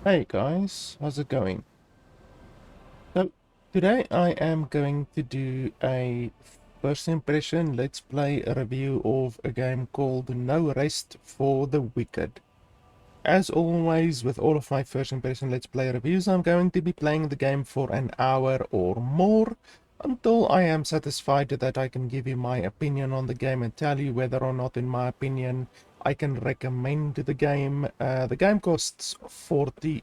Hey guys, how's it going? So today I am going to do a first impression let's play review of a game called No Rest for the Wicked. As always with all of my first impression let's play reviews, I'm going to be playing the game for an hour or more until I am satisfied that I can give you my opinion on the game and tell you whether or not in my opinion I can recommend the game. The game costs $40.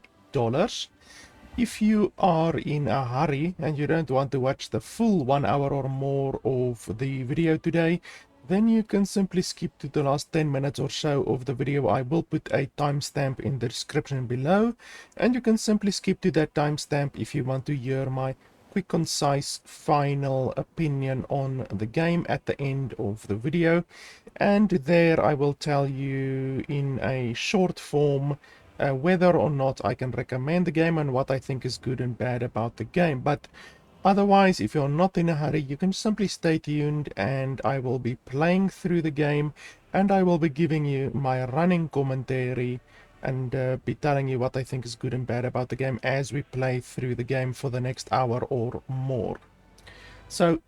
If you are in a hurry and you don't want to watch the full 1 hour or more of the video today, then you can simply skip to the last 10 minutes or so of the video. I will put a timestamp in the description below, and you can simply skip to that timestamp if you want to hear my quick, concise, final opinion on the game at the end of the video. And there I will tell you in a short form whether or not I can recommend the game and what I think is good and bad about the game. But otherwise, if you're not in a hurry, you can simply stay tuned and I will be playing through the game and I will be giving you my running commentary and be telling you what I think is good and bad about the game as we play through the game for the next hour or more. So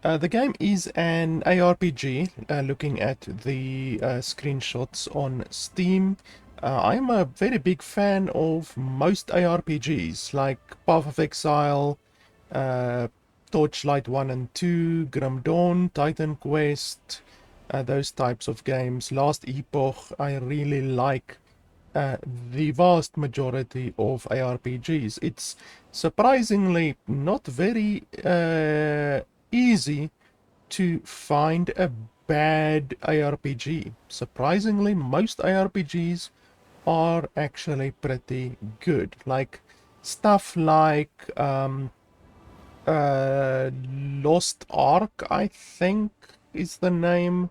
the game is an ARPG, looking at the screenshots on Steam. I'm a very big fan of most ARPGs, like Path of Exile, uh, Torchlight 1 and 2, Grim Dawn, Titan Quest, those types of games. Last Epoch, I really like the vast majority of ARPGs. It's surprisingly not very easy to find a bad ARPG. Surprisingly, most ARPGs are actually pretty good. Like stuff like Lost Ark, I think is the name,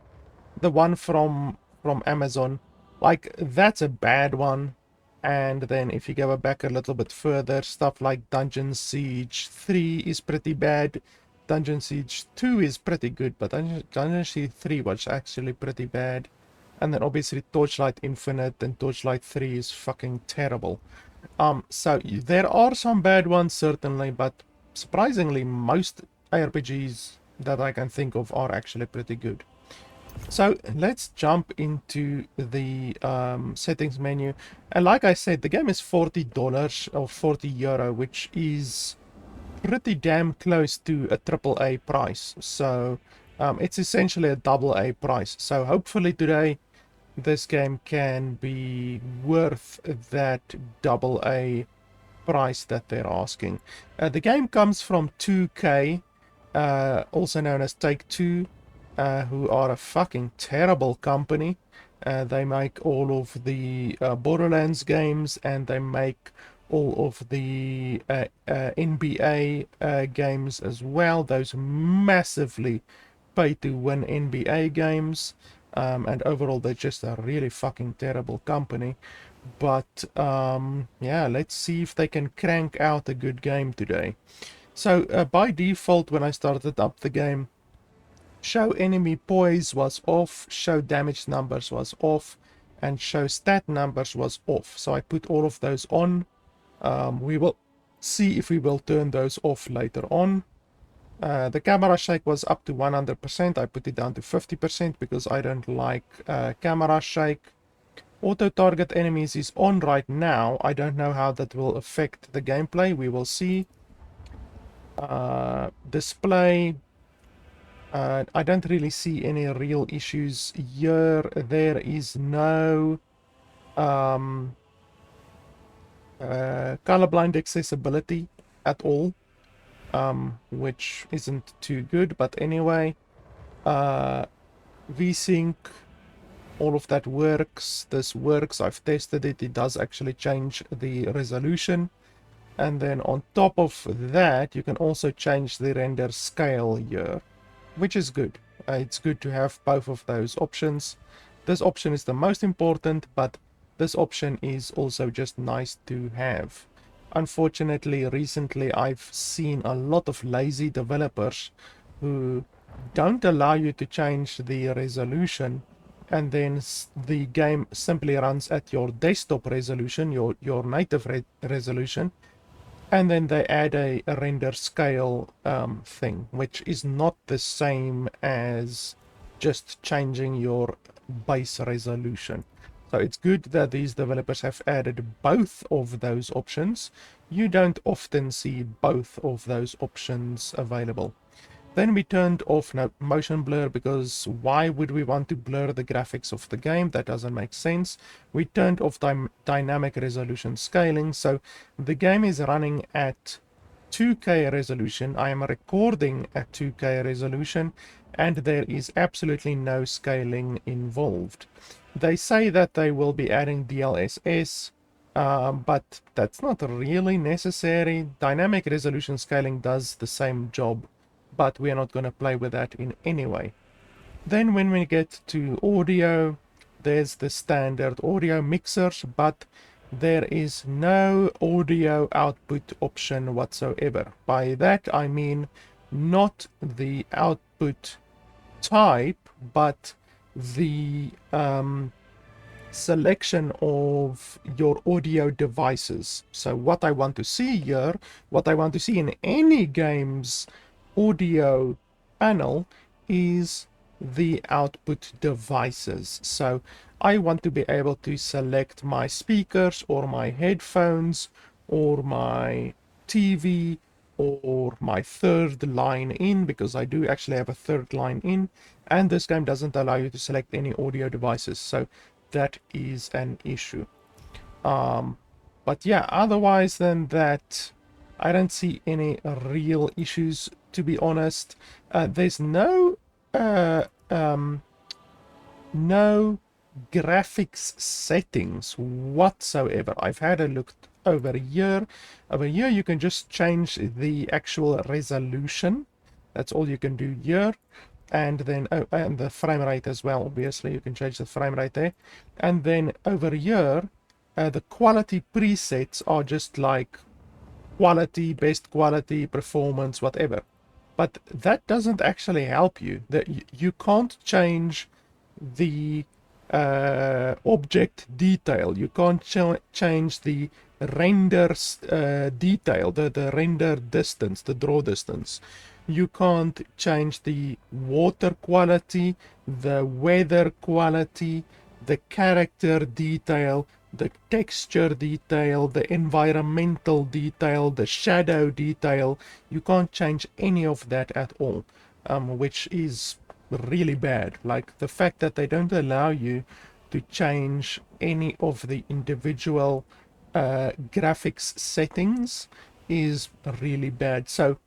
the one from Amazon. Like that's a bad one. And then if you go back a little bit further, stuff like Dungeon Siege 3 is pretty bad. Dungeon Siege 2 is pretty good, but Dungeon Siege 3 was actually pretty bad. And then obviously Torchlight Infinite and Torchlight 3 is fucking terrible. So there are some bad ones certainly, but surprisingly most ARPGs that I can think of are actually pretty good. So let's jump into the settings menu. And like I said, the game is $40 or €40, which is pretty damn close to a AAA price. So it's essentially a AA price. So hopefully today this game can be worth that AA price that they're asking. The game comes from 2K, also known as Take-Two, who are a fucking terrible company. They make all of the Borderlands games and they make all of the NBA games as well. Those massively pay-to-win NBA games. And overall, they're just a really fucking terrible company. But yeah, let's see if they can crank out a good game today. So by default, when I started up the game, show enemy poise was off, show damage numbers was off, and show stat numbers was off. So I put all of those on. We will see if we will turn those off later on. The camera shake was up to 100%. I put it down to 50% because I don't like camera shake. Auto target enemies is on right now. I don't know how that will affect the gameplay. We will see. Display. I don't really see any real issues here. There is no colorblind accessibility at all, which isn't too good. But anyway, VSync, all of that works. This works. I've tested it. It does actually change the resolution. And then on top of that, you can also change the render scale here, which is good. It's good to have both of those options. This option is the most important, but this option is also just nice to have. Unfortunately, recently I've seen a lot of lazy developers who don't allow you to change the resolution and then the game simply runs at your desktop resolution, your native resolution, and then they add a render scale thing, which is not the same as just changing your base resolution. So it's good that these developers have added both of those options. You don't often see both of those options available. Then we turned off motion blur, because why would we want to blur the graphics of the game? That doesn't make sense. We turned off dynamic resolution scaling, so the game is running at 2K resolution. I am recording at 2K resolution, and there is absolutely no scaling involved. They say that they will be adding DLSS, but that's not really necessary. Dynamic resolution scaling does the same job, but we are not going to play with that in any way. Then when we get to audio, there's the standard audio mixers, but there is no audio output option whatsoever. By that I mean not the output type, but the selection of your audio devices. So what I want to see here, what I want to see in any game's audio panel, is the output devices. So I want to be able to select my speakers or my headphones or my TV or my third line in, because I do actually have a third line in, and this game doesn't allow you to select any audio devices. So that is an issue. But yeah, otherwise than that, I don't see any real issues, to be honest. There's no no graphics settings whatsoever. I've had a look over here. Over here you can just change the actual resolution. That's all you can do here. And then and the frame rate as well, obviously you can change the frame rate there. And then over here the quality presets are just like quality, best quality, performance, whatever. But that doesn't actually help you. That you can't change the object detail. You can't change the render detail, the render distance, the draw distance. You can't change the water quality, the weather quality, the character detail, the texture detail, the environmental detail, the shadow detail. You can't change any of that at all, which is really bad. Like the fact that they don't allow you to change any of the individual graphics settings is really bad. So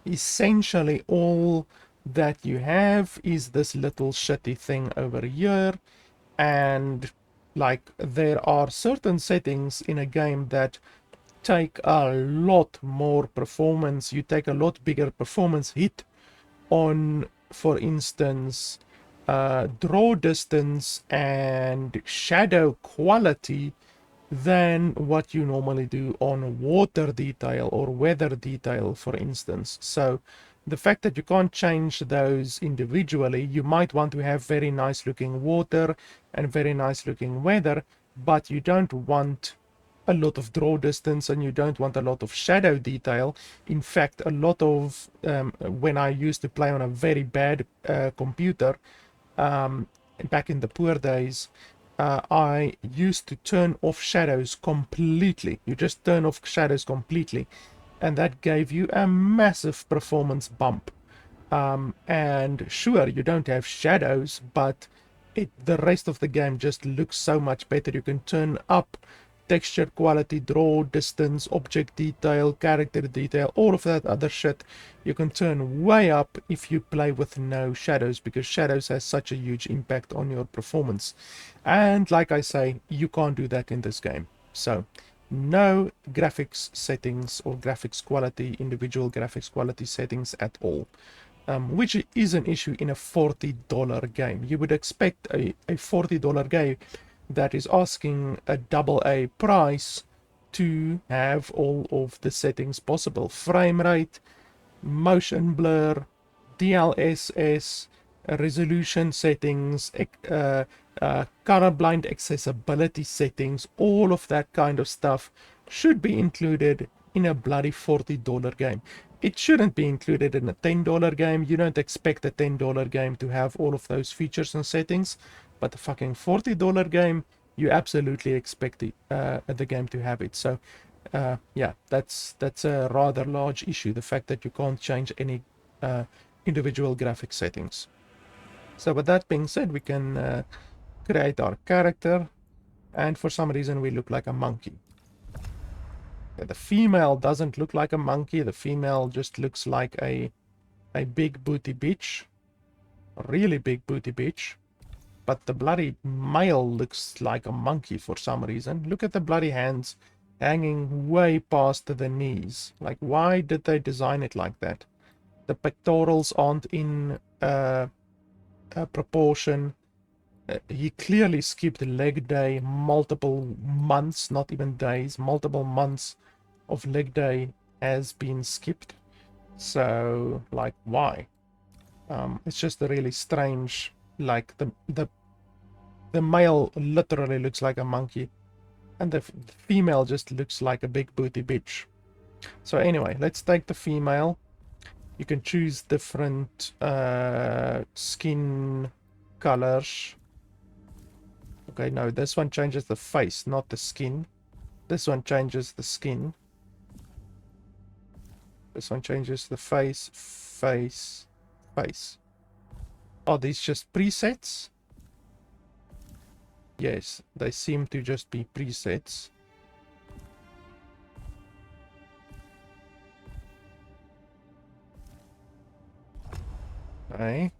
essentially all that you have is this little shitty thing over here, and like there are certain settings in a game that take a lot more performance. You take a lot bigger performance hit on, for instance, draw distance and shadow quality than what you normally do on water detail or weather detail, for instance. So the fact that you can't change those individually, you might want to have very nice looking water and very nice looking weather, but you don't want a lot of draw distance and you don't want a lot of shadow detail. In fact, a lot of when I used to play on a very bad computer back in the poor days, I used to turn off shadows completely. You just turn off shadows completely, and that gave you a massive performance bump. And sure, you don't have shadows, but the rest of the game just looks so much better. You can turn up texture quality, draw distance, object detail, character detail, all of that other shit you can turn way up if you play with no shadows, because shadows has such a huge impact on your performance. And like I say, you can't do that in this game. So no graphics settings or graphics quality, individual graphics quality settings at all. Which is an issue in a $40 game. You would expect a $40 game that is asking a AA price to have all of the settings possible. Frame rate, motion blur, DLSS, resolution settings, colorblind accessibility settings, all of that kind of stuff should be included in a bloody $40 game. It shouldn't be included in a $10 game. You don't expect a $10 game to have all of those features and settings, but the fucking $40 game, you absolutely expect the game to have it. So yeah, that's a rather large issue, the fact that you can't change any individual graphic settings. So with that being said, we can create our character, and for some reason we look like a monkey. The female doesn't look like a monkey. The female just looks like a big booty bitch, a really big booty bitch. But the bloody male looks like a monkey for some reason. Look at the bloody hands hanging way past the knees. Like, why did they design it like that? The pectorals aren't in proportion. He clearly skipped leg day, multiple months, not even days, multiple months of leg day has been skipped. So, like, why? It's just a really strange, like, the male literally looks like a monkey, and the female just looks like a big booty bitch. So anyway, let's take the female. You can choose different skin colors. Okay, no, this one changes the face, not the skin. This one changes the skin. This one changes the face, face, face. Are these just presets? Yes, they seem to just be presets. Okay.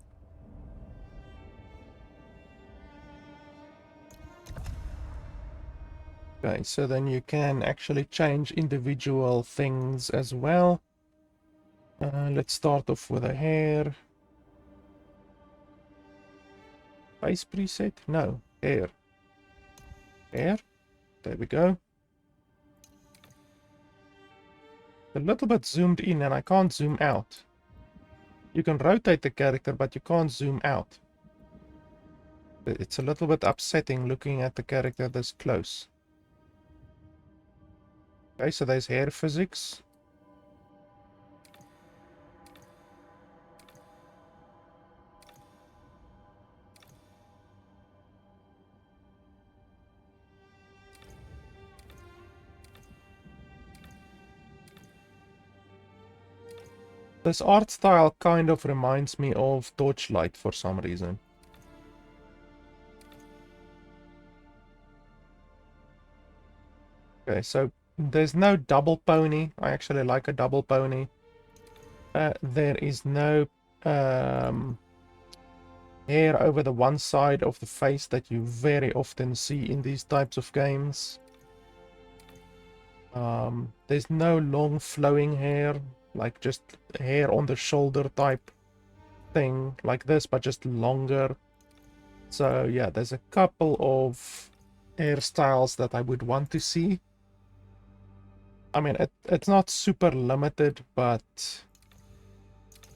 Okay, so then you can actually change individual things as well. Let's start off with a hair. Face preset? No, hair. Hair. There we go. A little bit zoomed in and I can't zoom out. You can rotate the character, but you can't zoom out. It's a little bit upsetting looking at the character this close. Okay, so there's hair physics. This art style kind of reminds me of Torchlight for some reason. Okay, so there's no double pony. I actually like a double pony. There is no hair over the one side of the face that you very often see in these types of games. There's no long flowing hair, like just hair on the shoulder type thing like this, but just longer. So yeah, there's a couple of hairstyles that I would want to see. I mean, it's not super limited, but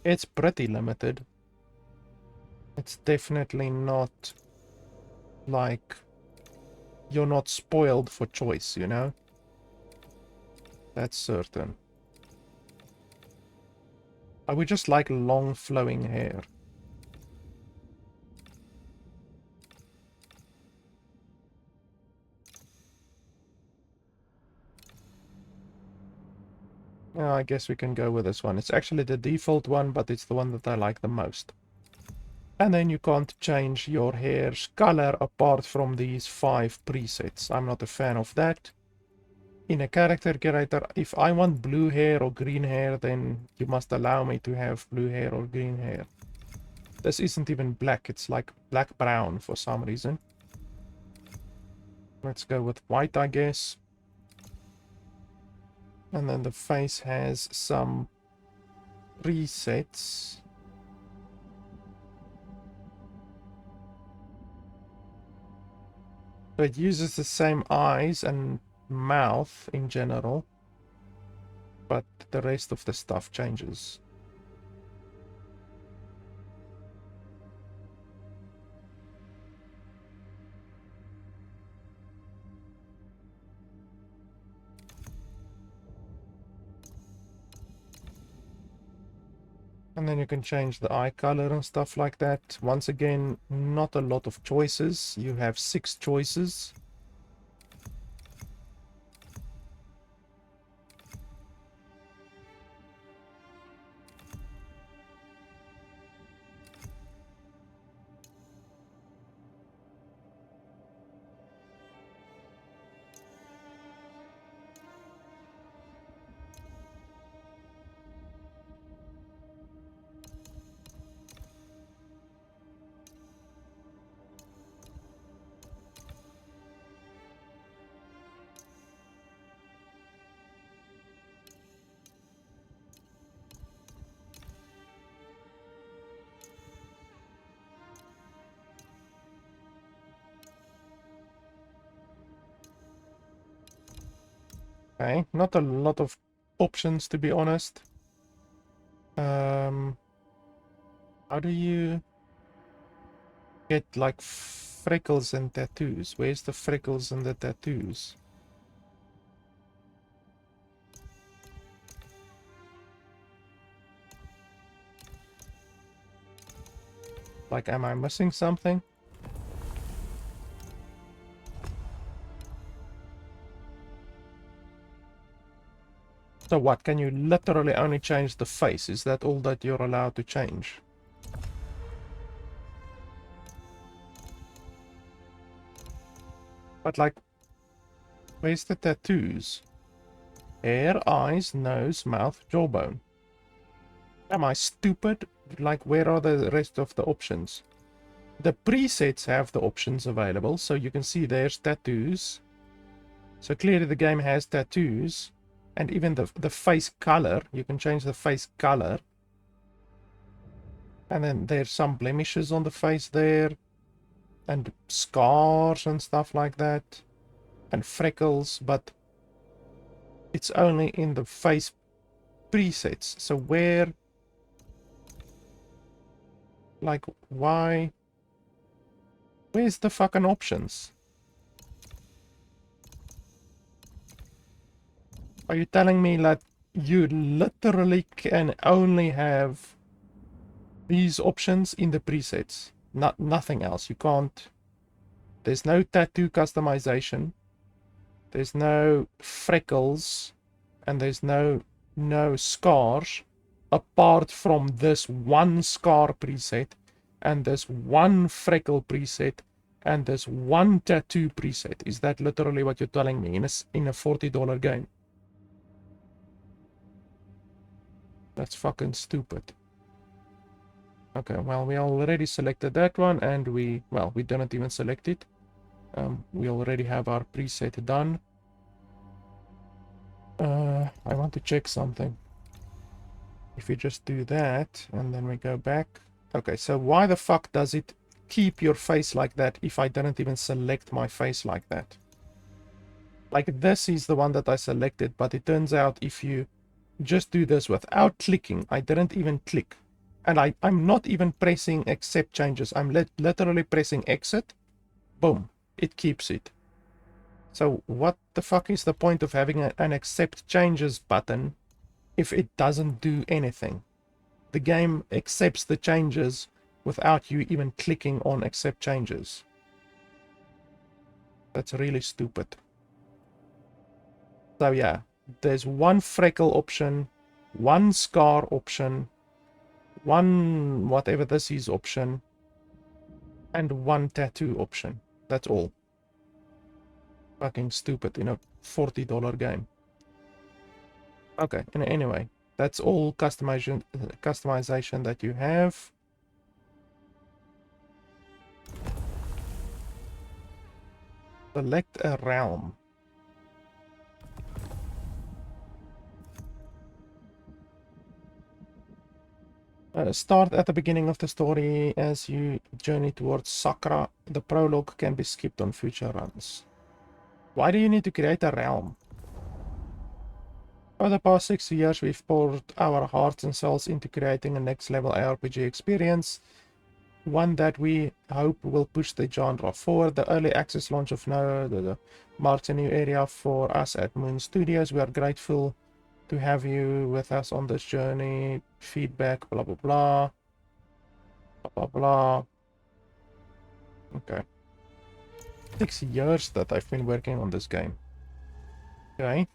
it's pretty limited. It's definitely not like you're not spoiled for choice, you know? That's certain. I would just like long flowing hair. I guess we can go with this one. It's actually the default one, but it's the one that I like the most. And then you can't change your hair's color apart from these 5 presets. I'm not a fan of that. In a character creator, if I want blue hair or green hair, then you must allow me to have blue hair or green hair. This isn't even black, it's like black-brown for some reason. Let's go with white, I guess. And then the face has some presets. So it uses the same eyes and mouth in general, but the rest of the stuff changes. And then you can change the eye color and stuff like that. Once again, not a lot of choices. You have 6 choices. Okay, not a lot of options to be honest. How do you get like freckles and tattoos? Where's the freckles and the tattoos? Like, am I missing something? So what, can you literally only change the face? Is that all that you're allowed to change? But like, where's the tattoos? Hair, eyes, nose, mouth, jawbone. Am I stupid? Like, where are the rest of the options? The presets have the options available, so you can see there's tattoos. So clearly the game has tattoos. And even the face color, you can change the face color. And then there's some blemishes on the face there. And scars and stuff like that. And freckles, but it's only in the face presets. So where... Like, why... Where's the fucking options? Are you telling me that you literally can only have these options in the presets? Nothing else. You can't... There's no tattoo customization. There's no freckles. And there's no scars. Apart from this one scar preset. And this one freckle preset. And this one tattoo preset. Is that literally what you're telling me in a $40 game? That's fucking stupid. Okay, well, we already selected that one, and we didn't even select it. We already have our preset done. I want to check something. If we just do that, and then we go back. Okay, so why the fuck does it keep your face like that if I didn't even select my face like that? Like, this is the one that I selected, but it turns out if you just do this without clicking, I didn't even click. And I'm not even pressing accept changes. I'm literally pressing exit. Boom. It keeps it. So what the fuck is the point of having an accept changes button if it doesn't do anything? The game accepts the changes without you even clicking on accept changes. That's really stupid. So yeah, there's one freckle option, one scar option, one whatever this is option, and one tattoo option. That's all. Fucking stupid in a $40 game. Okay, anyway, that's all customization that you have. Select a realm. Start at the beginning of the story as you journey towards Sakra. The prologue can be skipped on future runs. Why do you need to create a realm? For the past 6 years, we've poured our hearts and souls into creating a next-level ARPG experience, one that we hope will push the genre forward. The early access launch of marks a new area for us at Moon Studios. We are grateful to have you with us on this journey. Feedback, blah, blah, blah. Blah, blah, blah. Okay. 6 years that I've been working on this game. Okay.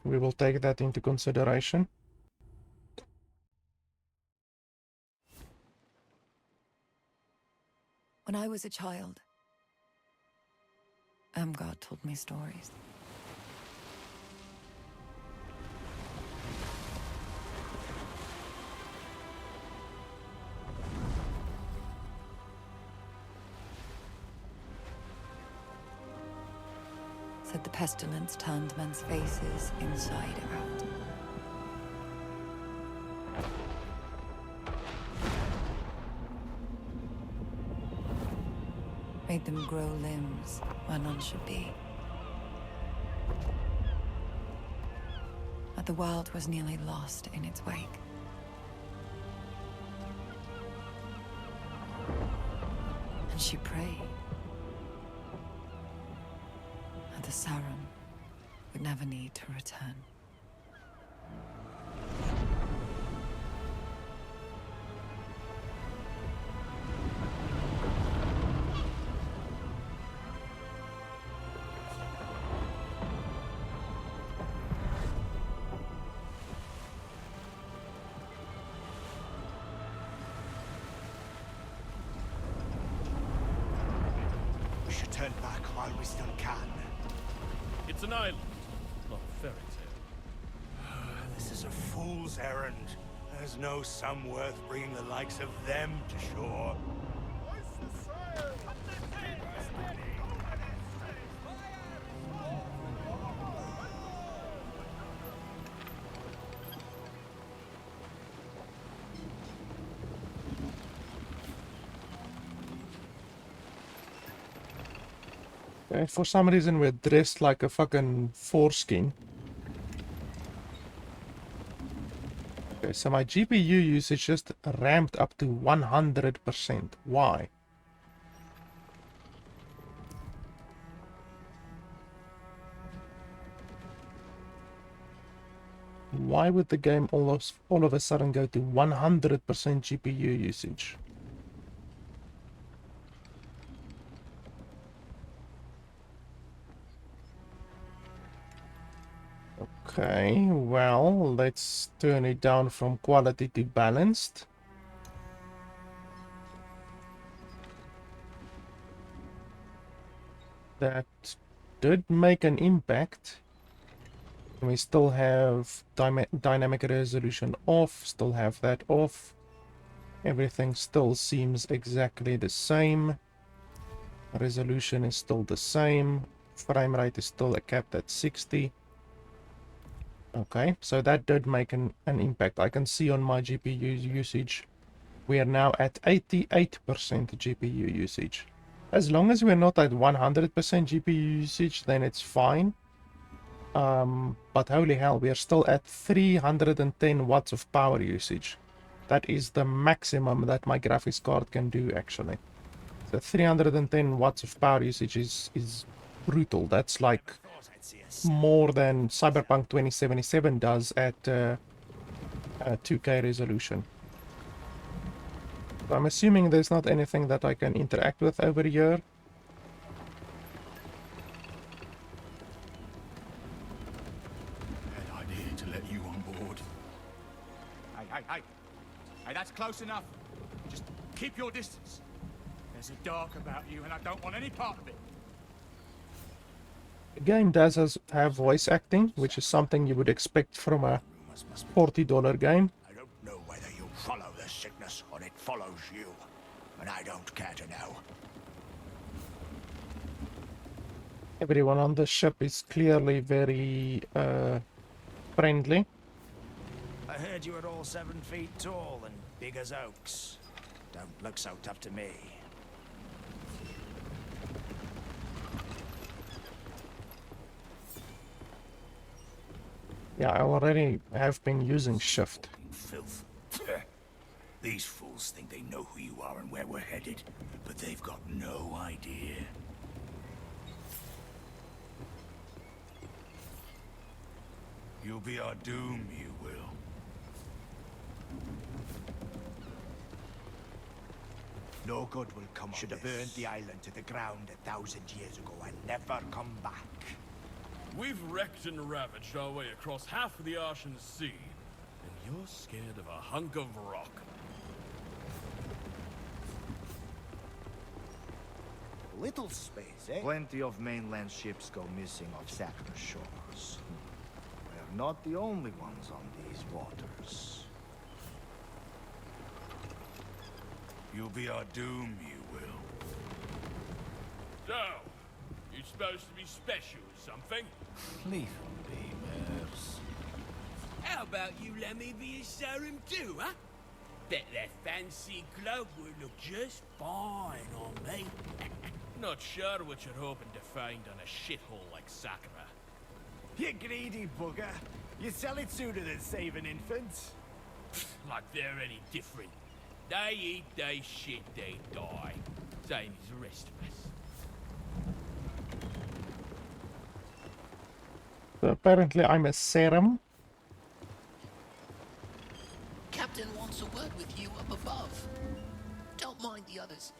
We will take that into consideration. When I was a child, God told me stories. Said the pestilence turned men's faces inside out. Made them grow limbs where none should be. That the world was nearly lost in its wake. And she prayed that the Sauron would never need to return. Turn back while we still can. It's an island, not a fairy tale. This is a fool's errand. There's no sum worth bringing the likes of them to shore. Okay, for some reason we're dressed like a fucking foreskin. Okay, so my GPU usage just ramped up to 100%. Why? Why would the game all of a sudden go to 100% GPU usage? Okay, well, let's turn it down from quality to balanced. That did make an impact. We still have dynamic resolution off, still have that off. Everything still seems exactly the same. Resolution is still the same. Frame rate is still capped at 60. Okay, so that did make an impact. I can see on my GPU usage, we are now at 88% GPU usage. As long as we're not at 100% GPU usage, then it's fine. But holy hell, we are still at 310 watts of power usage. That is the maximum that my graphics card can do, actually. So 310 watts of power usage is brutal. That's like more than Cyberpunk 2077 does at 2K resolution. So I'm assuming there's not anything that I can interact with over here. Bad idea to let you on board. Hey, that's close enough. Just keep your distance. There's a dark about you and I don't want any part of it. The game does have voice acting, which is something you would expect from a $40 game. I don't know whether you follow the sickness or it follows you, and I don't care to know. Everyone on the ship is clearly very friendly. I heard you were all 7 feet tall and big as oaks. Don't look so tough to me. Yeah, I already have been using shift. Filth. These fools think they know who you are and where we're headed, but they've got no idea. You You'll be our doom, you will. No good will come Should of have this. burned the island to the ground 1,000 years ago and never come back. We've wrecked and ravaged our way across half of the Archan Sea, and you're scared of a hunk of rock. Little space, eh? Plenty of mainland ships go missing off Saturn shores. We're not the only ones on these waters. You'll be our doom, you will. So, you supposed to be special or something? Leave him be, Mares. How about you let me be a serum too, huh? Bet that fancy cloak would look just fine on me. Not sure what you're hoping to find on a shithole like Sakura. You greedy bugger. You sell it sooner than save an infant. Like they're any different. They eat, they shit, they die. Same as the rest of us. So apparently I'm a serum. Captain wants a word with you up above. Don't mind the others.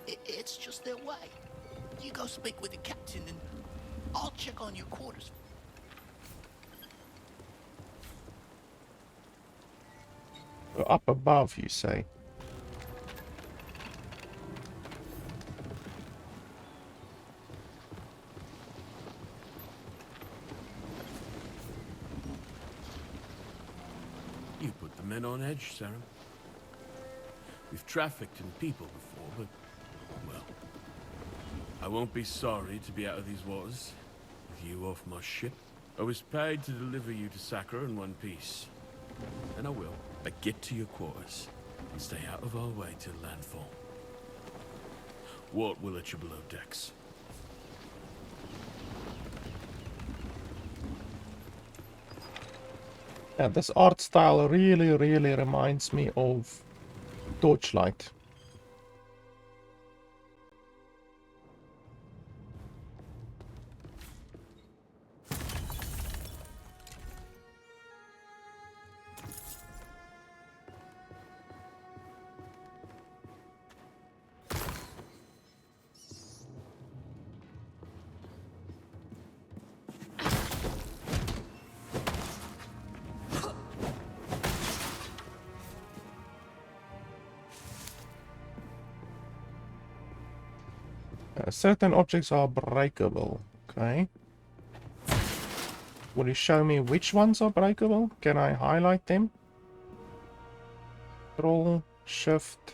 It's just their way. You go speak with the captain and I'll check on your quarters. Up above, you say? You put the men on edge, Sarah. We've trafficked in people before, but, well, I won't be sorry to be out of these waters with you off my ship. I was paid to deliver you to Sakura in one piece. And I will. But get to your quarters and stay out of our way till landfall. Walt will let you below decks. Yeah, this art style really reminds me of Torchlight. Certain objects are breakable. Okay. Will you show me which ones are breakable? Can I highlight them? Control, Shift,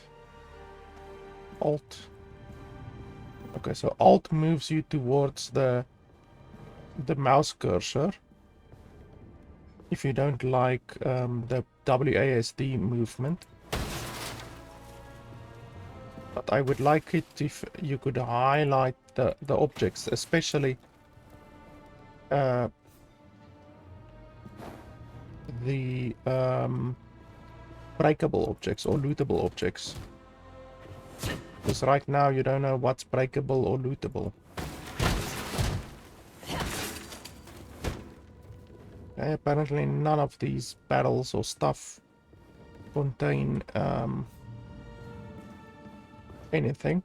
Alt. Okay, so Alt moves you towards the mouse cursor. If you don't like the WASD movement. But I would like it if you could highlight the objects, especially the breakable objects or lootable objects. Because right now you don't know what's breakable or lootable. Okay, apparently none of these barrels or stuff contain anything.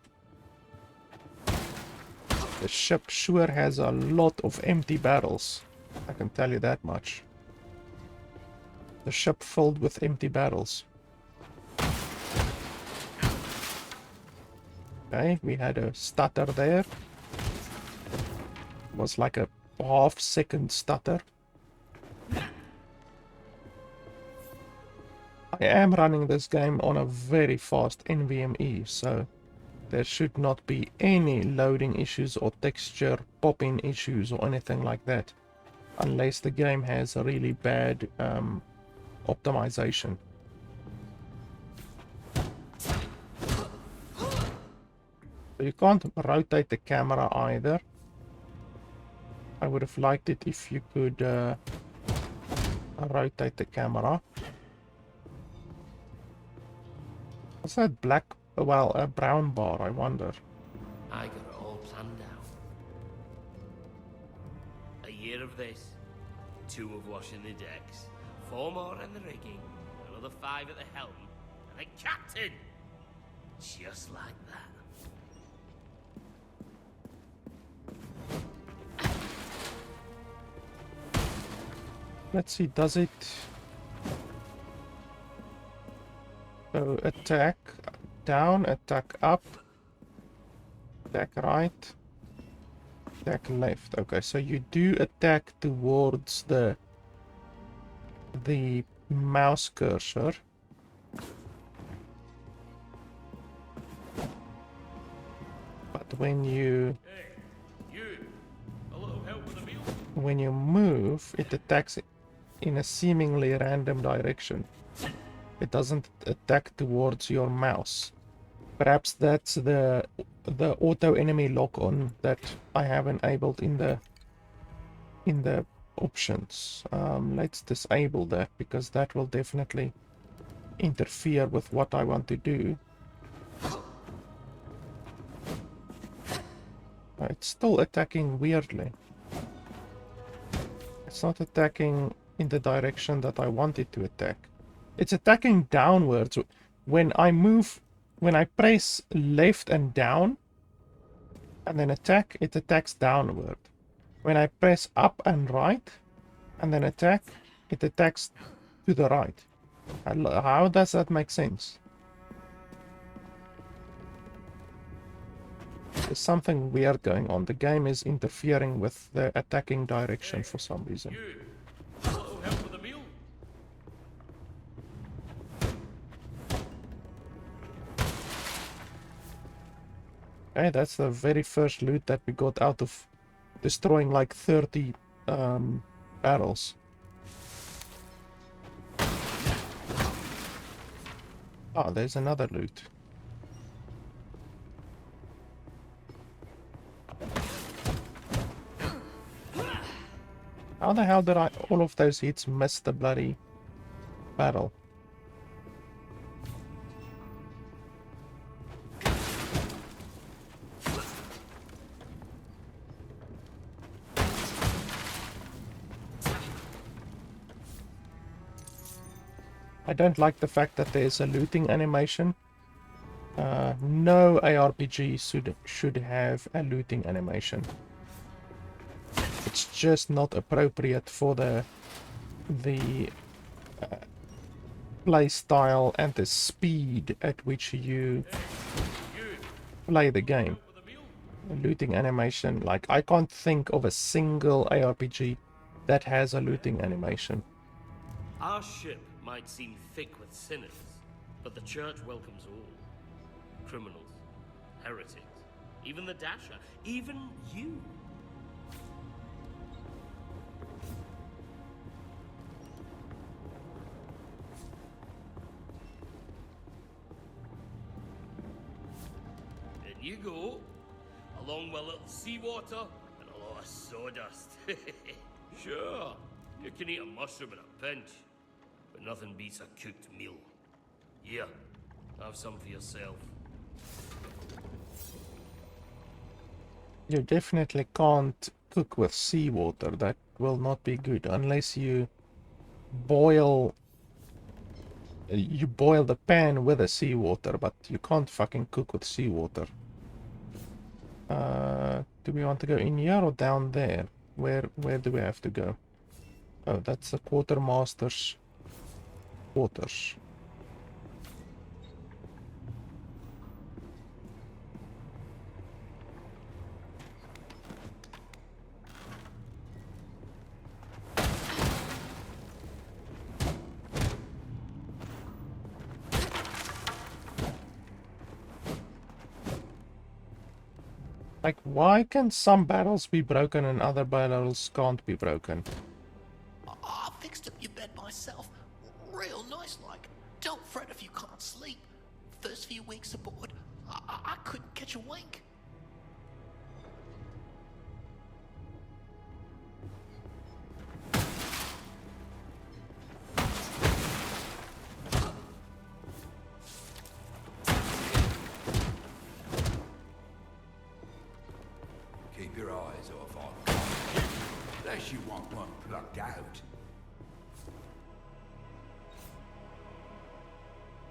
The ship sure has a lot of empty barrels. I can tell you that much. The ship filled with empty barrels. Okay, we had a stutter there. It was like a half-second stutter. I am running this game on a very fast NVMe, so there should not be any loading issues or texture pop-in issues or anything like that. Unless the game has a really bad optimization. You can't rotate the camera either. I would have liked it if you could rotate the camera. What's that black, well, a brown bar, I wonder. I got it all planned out. A year of this, 2 of washing the decks, 4 more in the rigging, another 5 at the helm, and a captain! Just like that. Let's see, does it... So attack down, attack up, attack right, attack left. Okay, so you do attack towards the mouse cursor. But when you move, it attacks in a seemingly random direction. It doesn't attack towards your mouse. Perhaps that's the auto enemy lock on that I have enabled in the options. Let's disable that, because that will definitely interfere with what I want to do. It's still attacking weirdly. It's not attacking in the direction that I want it to attack. It's attacking downwards. When I move, when I press left and down and then attack, it attacks downward. When I press up and right and then attack, it attacks to the right. How does that make sense? There's something weird going on. The game is interfering with the attacking direction for some reason. Okay, that's the very first loot that we got out of destroying like 30 barrels. Oh, there's another loot. How the hell did all of those hits miss the bloody barrel? I don't like the fact that there's a looting animation. No ARPG should have a looting animation. It's just not appropriate for the play style and the speed at which you play the game. A looting animation, like, I can't think of a single ARPG that has a looting animation. Our ship might seem thick with sinners, but the church welcomes all. Criminals, heretics, even the Dasher, even you. In you go, along with a little seawater and a lot of sawdust. Sure, you can eat a mushroom in a pinch. But nothing beats a cooked meal. Here, have some for yourself. You definitely can't cook with seawater. That will not be good unless you boil the pan with the seawater, but you can't fucking cook with seawater. Do we want to go in here or down there? Where do we have to go? Oh, that's the quartermaster's quarters. Like, why can some barrels be broken and other barrels can't be broken? I fixed up your bed myself. Real nice like. Don't fret if you can't sleep. First few weeks aboard, I couldn't catch a wink. Keep your eyes off our cargo, unless you want one plucked out.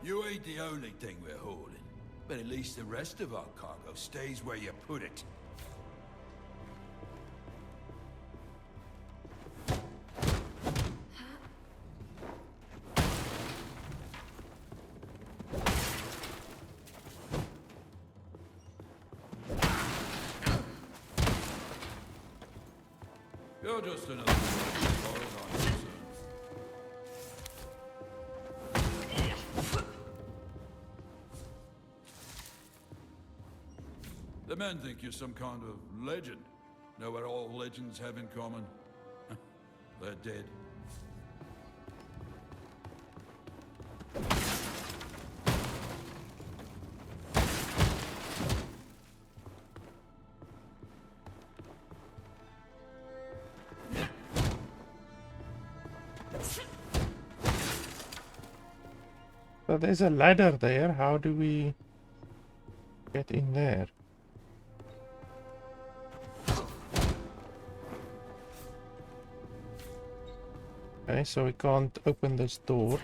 You ain't the only thing we're holding, but at least the rest of our cargo stays where you put it. You're just another one as far as I'm concerned. The men think you're some kind of legend. Know what all legends have in common? They're dead. So there's a ladder there. How do we get in there? Okay, so we can't open this door.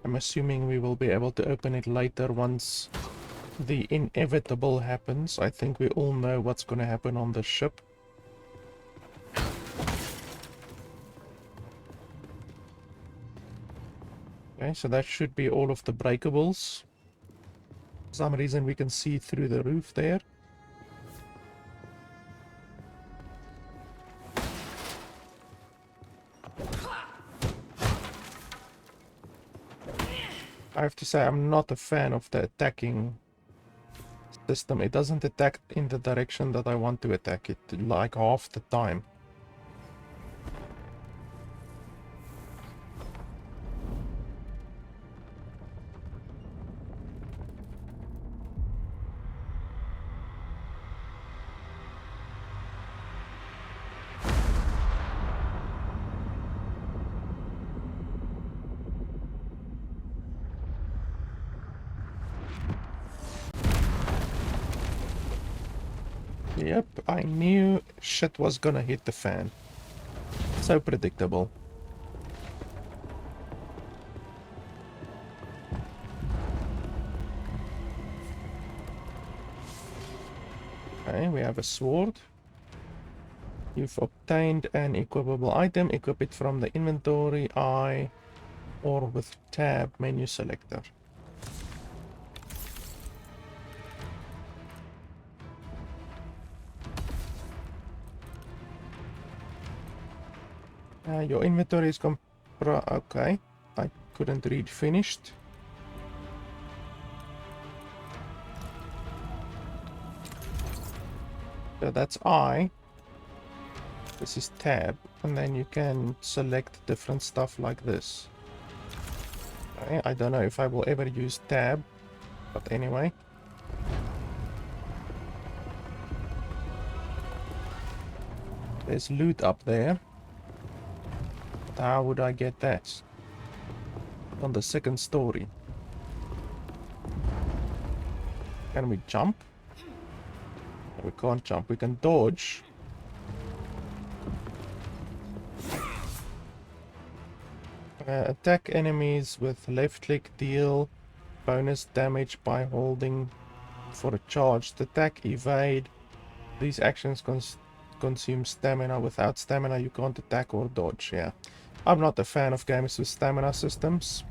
I'm assuming we will be able to open it later once the inevitable happens. I think we all know what's going to happen on the ship. Okay, so that should be all of the breakables. For some reason we can see through the roof there. I have to say I'm not a fan of the attacking system. It doesn't attack in the direction that I want to attack it, like half the time. Yep, I knew shit was gonna hit the fan. So predictable. Okay, we have a sword. You've obtained an equipable item. Equip it from the inventory, I, or with tab menu selector. Your inventory is okay. I couldn't read finished. So that's I. This is tab, and then you can select different stuff like this. Okay, I don't know if I will ever use tab, but anyway. There's loot up there. But how would I get that? On the second story. Can we jump? We can't jump. We can dodge. Attack enemies with left click, deal bonus damage by holding for a charged attack, evade. These actions consume stamina. Without stamina you can't attack or dodge. Yeah, I'm not a fan of games with stamina systems.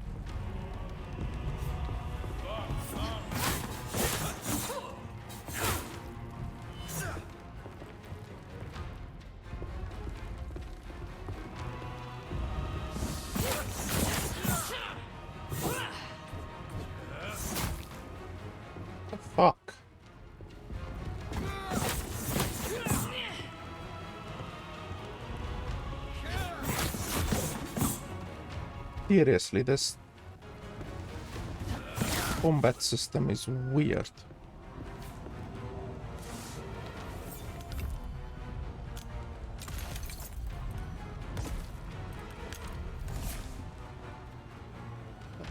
Fuck. Seriously, this combat system is weird.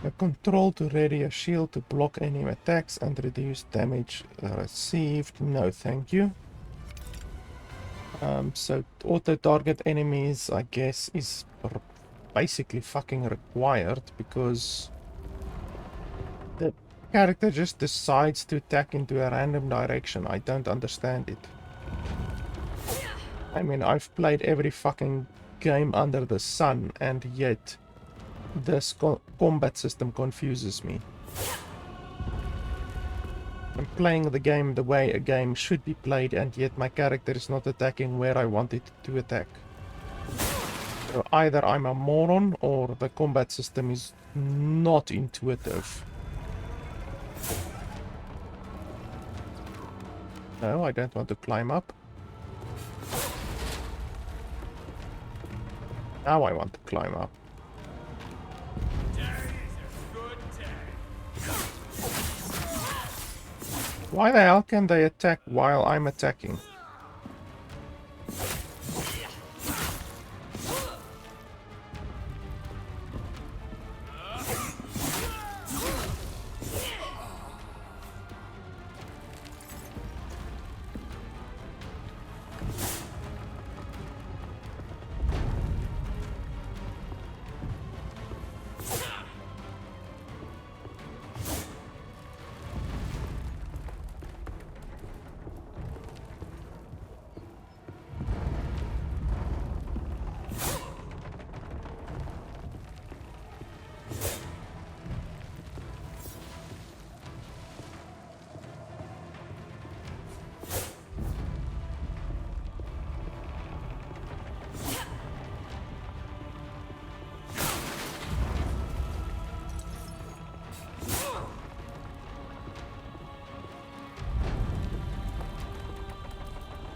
A control to ready a shield to block any attacks and reduce damage received. No, thank you. So auto-target enemies, I guess, is basically fucking required because the character just decides to attack into a random direction. I don't understand it. I mean, I've played every fucking game under the sun, and yet this combat system confuses me. I'm playing the game the way a game should be played, and yet my character is not attacking where I want it to attack. So either I'm a moron, or the combat system is not intuitive. No, I don't want to climb up. Now I want to climb up. Why the hell can they attack while I'm attacking?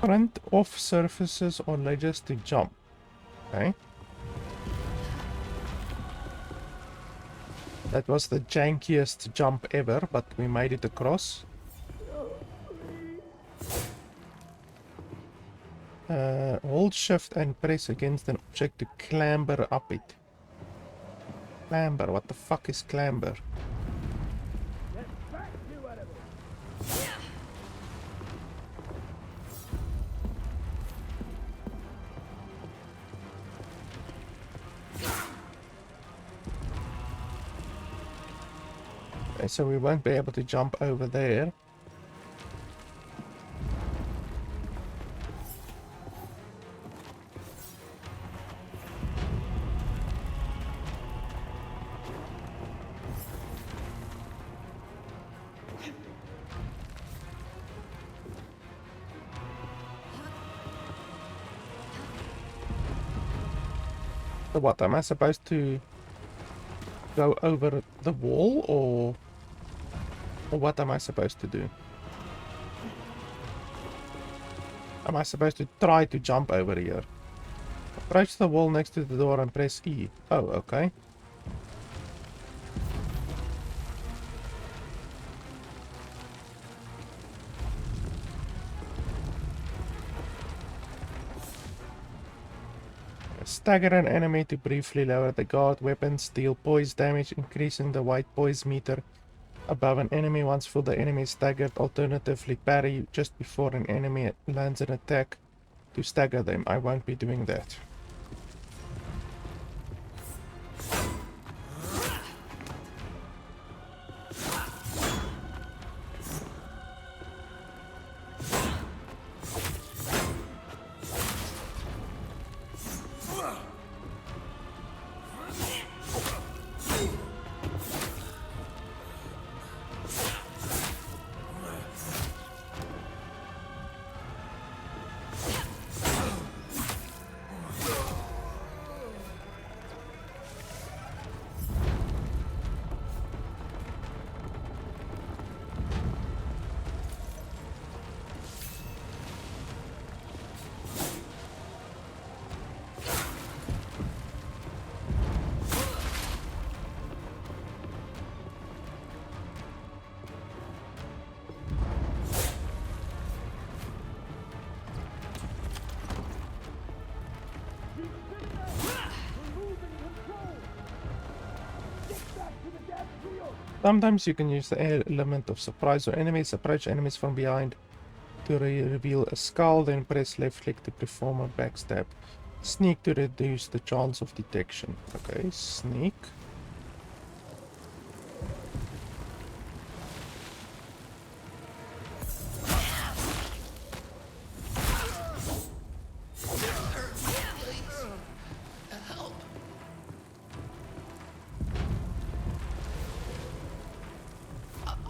Front off surfaces or ledges to jump. Okay. That was the jankiest jump ever, but we made it across. Hold shift and press against an object to clamber up it. Clamber, what the fuck is clamber? Okay, so we won't be able to jump over there. So what, am I supposed to go over the wall, or what am I supposed to do? Am I supposed to try to jump over here? Approach the wall next to the door and press E. Oh, okay. Stagger an enemy to briefly lower the guard weapons, deal poise damage, increasing the white poise meter above an enemy once full the enemy is staggered. Alternatively, parry just before an enemy lands an attack to stagger them. I won't be doing that. Sometimes you can use the element of surprise, or enemies approach enemies from behind to reveal a skull, then press left click to perform a backstab. Sneak to reduce the chance of detection. Okay, sneak.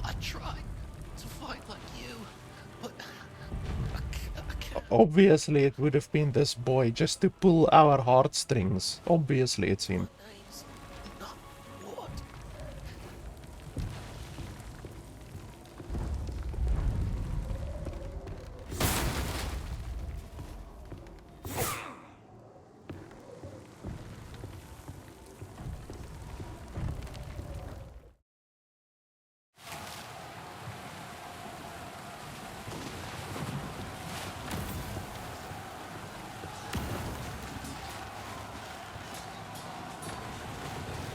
I tried to fight like you, but I can't. Obviously it would have been this boy just to pull our heartstrings. Obviously it's him. Name's not what.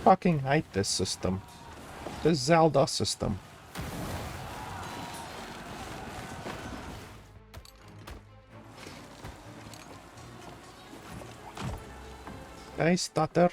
Fucking hate this system. The Zelda system. Okay, stutter.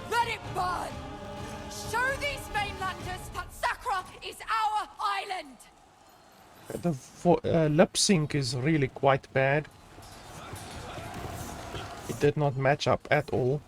Let it burn! Show these mainlanders that Sakra is our island! The lip sync is really quite bad. It did not match up at all.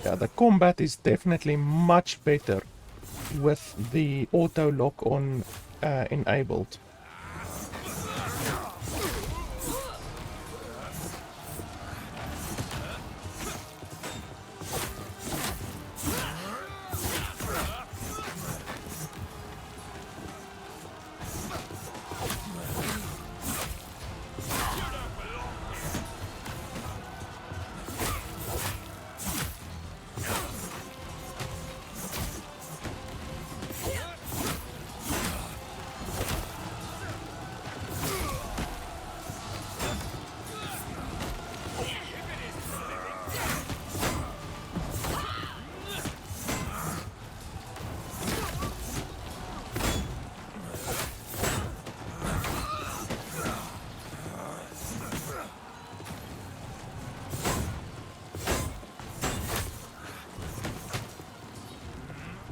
Yeah, the combat is definitely much better with the auto lock on enabled.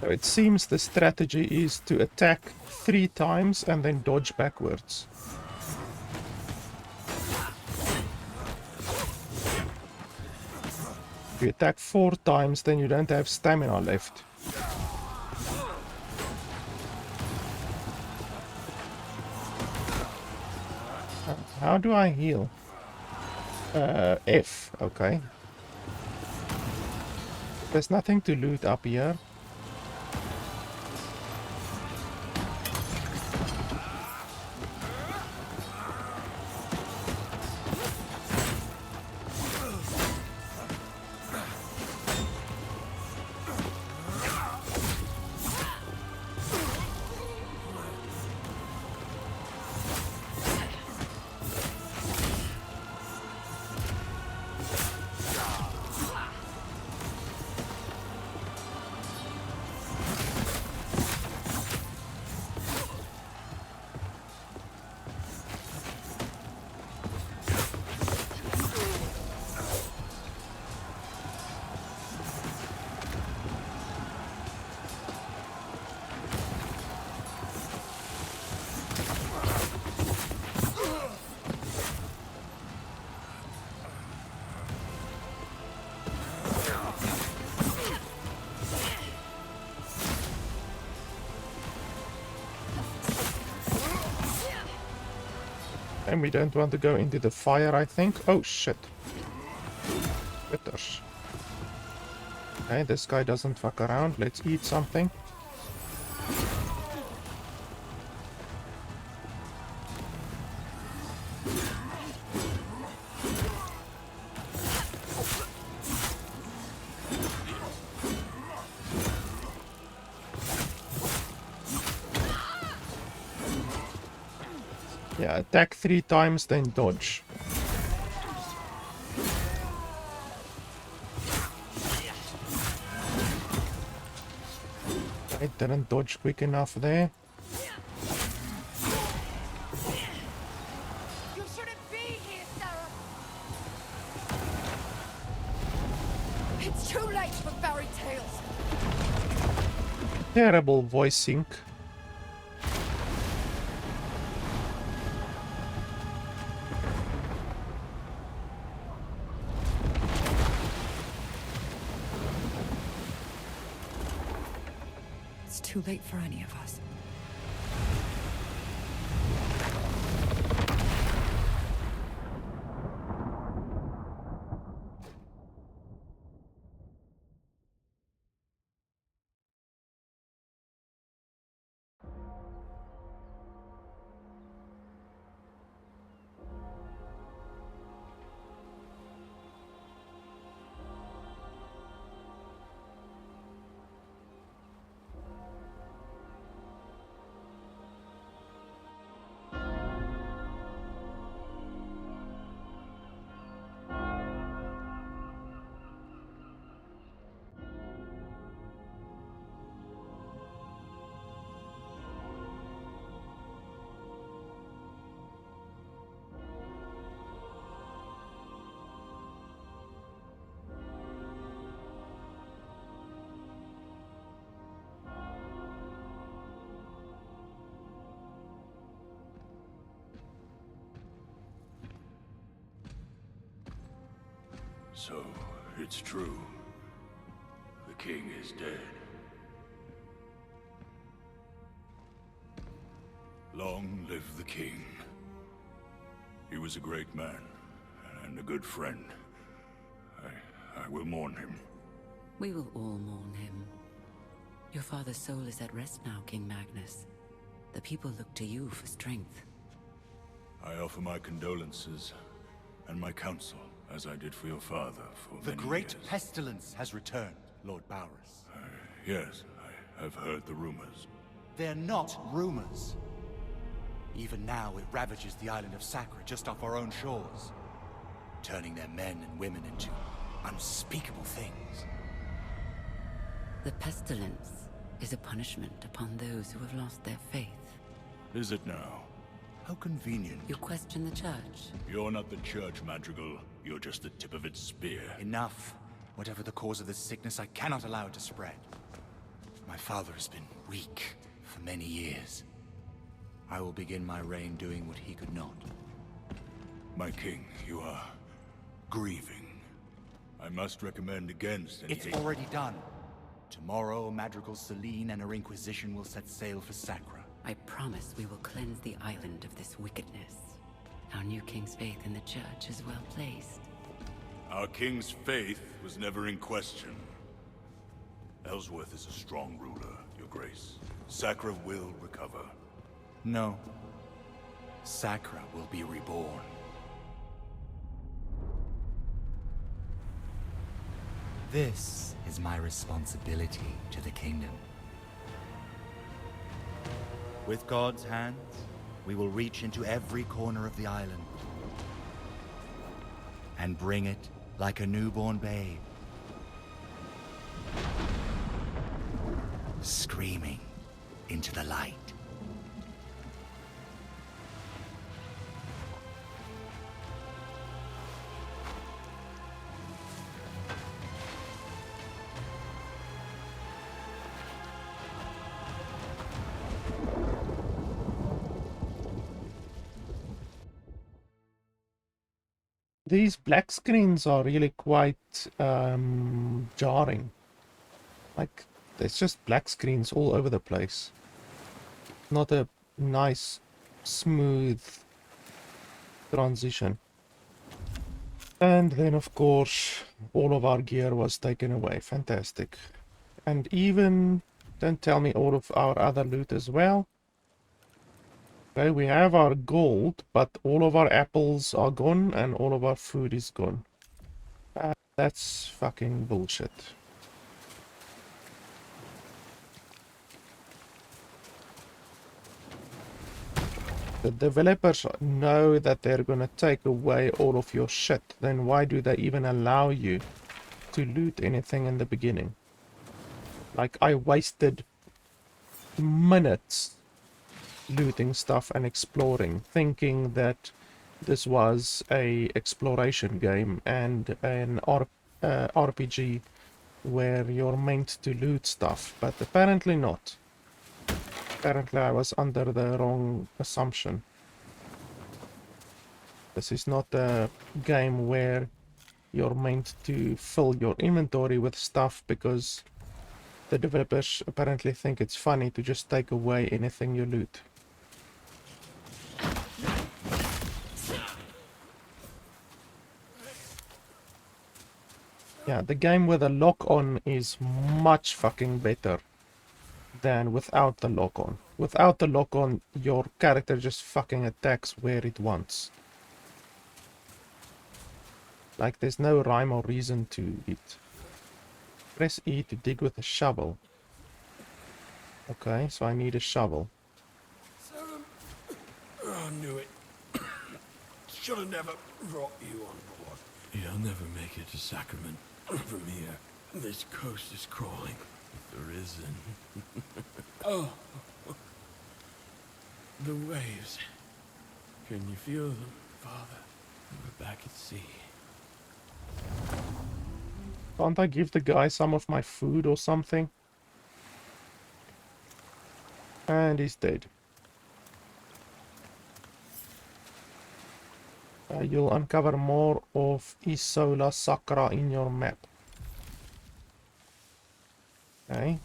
So it seems the strategy is to attack 3 times and then dodge backwards. If you attack 4 times, then you don't have stamina left. How do I heal? F, okay. There's nothing to loot up here. And we don't want to go into the fire, I think. Oh, shit. But Okay, this guy doesn't fuck around. Let's eat something. Yeah, attack 3 times, then dodge. I didn't dodge quick enough there. You shouldn't be here, Sarah. It's too late for fairy tales. Terrible voice sync. It's too late for any of us. So, it's true. The king is dead. Long live the king. He was a great man, and a good friend. I will mourn him. We will all mourn him. Your father's soul is at rest now, King Magnus. The people look to you for strength. I offer my condolences and my counsel, as I did for your father for The many great years. pestilence has returned, Lord Bowers. Yes, I have heard the rumors. They're not rumors. Even now, it ravages the island of Sacra just off our own shores, turning their men and women into unspeakable things. The pestilence is a punishment upon those who have lost their faith. Is it now? How convenient. You question the church? You're not the church, Madrigal. You're just the tip of its spear. Enough. Whatever the cause of this sickness, I cannot allow it to spread. My father has been weak for many years. I will begin my reign doing what he could not. My king, you are grieving. I must recommend against any It's already done. Tomorrow, Madrigal Celine and her Inquisition will set sail for Sacra. I promise we will cleanse the island of this wickedness. Our new king's faith in the church is well placed. Our king's faith was never in question. Ellsworth is a strong ruler, Your Grace. Sacra will recover. No. Sacra will be reborn. This is my responsibility to the kingdom. With God's hands, we will reach into every corner of the island and bring it like a newborn babe, screaming into the light. These black screens are really quite jarring. Like, there's just black screens all over the place. Not a nice, smooth transition. And then, of course, all of our gear was taken away. Fantastic. And even, don't tell me all of our other loot as well. Okay, we have our gold, but all of our apples are gone and all of our food is gone. That's fucking bullshit. The developers know that they're gonna take away all of your shit. Then why do they even allow you to loot anything in the beginning? Like, I wasted minutes looting stuff and exploring, thinking that this was a exploration game and an RPG where you're meant to loot stuff, but apparently not. Apparently I was under the wrong assumption. This is not a game where you're meant to fill your inventory with stuff because the developers apparently think it's funny to just take away anything you loot. Yeah, the game with a lock-on is much fucking better than without the lock-on. Without the lock-on, your character just fucking attacks where it wants. Like, there's no rhyme or reason to it. Press E to dig with a shovel. Okay, so I need a shovel. I knew it. Should have never brought you on board. You'll never make it to Sacrament from here. This coast is crawling with the Ryzen. Oh. The waves. Can you feel them, Father? We're back at sea. Can't I give the guy some of my food or something? And he's dead. You'll uncover more of Isola Sakra in your map. Okay.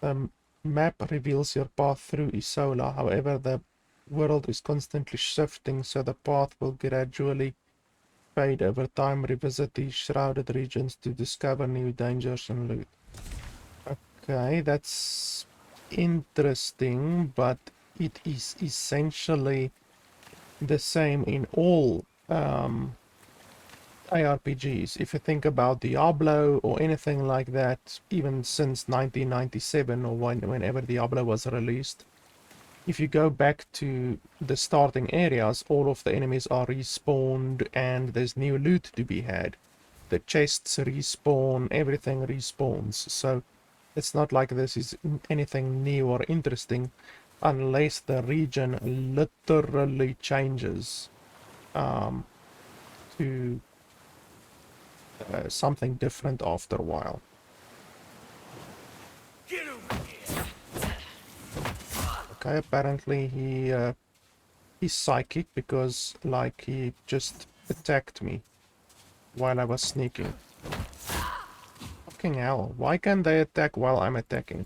The map reveals your path through Isola. However, the world is constantly shifting, so the path will gradually fade over time. Revisit these shrouded regions to discover new dangers and loot. Okay, that's interesting, but it is essentially the same in all ARPGs. If you think about Diablo or anything like that, even since 1997 or whenever Diablo was released, if you go back to the starting areas, all of the enemies are respawned and there's new loot to be had. The chests respawn, everything respawns. So it's not like this is anything new or interesting unless the region literally changes to something different after a while. Okay, apparently he's psychic because, like, he just attacked me while I was sneaking. Fucking hell, why can't they attack while I'm attacking?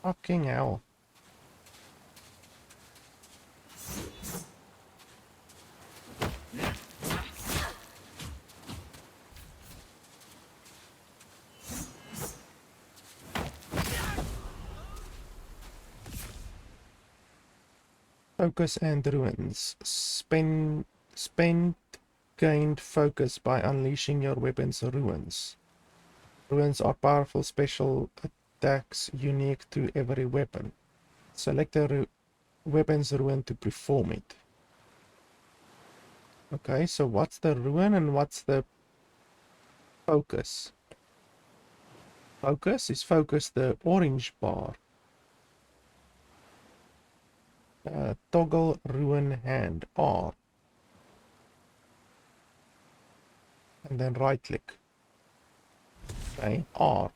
Fucking hell. Focus and ruins. Spend gained focus by unleashing your weapon's ruins. Ruins are powerful special attacks unique to every weapon. Select a weapon's ruin to perform it. Okay, so what's the ruin and what's the focus? Focus is focus the orange bar. Toggle ruin hand R. And then right click. Okay, R.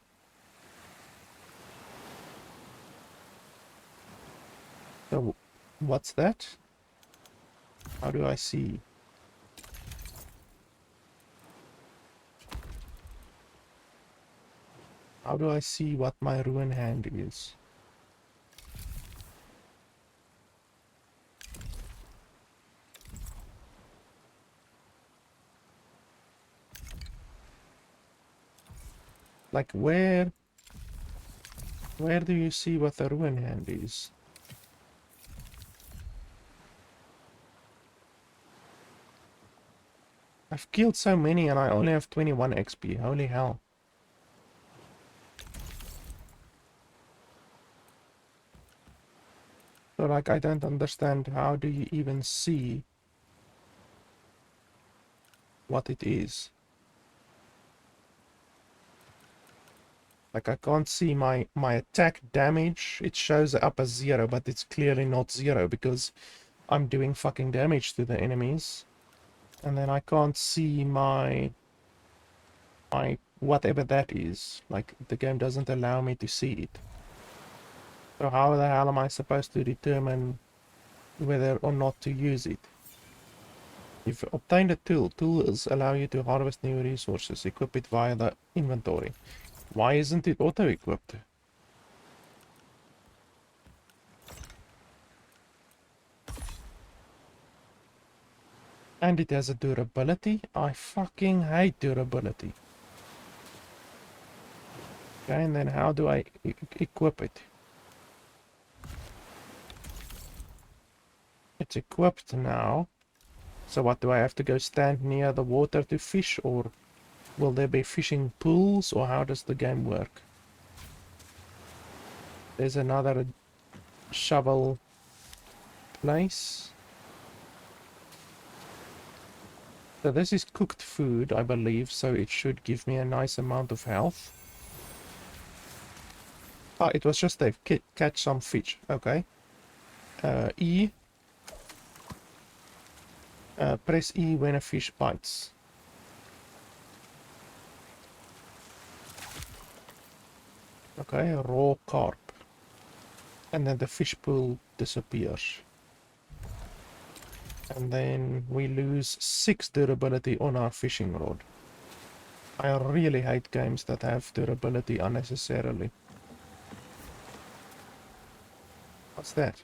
So what's that? How do I see? How do I see what my ruin hand is? Like, where do you see what the ruin hand is? I've killed so many and I only have 21 XP. Holy hell. So, like, I don't understand. How do you even see what it is? Like, I can't see my attack damage. It shows up as 0, but it's clearly not 0 because I'm doing fucking damage to the enemies. And then I can't see my whatever that is. Like, the game doesn't allow me to see it. So how the hell am I supposed to determine whether or not to use it? You've obtained a tool. Tools allow you to harvest new resources. Equip it via the inventory. Why isn't it auto-equipped? And it has a durability. I fucking hate durability. Okay, and then how do I equip it? It's equipped now. So what, do I have to go stand near the water to fish, or will there be fishing pools, or how does the game work? There's another shovel place. So this is cooked food, I believe, so it should give me a nice amount of health. Ah, it was just a catch some fish. Okay. E. Press E when a fish bites. Okay, raw carp. And then the fish pool disappears. And then we lose 6 durability on our fishing rod. I really hate games that have durability unnecessarily. What's that?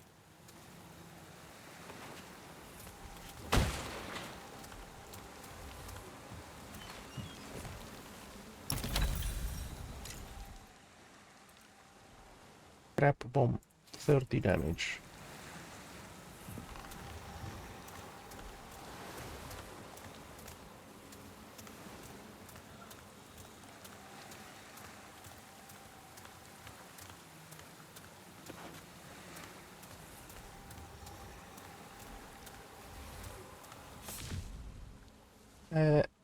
Trap bomb, 30 damage.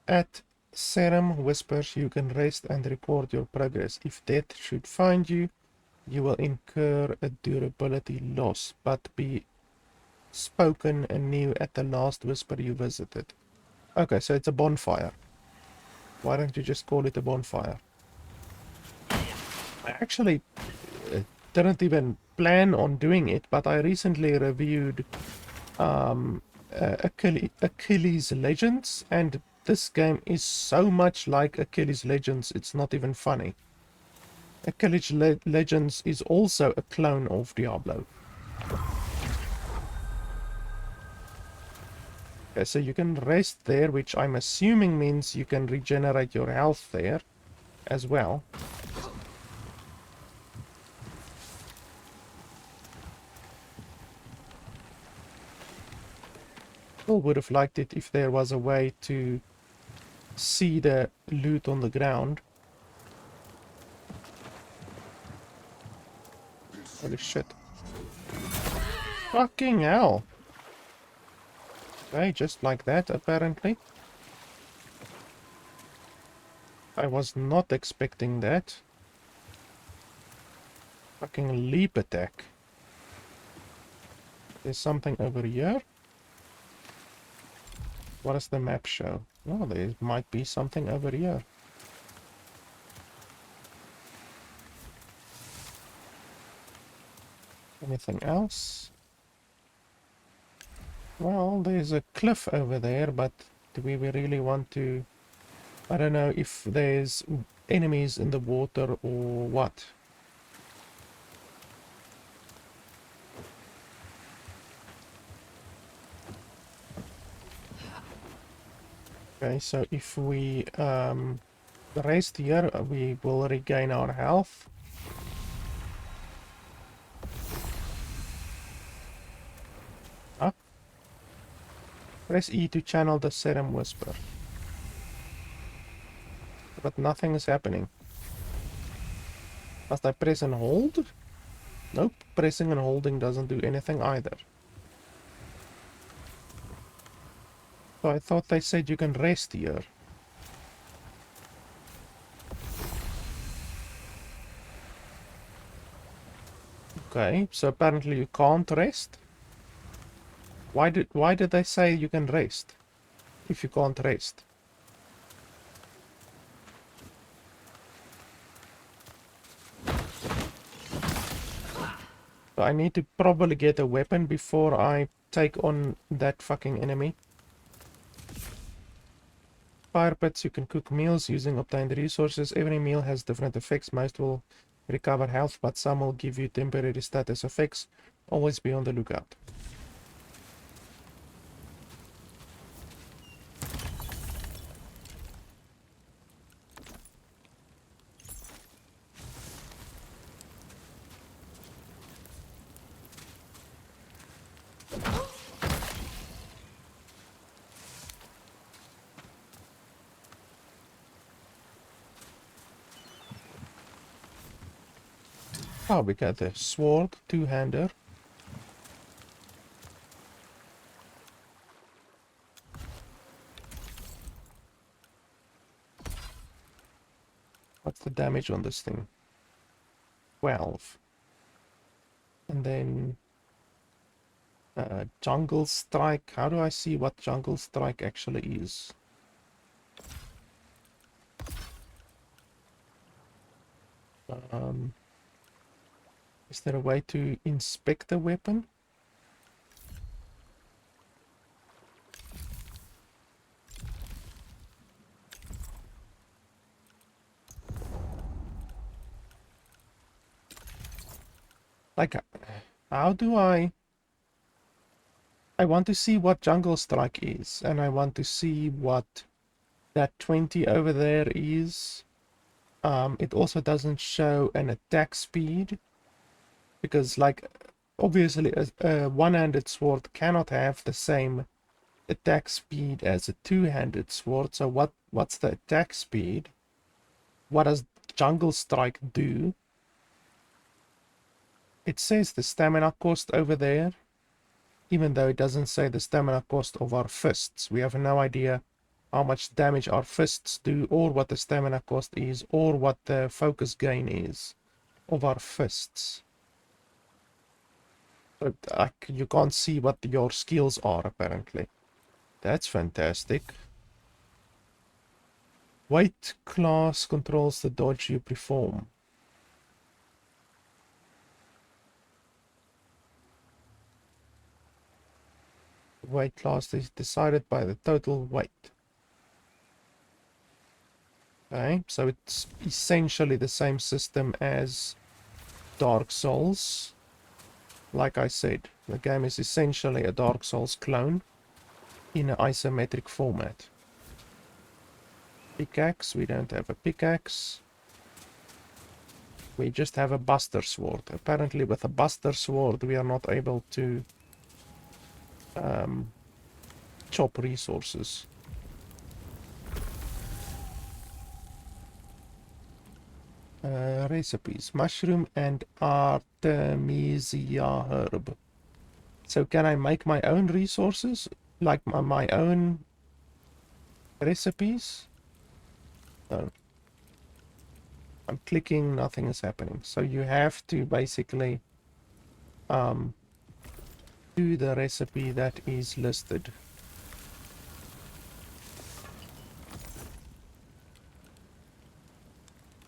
At Serum Whispers, you can rest and report your progress. If death should find you, you will incur a durability loss, but be spoken anew at the last whisper you visited. Okay, so it's a bonfire. Why don't you just call it a bonfire? I actually didn't even plan on doing it, but I recently reviewed Achilles Legends, and this game is so much like Achilles Legends, it's not even funny. Achilles Legends is also a clone of Diablo. Okay, so you can rest there, which I'm assuming means you can regenerate your health there as well. Still would have liked it if there was a way to see the loot on the ground. Holy shit. Fucking hell. Okay, just like that, apparently. I was not expecting that. Fucking leap attack. There's something over here. What does the map show? Oh, there might be something over here. Anything else? Well, there's a cliff over there, but do we really want to... I don't know if there's enemies in the water or what. Okay, so if we rest here, we will regain our health. Huh? Press E to channel the serum whisper. But nothing is happening. Must I press and hold? Nope, pressing and holding doesn't do anything either. So I thought they said you can rest here. Okay, so apparently you can't rest. Why did they say you can rest if you can't rest? So I need to probably get a weapon before I take on that fucking enemy. Fire pits, you can cook meals using obtained resources. Every meal has different effects. Most will recover health, but some will give you temporary status effects. Always be on the lookout. Oh, we got the sword, two-hander. What's the damage on this thing? 12. And then jungle strike. How do I see what jungle strike actually is? Is there a way to inspect the weapon? Like, how do I want to see what jungle strike is, and I want to see what that 20 over there is. It also doesn't show an attack speed, because like obviously a one-handed sword cannot have the same attack speed as a two-handed sword. So what's the attack speed? What does jungle strike do? It says the stamina cost over there, even though it doesn't say the stamina cost of our fists. We have no idea how much damage our fists do, or what the stamina cost is, or what the focus gain is of our fists. But you can't see what your skills are, apparently. That's fantastic. Weight class controls the dodge you perform. Weight class is decided by the total weight. Okay, so it's essentially the same system as Dark Souls. Like I said, the game is essentially a Dark Souls clone in an isometric format. Pickaxe, we don't have a pickaxe. We just have a buster sword. Apparently with a buster sword we are not able to chop resources. Recipes. Mushroom and Artemisia herb. So can I make my own resources? Like my own recipes? No. I'm clicking, nothing is happening. So you have to basically do the recipe that is listed.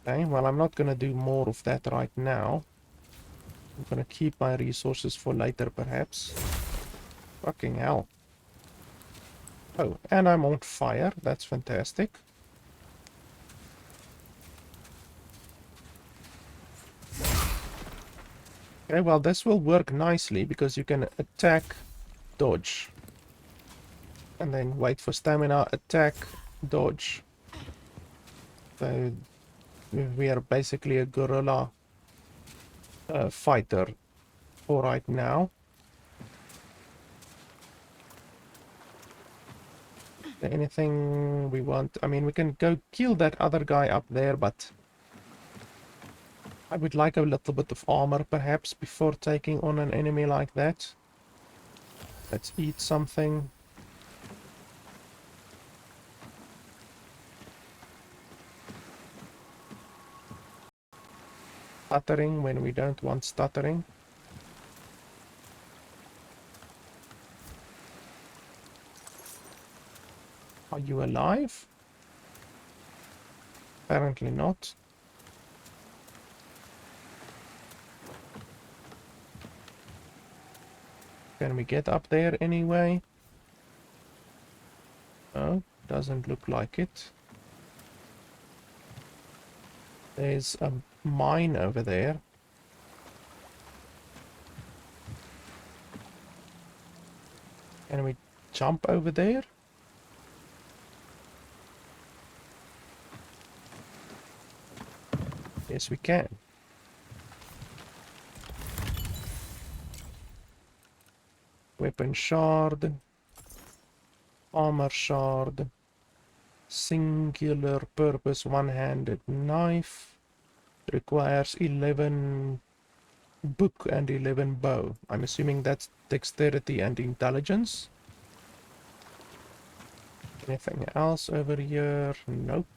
Okay, well, I'm not going to do more of that right now. I'm going to keep my resources for later, perhaps. Fucking hell. Oh, and I'm on fire. That's fantastic. Okay, well, this will work nicely because you can attack, dodge. And then wait for stamina, attack, dodge. So we are basically a guerrilla fighter for right now. Anything we want? I mean, we can go kill that other guy up there, but I would like a little bit of armor perhaps before taking on an enemy like that. Let's eat something. Stuttering when we don't want stuttering. Are you alive? Apparently not. Can we get up there anyway? No, doesn't look like it. There's a mine over there. Can we jump over there? Yes, we can. Weapon shard. Armor shard. Singular purpose one-handed knife. Requires 11 book and 11 bow. I'm assuming that's dexterity and intelligence. Anything else over here? Nope.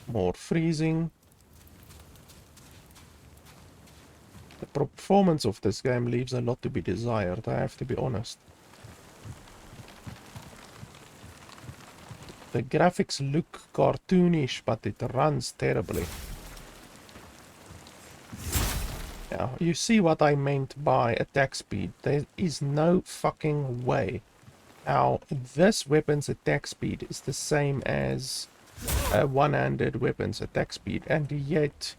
More freezing. The performance of this game leaves a lot to be desired, I have to be honest. The graphics look cartoonish, but it runs terribly. Now, you see what I meant by attack speed. There is no fucking way how this weapon's attack speed is the same as a one-handed weapon's attack speed, and yet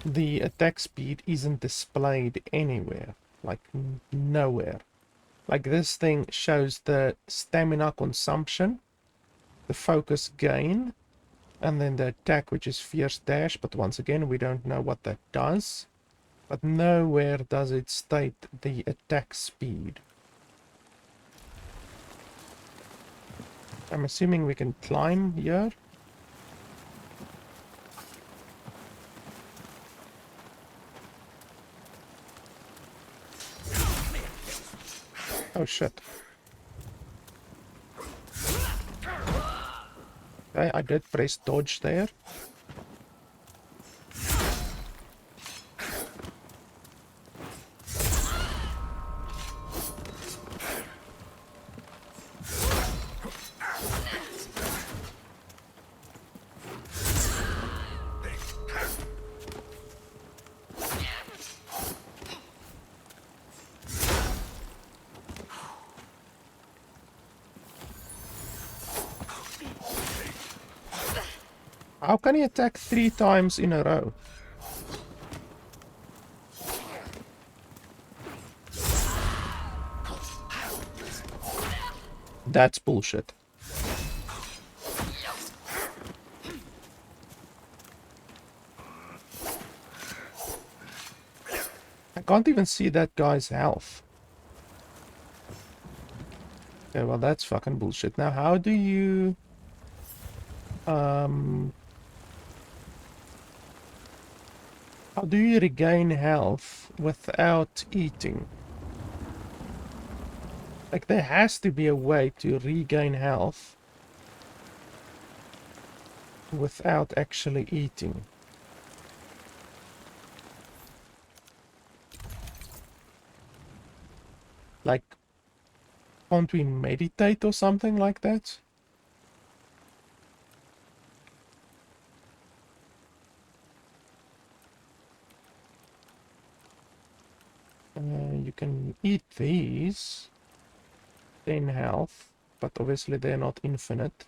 the attack speed isn't displayed anywhere. Like, nowhere. Like, this thing shows the stamina consumption, the focus gain, and then the attack, which is fierce dash, but once again we don't know what that does. But nowhere does it state the attack speed. I'm assuming we can climb here. Oh shit. Okay, I did press dodge there. How can he attack 3 times in a row? That's bullshit. I can't even see that guy's health. Okay, well that's fucking bullshit. Now how do you... How do you regain health without eating? Like, there has to be a way to regain health without actually eating. Like, can't we meditate or something like that? You can eat these, 10 health, but obviously they're not infinite.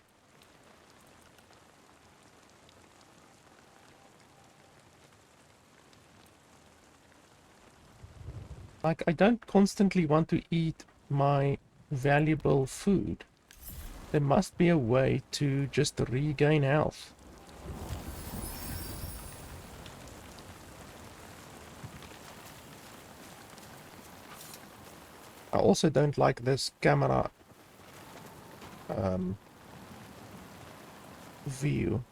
Like, I don't constantly want to eat my valuable food. There must be a way to just regain health. I also don't like this camera view.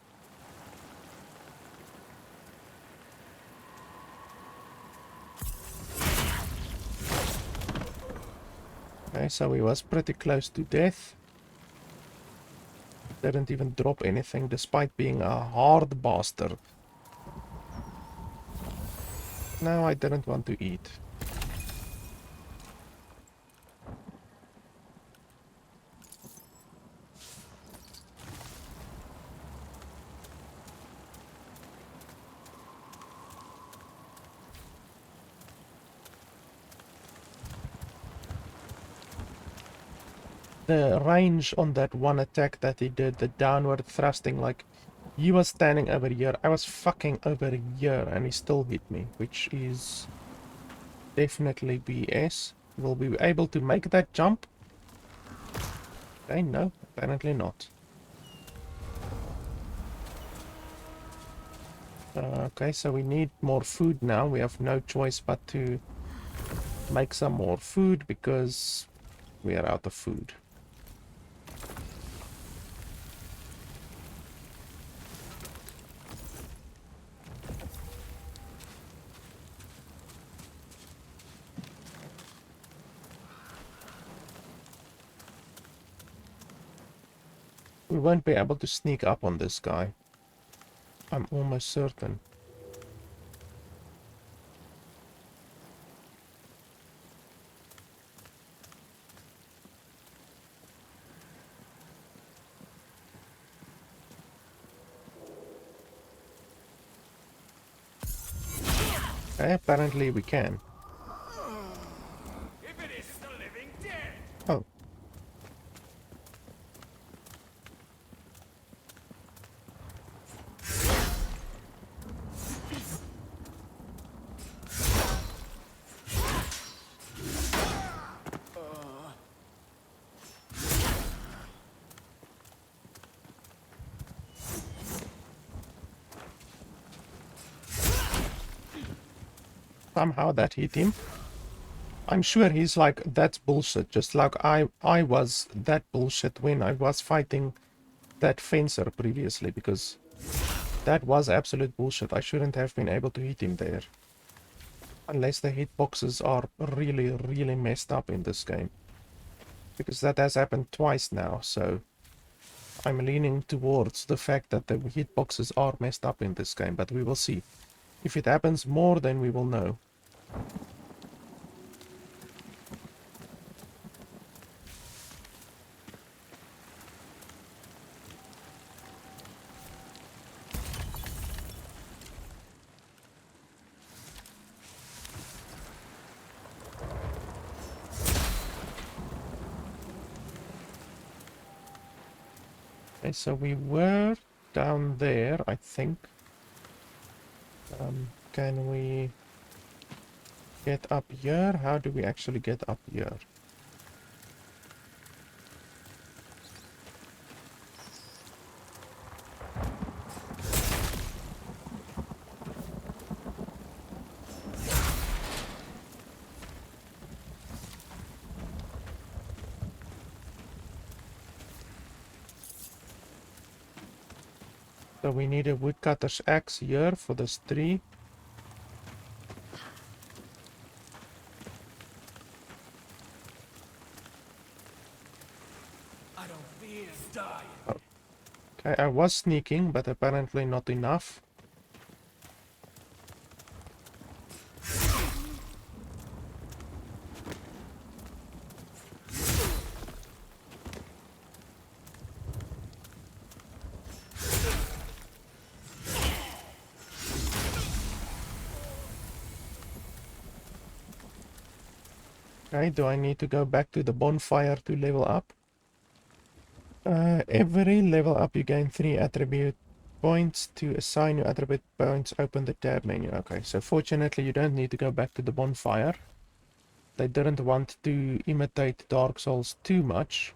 Okay, so he was pretty close to death. Didn't even drop anything despite being a hard bastard. No, I didn't want to eat. The range on that one attack that he did, the downward thrusting, like, he was standing over here, I was fucking over here, and he still hit me, which is definitely BS. Will we be able to make that jump? Okay, no, apparently not. Okay, so we need more food now. We have no choice but to make some more food because we are out of food. We won't be able to sneak up on this guy. I'm almost certain. Okay, apparently we can. If it isn't the living dead. Oh. Somehow that hit him. I'm sure he's like, that's bullshit, just like I was that bullshit when I was fighting that fencer previously, because that was absolute bullshit. I shouldn't have been able to hit him there. Unless the hitboxes are really, really messed up in this game. Because that has happened twice now, so I'm leaning towards the fact that the hitboxes are messed up in this game, but we will see. If it happens more, then we will know. Okay, so we were down there, I think. Can we get up here? How do we actually get up here? So we need a woodcutter's axe here for this tree. I don't fear dying. Oh. Okay, I was sneaking, but apparently not enough. Okay, do I need to go back to the bonfire to level up? Every level up you gain 3 attribute points. To assign your attribute points, open the tab menu. Okay, so fortunately you don't need to go back to the bonfire. They didn't want to imitate Dark Souls too much.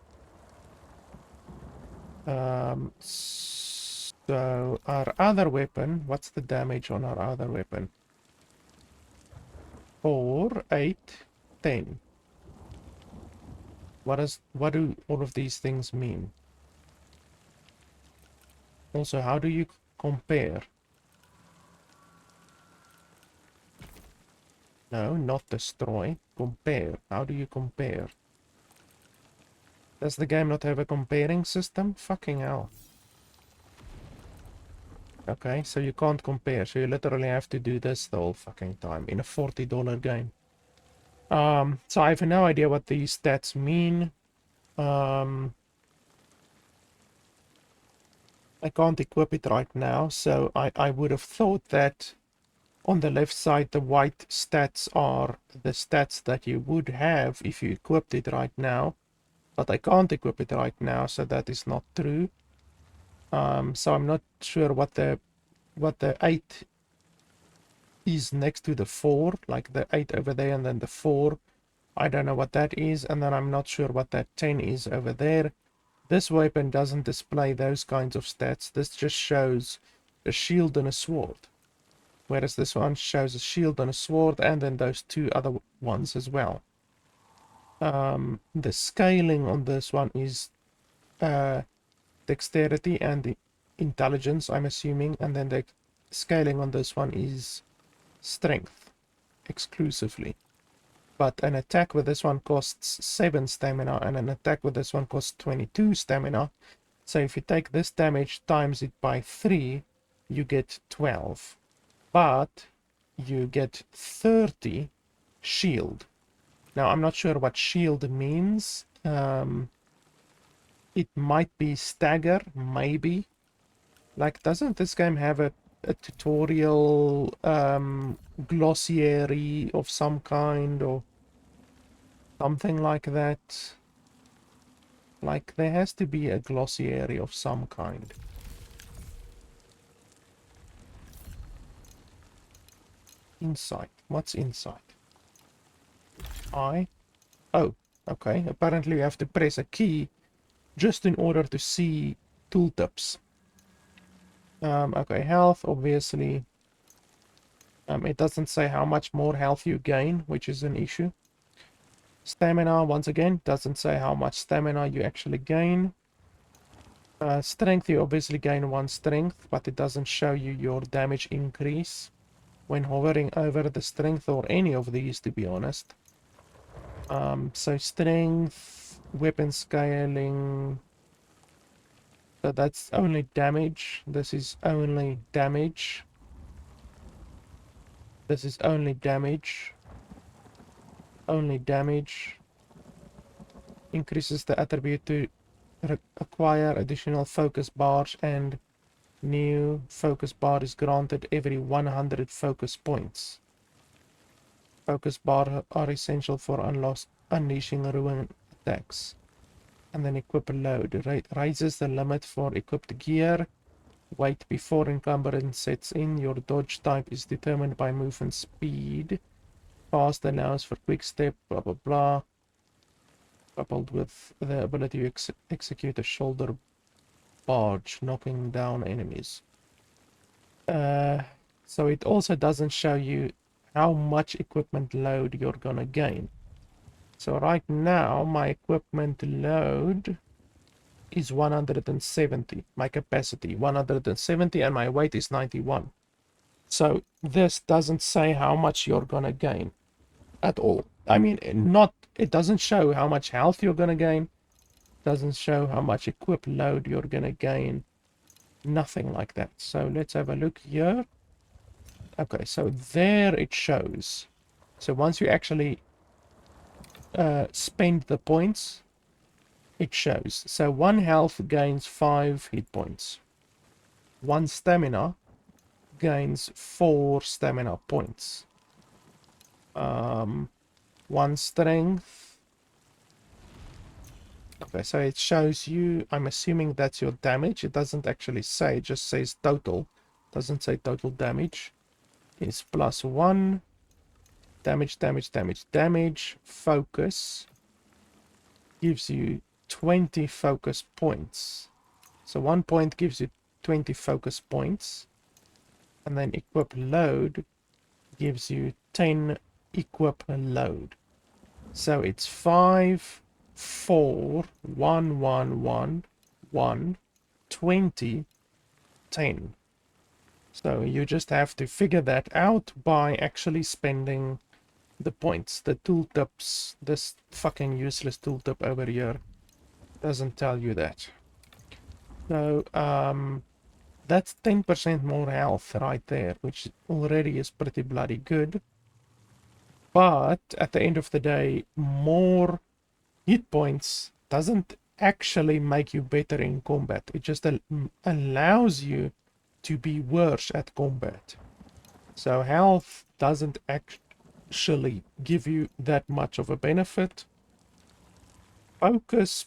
So our other weapon, what's the damage on our other weapon? 4, 8, 10. What do all of these things mean? Also, how do you compare? No, not destroy. Compare. How do you compare? Does the game not have a comparing system? Fucking hell. Okay, so you can't compare. So you literally have to do this the whole fucking time in a $40 game. So I have no idea what these stats mean. I can't equip it right now, so I would have thought that on the left side the white stats are the stats that you would have if you equipped it right now, but I can't equip it right now, so that is not true. So I'm not sure what the 8 is next to the 4, like the 8 over there and then the 4. I don't know what that is, and then I'm not sure what that 10 is over there. This weapon doesn't display those kinds of stats. This just shows a shield and a sword. Whereas this one shows a shield and a sword, and then those two other ones as well. The scaling on this one is dexterity and intelligence, I'm assuming, and then the scaling on this one is strength exclusively. But an attack with this one costs 7 stamina, and an attack with this one costs 22 stamina. So if you take this damage times it by 3, you get 12. But you get 30 shield. Now I'm not sure what shield means. It might be stagger, maybe. Like, doesn't this game have a tutorial glossary of some kind, or something like that? Like, there has to be a glossary of some kind. Insight. What's insight? Oh, okay. Apparently you have to press a key just in order to see tooltips. Okay, health, obviously. It doesn't say how much more health you gain, which is an issue. Stamina, once again, doesn't say how much stamina you actually gain. Strength, you obviously gain 1 strength, but it doesn't show you your damage increase when hovering over the strength, or any of these, to be honest. So strength, weapon scaling, so that's only damage. This is only damage. This is only damage. Only damage. Increases the attribute to acquire additional focus bars, and new focus bar is granted every 100 focus points. Focus bars are essential for unleashing ruin attacks. And then equip a load. Raises the limit for equipped gear. Wait before encumbrance sets in. Your dodge type is determined by movement speed. Fast allows for quick step, blah blah blah. Coupled with the ability to execute a shoulder barge, knocking down enemies. So it also doesn't show you how much equipment load you're gonna gain. So right now my equipment load is 170. My capacity 170, and my weight is 91. So this doesn't say how much you're gonna gain at all. I mean, it doesn't show how much health you're gonna gain. Doesn't show how much equip load you're gonna gain. Nothing like that. So let's have a look here. Okay, so there it shows. So once you actually spend the points, it shows. So 1 health gains 5 hit points. 1 stamina gains 4 stamina points. 1 strength. Okay, so it shows you, I'm assuming that's your damage. It doesn't actually say, it just says total. Doesn't say total damage. It's +1. damage, damage, damage, damage, focus gives you 20 focus points. So 1 point gives you 20 focus points. And then equip load gives you 10 equip load. So it's 5, 4, 1, 1, 1, 1, 20, 10. So you just have to figure that out by actually spending the points. The tooltips, this fucking useless tooltip over here doesn't tell you that. So that's 10% more health right there, which already is pretty bloody good. But at the end of the day, more hit points doesn't actually make you better in combat. It just allows you to be worse at combat. So health doesn't actually give you that much of a benefit. Focus,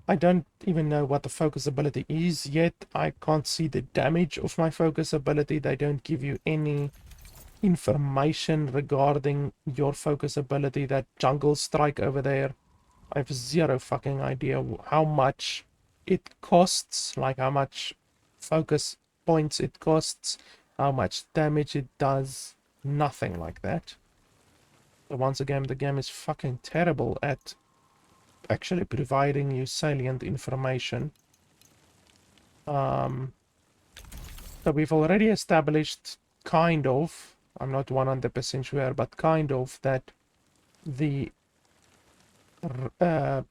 I don't even know what the focus ability is yet. I can't see the damage of my focus ability. They don't give you any information regarding your focus ability. That jungle strike over there, I have zero fucking idea how much it costs, like how much focus points it costs, how much damage it does, nothing like that. So once again, the game is fucking terrible at actually providing you salient information. So we've already established, kind of, I'm not 100% sure, but kind of, that the I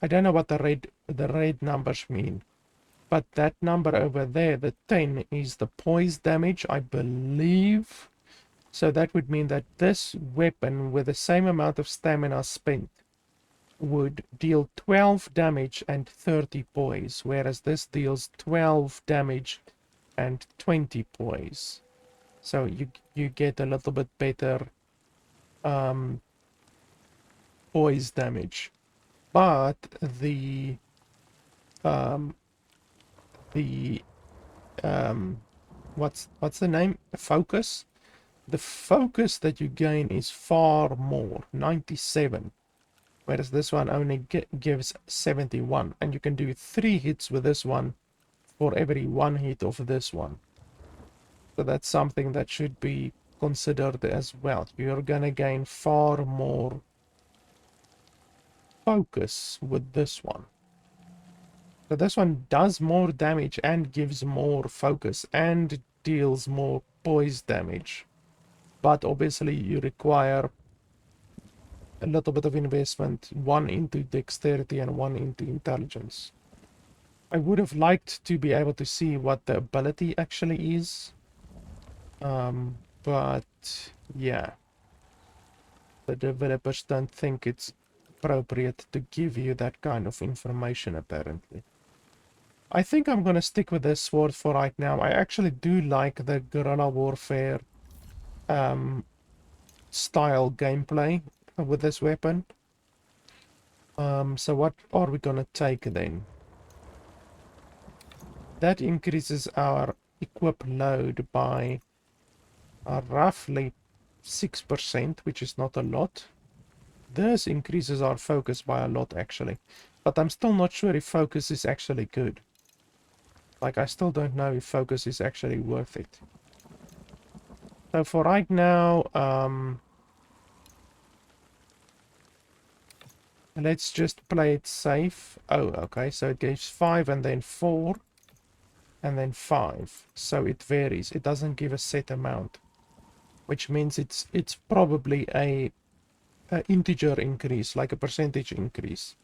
don't know what the red numbers mean, but that number over there, the 10, is the poise damage, I believe. So that would mean that this weapon, with the same amount of stamina spent, would deal 12 damage and 30 poise, whereas this deals 12 damage and 20 poise. So you get a little bit better poise damage. But the what's the name? Focus. The focus that you gain is far more, 97, whereas this one only gives 71, and you can do 3 hits with this one for every 1 hit of this one. So that's something that should be considered as well. You're gonna gain far more focus with this one. So this one does more damage and gives more focus and deals more poise damage. But obviously you require a little bit of investment, one into dexterity and one into intelligence. I would have liked to be able to see what the ability actually is. But yeah. The developers don't think it's appropriate to give you that kind of information, apparently. I think I'm gonna stick with this sword for right now. I actually do like the guerrilla warfare style gameplay with this weapon. So what are we gonna take then? That increases our equip load by roughly 6%, which is not a lot. This increases our focus by a lot, actually. But I'm still not sure if focus is actually good. Like, I still don't know if focus is actually worth it. So for right now, let's just play it safe. Oh, okay, so it gives 5 and then 4 and then 5. So it varies. It doesn't give a set amount, which means it's probably a integer increase, like a percentage increase.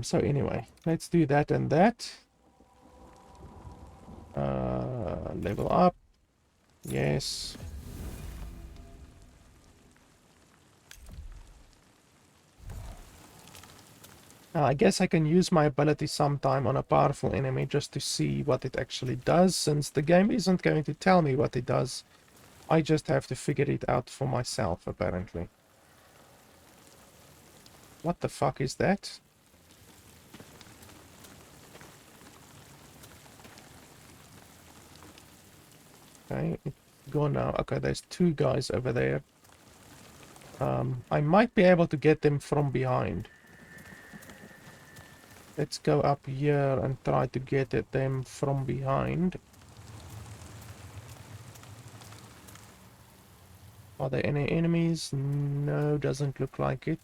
So anyway, let's do that and that. Level up. Yes. I guess I can use my ability sometime on a powerful enemy just to see what it actually does, since the game isn't going to tell me what it does. I just have to figure it out for myself, apparently. What the fuck is that? Okay, Go now. Okay, there's two guys over there. I might be able to get them from behind. Let's go up here and try to get at them from behind. Are there any enemies? No, doesn't look like it.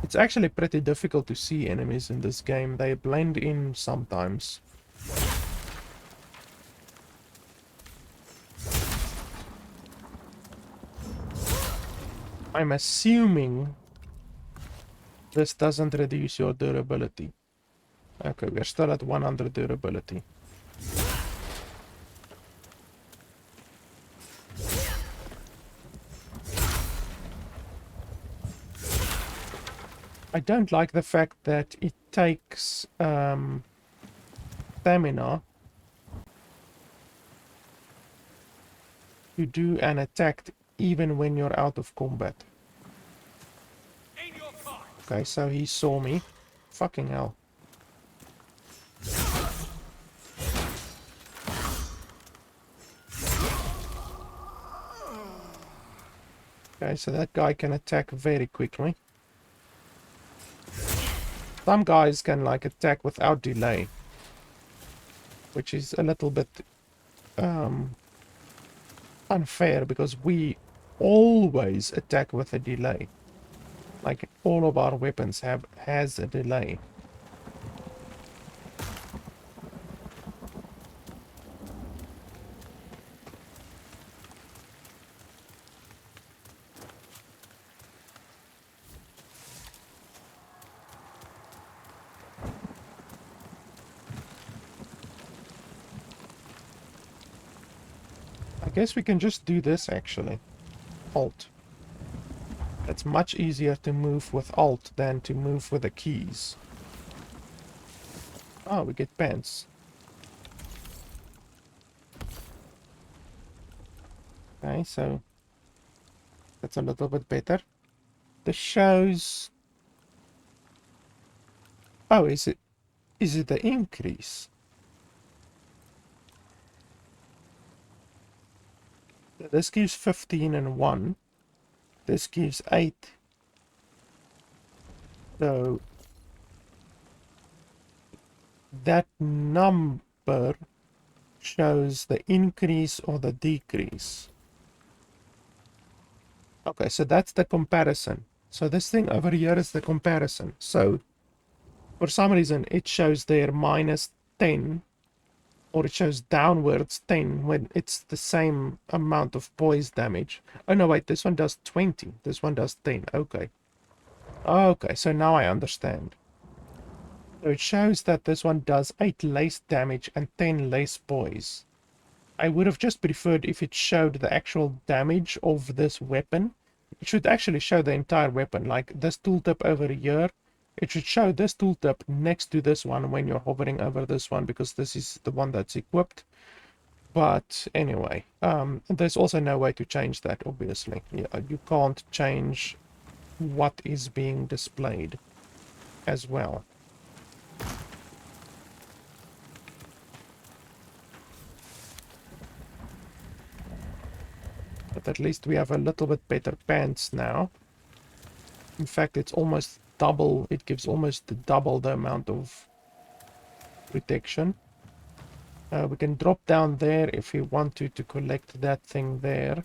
It's actually pretty difficult to see enemies in this game. They blend in sometimes. I'm assuming this doesn't reduce your durability. Okay, we're still at 100 durability. I don't like the fact that it takes stamina to do an attack even when you're out of combat. Okay, so he saw me. Fucking hell. Okay, so that guy can attack very quickly. Some guys can like attack without delay, which is a little bit unfair because we always attack with a delay. Like all of our weapons has a delay. I guess we can just do this actually. Alt. It's much easier to move with Alt than to move with the keys. Oh, we get pants. Okay, so that's a little bit better. This shows... Oh, is it the increase? This gives 15 and 1. This gives 8. So that number shows the increase or the decrease. Okay, so that's the comparison. So this thing over here is the comparison. So for some reason it shows there minus 10, or it shows downwards 10 when it's the same amount of poise damage. Oh no, wait, this one does 20. This one does 10. Okay. Okay, so now I understand. So it shows that this one does 8 less damage and 10 less poise. I would have just preferred if it showed the actual damage of this weapon. It should actually show the entire weapon, like this tooltip over here. It should show this tooltip next to this one when you're hovering over this one, because this is the one that's equipped. But anyway, there's also no way to change that, obviously. Yeah, you can't change what is being displayed as well. But at least we have a little bit better pants now. In fact, it's almost double. It gives almost double the amount of protection. We can drop down there if we want to collect that thing there.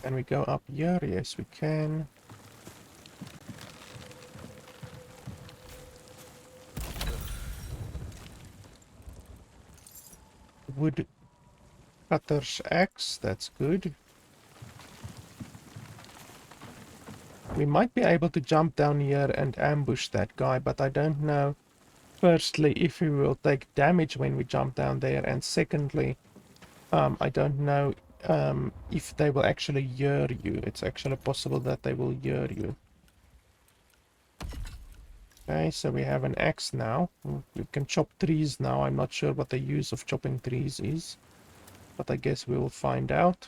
Can we go up here? Yes, we can. Wood cutter's axe, that's good. We might be able to jump down here and ambush that guy, but I don't know, firstly, if we will take damage when we jump down there, and secondly, I don't know if they will actually hear you. It's actually possible that they will hear you. Okay, so we have an axe now. We can chop trees now. I'm not sure what the use of chopping trees is, but I guess we will find out.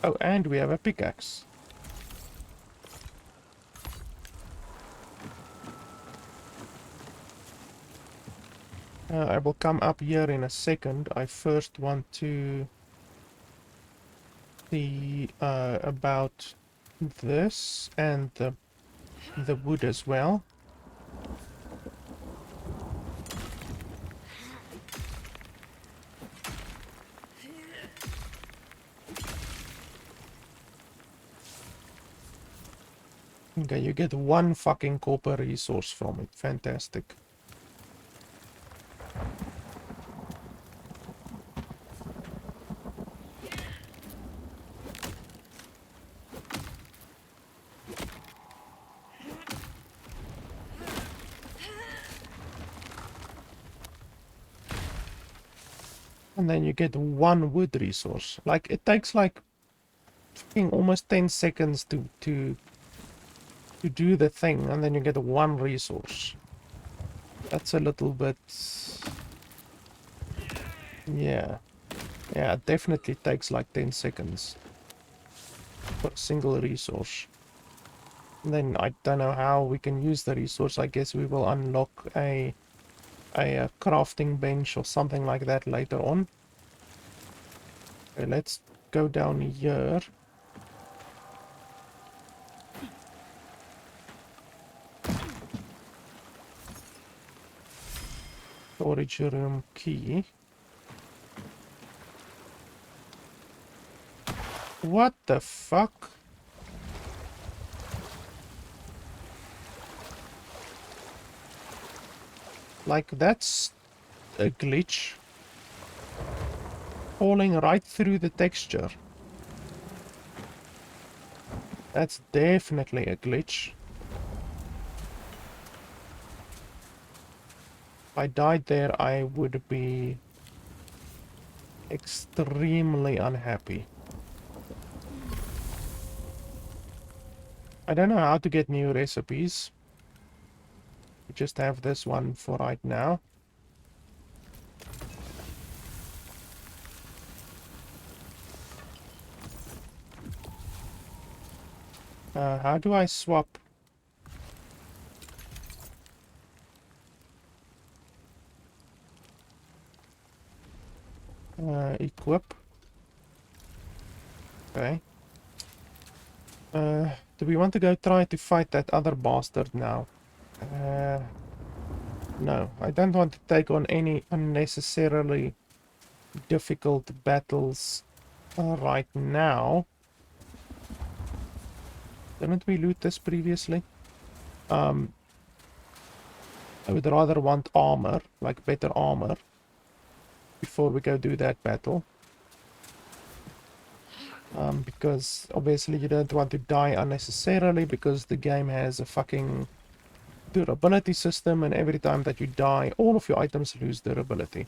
Oh, and we have a pickaxe. I will come up here in a second. I first want to see about this and the wood as well. Okay, you get 1 fucking copper resource from it. Fantastic. And then you get 1 wood resource. Like, it takes like fucking almost 10 seconds to do the thing, and then you get 1 resource. That's a little bit... Yeah. Yeah, it definitely takes like 10 seconds for a single resource. And then I don't know how we can use the resource. I guess we will unlock a crafting bench or something like that later on. Okay, let's go down here. Storage room key. What the fuck? Like, that's a glitch. Falling right through the texture. That's definitely a glitch. If I died there, I would be extremely unhappy. I don't know how to get new recipes. We just have this one for right now. How do I swap? Equip. Okay. Do we want to go try to fight that other bastard now? No, I don't want to take on any unnecessarily difficult battles right now. Didn't we loot this previously? I would rather want armor, like better armor, before we go do that battle. Because obviously you don't want to die unnecessarily, because the game has a fucking durability system, and every time that you die, all of your items lose durability.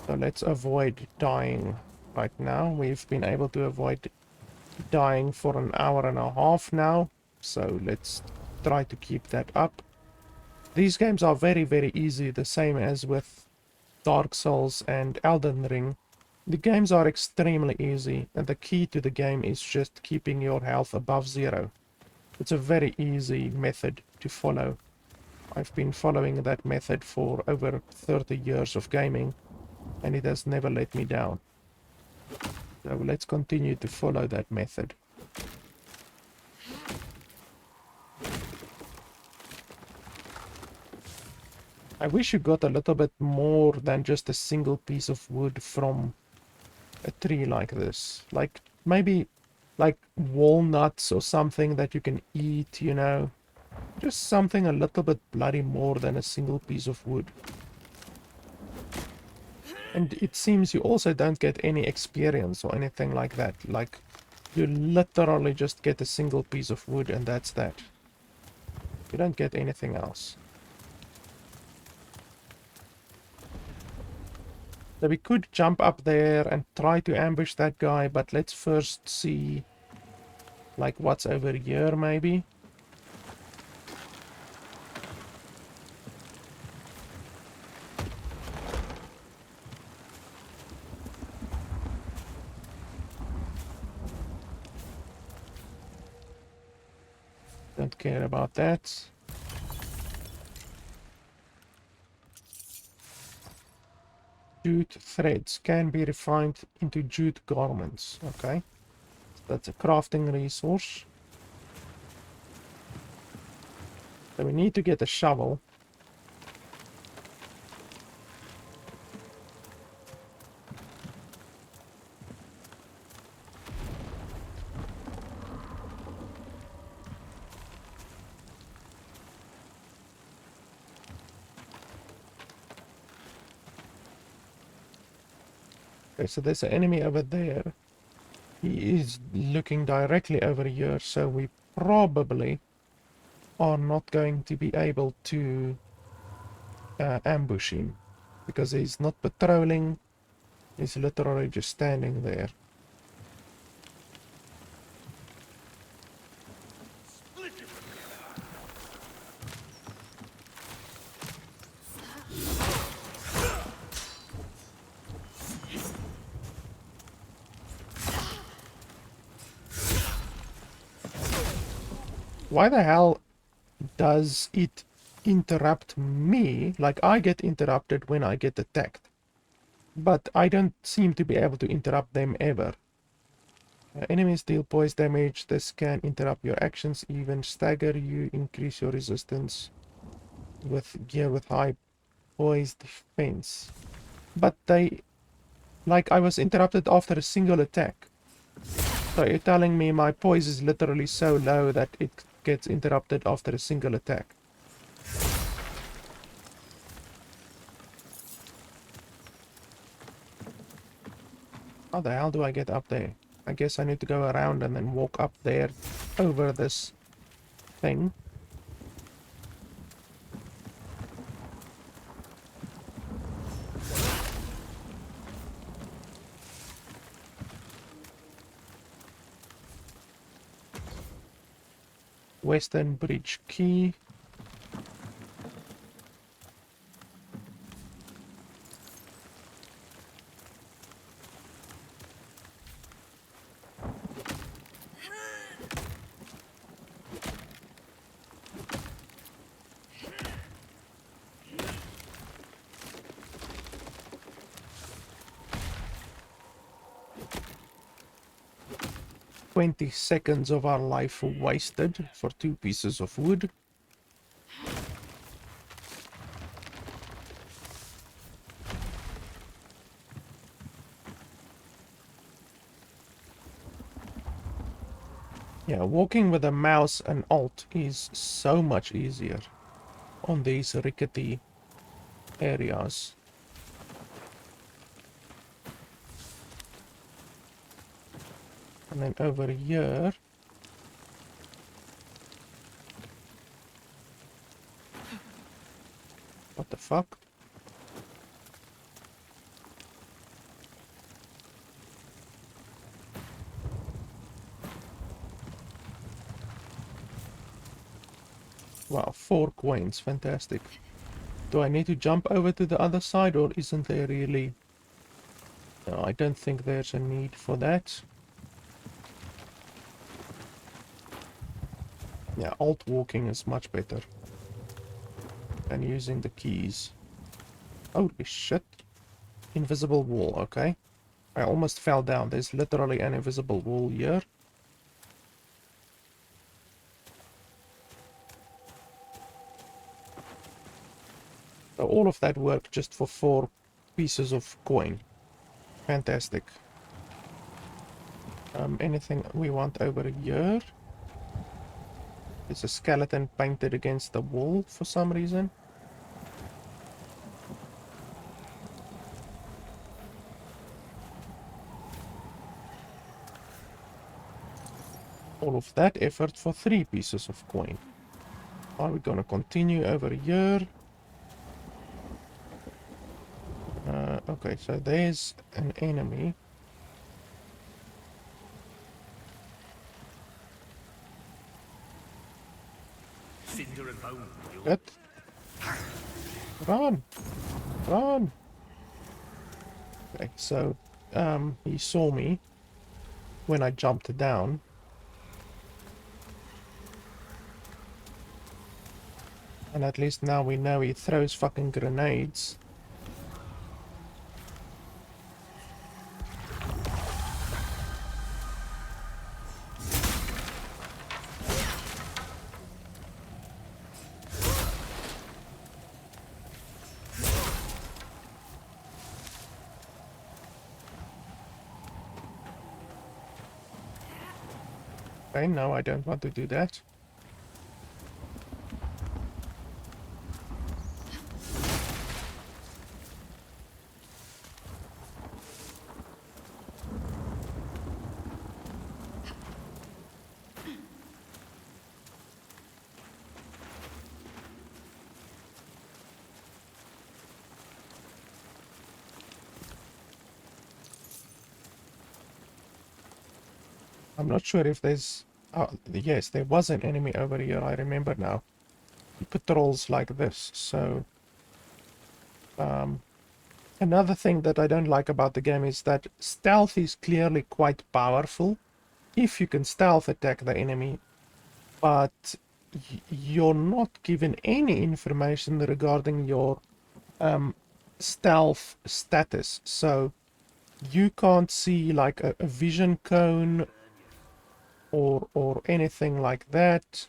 So let's avoid dying right now. We've been able to avoid dying for an hour and a half now, so let's try to keep that up. These games are very, very easy, the same as with Dark Souls and Elden Ring. The games are extremely easy, and the key to the game is just keeping your health above 0. It's a very easy method to follow. I've been following that method for over 30 years of gaming, and it has never let me down. So let's continue to follow that method. I wish you got a little bit more than just a single piece of wood from a tree like this. Like, maybe like walnuts or something that you can eat, you know. Just something a little bit bloody more than a single piece of wood. And it seems you also don't get any experience or anything like that. Like, you literally just get a single piece of wood and that's that. You don't get anything else. So we could jump up there and try to ambush that guy, but let's first see, like, what's over here, maybe. Don't care about that. Jute threads can be refined into jute garments. Okay. So that's a crafting resource. So we need to get a shovel. Okay, so there's an enemy over there. He is looking directly over here, so we probably are not going to be able to ambush him. Because he's not patrolling, he's literally just standing there. Why the hell does it interrupt me? Like, I get interrupted when I get attacked. But I don't seem to be able to interrupt them ever. Enemies deal poise damage. This can interrupt your actions, even stagger you, increase your resistance with gear with high poise defense. But they... Like, I was interrupted after a single attack. So you're telling me my poise is literally so low that it gets interrupted after a single attack. How the hell do I get up there? I guess I need to go around and then walk up there over this thing. Western Bridge Key. "20 seconds of our life wasted for 2 pieces of wood." Yeah, walking with a mouse and alt is so much easier on these rickety areas. And then over here, what the fuck? Wow, 4 coins, fantastic. Do I need to jump over to the other side, or isn't there really? No, I don't think there's a need for that. Yeah, alt walking is much better than using the keys. Holy shit. Invisible wall, okay. I almost fell down. There's literally an invisible wall here. So all of that work just for 4 pieces of coin. Fantastic. Anything we want over here? There's a skeleton painted against the wall for some reason. All of that effort for 3 pieces of coin. Are we gonna continue over here? Okay, so there's an enemy. Cinder and bone. What? Run! Run! Okay, so he saw me when I jumped down. And at least now we know he throws fucking grenades. Okay, no, I don't want to do that. I'm not sure if there's... Oh, yes, there was an enemy over here, I remember now. He patrols like this, so... Another thing that I don't like about the game is that stealth is clearly quite powerful if you can stealth attack the enemy, but you're not given any information regarding your stealth status. So you can't see like a vision cone or anything like that.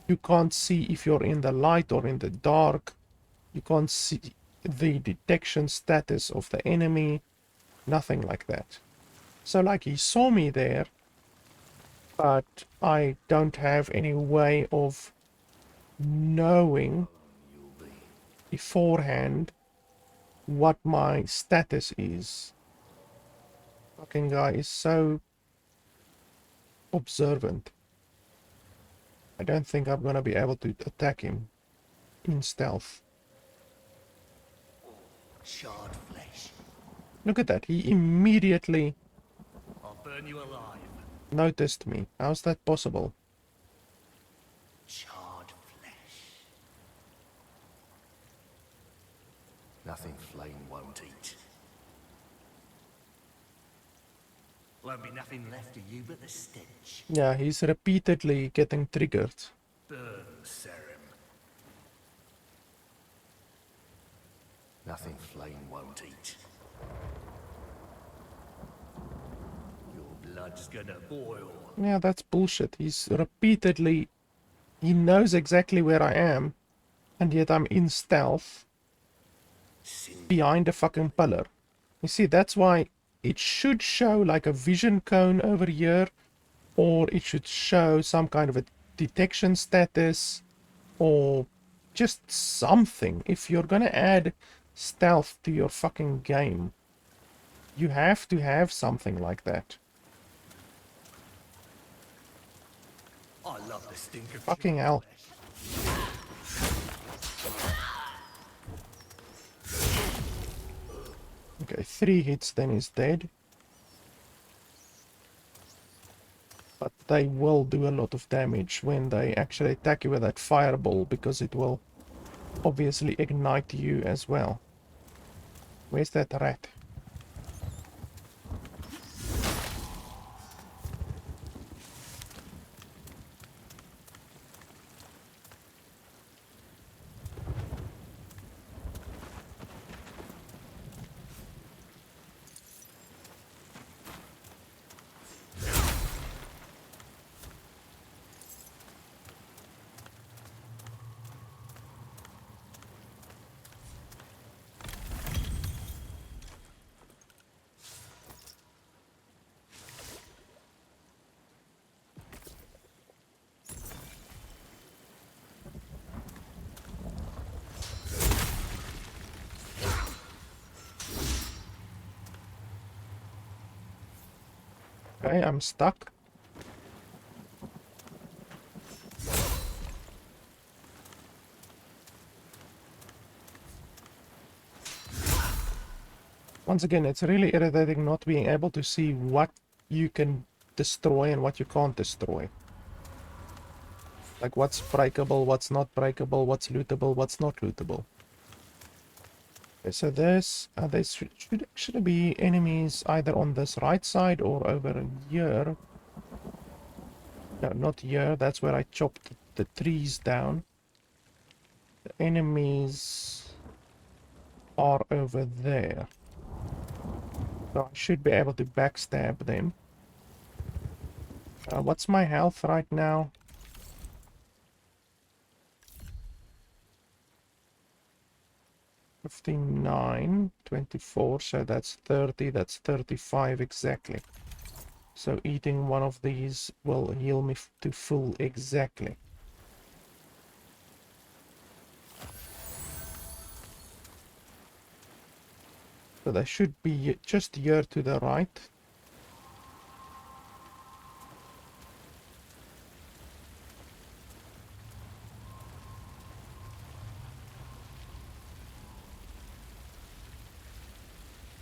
You can't see if you're in the light or in the dark. You can't see the detection status of the enemy. Nothing like that. So like he saw me there, but I don't have any way of knowing beforehand what my status is. Fucking guy is so observant. I don't think I'm gonna be able to attack him in stealth. Charred flesh. Look at that, he immediately I'll burn you alive. noticed me. How's that possible? Charred flesh. Nothing flame won't eat. Won't be nothing left of you but the stench. Yeah, he's repeatedly getting triggered. Burn, Serim. Nothing flame won't eat. Your blood's gonna boil. Yeah, that's bullshit. He's repeatedly... He knows exactly where I am, and yet I'm in stealth behind a fucking pillar. You see, that's why it should show like a vision cone over here, or it should show some kind of a detection status, or just something. If you're gonna add stealth to your fucking game, you have to have something like that. I love the stink of Fucking hell. Okay, 3 hits, then he's dead. But they will do a lot of damage when they actually attack you with that fireball, because it will obviously ignite you as well. Where's that rat? Okay, I'm stuck. Once again, it's really irritating not being able to see what you can destroy and what you can't destroy. Like what's breakable, what's not breakable, what's lootable, what's not lootable. Okay, so there should actually be enemies either on this right side or over here. No, not here. That's where I chopped the trees down. The enemies are over there. So I should be able to backstab them. What's my health right now? 59, 24, so that's 30, that's 35 exactly. So eating one of these will heal me to full exactly. So they should be just here to the right.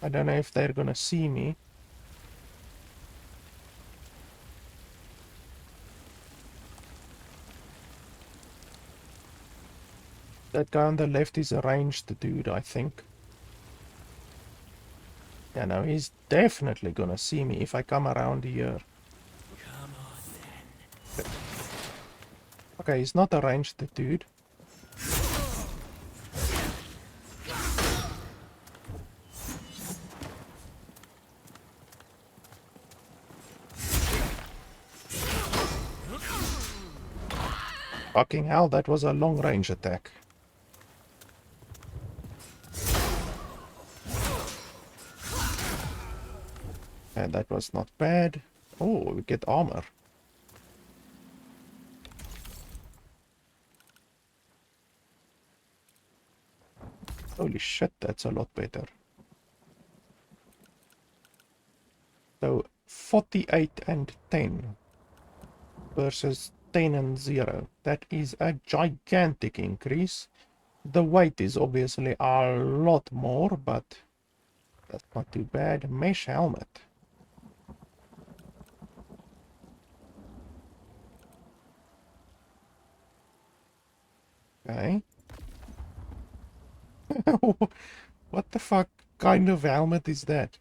I don't know if they're gonna see me. That guy on the left is a ranged dude, I think. Yeah, no, he's definitely gonna see me if I come around here. Come on then. Okay, he's not a ranged dude. Fucking hell, that was a long range attack. And that was not bad. Oh, we get armor. Holy shit, that's a lot better. So 48 and 10 versus 10 and 0. That is a gigantic increase. The weight is obviously a lot more, but that's not too bad. Mesh helmet. Okay. What the fuck kind of helmet is that?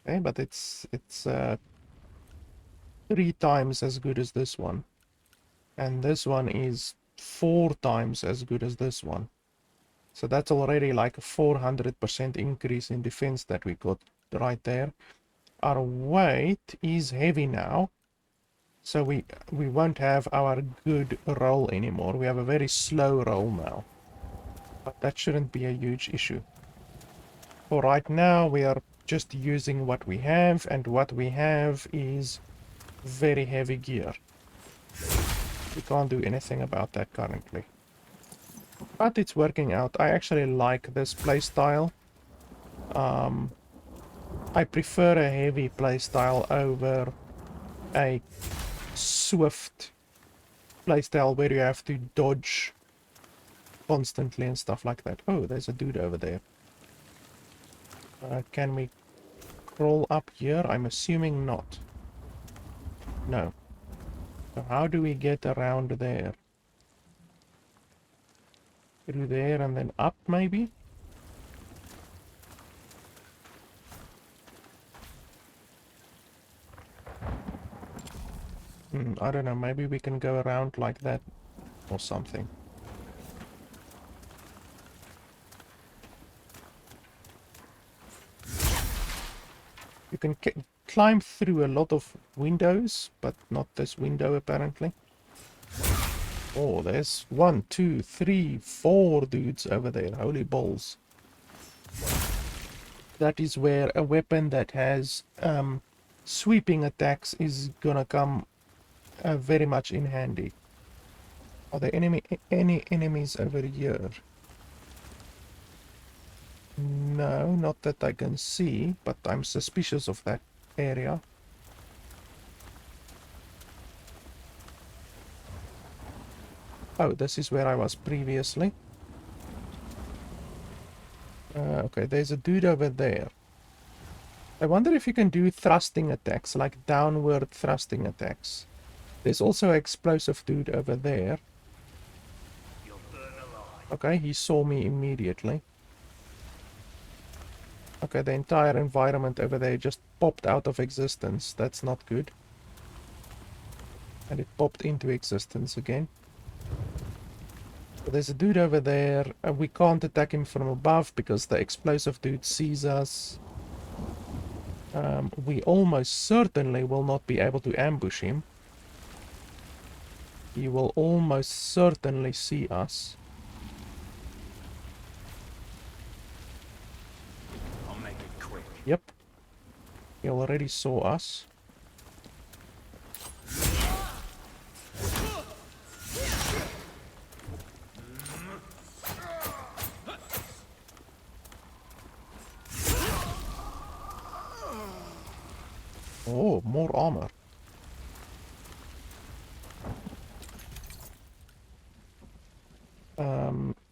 Okay, but it's 3 times as good as this one. And this one is 4 times as good as this one. So that's already like a 400% increase in defense that we got right there. Our weight is heavy now. So we won't have our good roll anymore. We have a very slow roll now. But that shouldn't be a huge issue. For right now, we are just using what we have, and what we have is very heavy gear. We can't do anything about that currently. But it's working out. I actually like this playstyle. I prefer a heavy playstyle over a swift playstyle where you have to dodge constantly and stuff like that. Oh, there's a dude over there. Can we crawl up here? I'm assuming not. No. So how do we get around there? Through there and then up, maybe? I don't know, maybe we can go around like that or something. You can climb through a lot of windows, but not this window apparently. Oh, there's 1, 2, 3, 4 dudes over there. Holy balls. That is where a weapon that has sweeping attacks is gonna come very much in handy. Are there any enemies over here? No, not that I can see, but I'm suspicious of that area. Oh, this is where I was previously. Okay, there's a dude over there. I wonder if you can do thrusting attacks, like downward thrusting attacks. There's also an explosive dude over there. Okay, he saw me immediately. Okay, the entire environment over there just popped out of existence. That's not good. And it popped into existence again. So there's a dude over there. We can't attack him from above because the explosive dude sees us. We almost certainly will not be able to ambush him. He will almost certainly see us. I'll make it quick. Yep. He already saw us. Oh, more armor.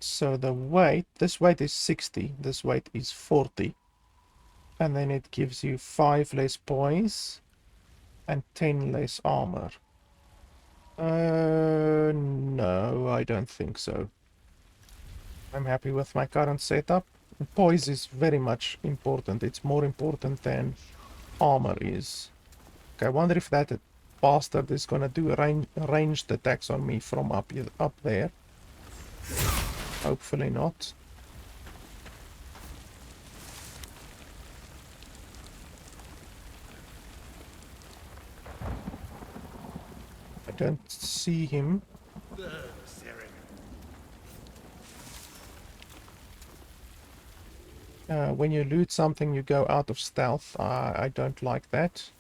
So the weight, this weight is 60, this weight is 40. And then it gives you 5 less poise and 10 less armor. No, I don't think so. I'm happy with my current setup. Poise is very much important. It's more important than armor is. Okay, I wonder if that bastard is gonna do ranged attacks on me from up there. Hopefully not. I don't see him. When you loot something, you go out of stealth. I don't like that.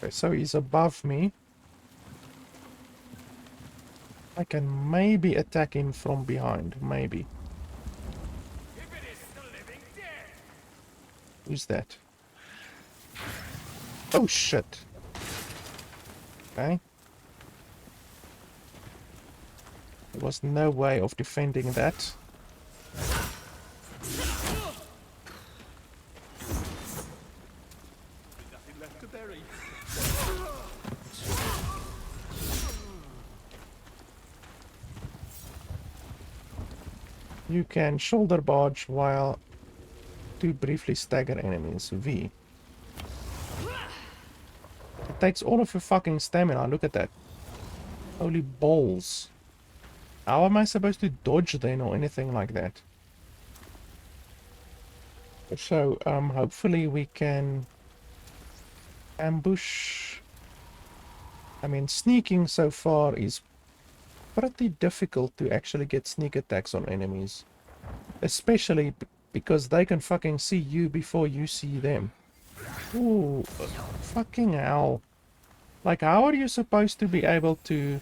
Okay, so he's above me. I can maybe attack him from behind, maybe. Who's that? Oh shit. Okay. There was no way of defending that. You can shoulder barge while to briefly stagger enemies. V. It takes all of your fucking stamina. Look at that. Holy balls. How am I supposed to dodge then or anything like that? So, hopefully we can ambush. I mean, sneaking so far is pretty difficult to actually get sneak attacks on enemies. Especially because they can fucking see you before you see them. Ooh, fucking hell. Like, how are you supposed to be able to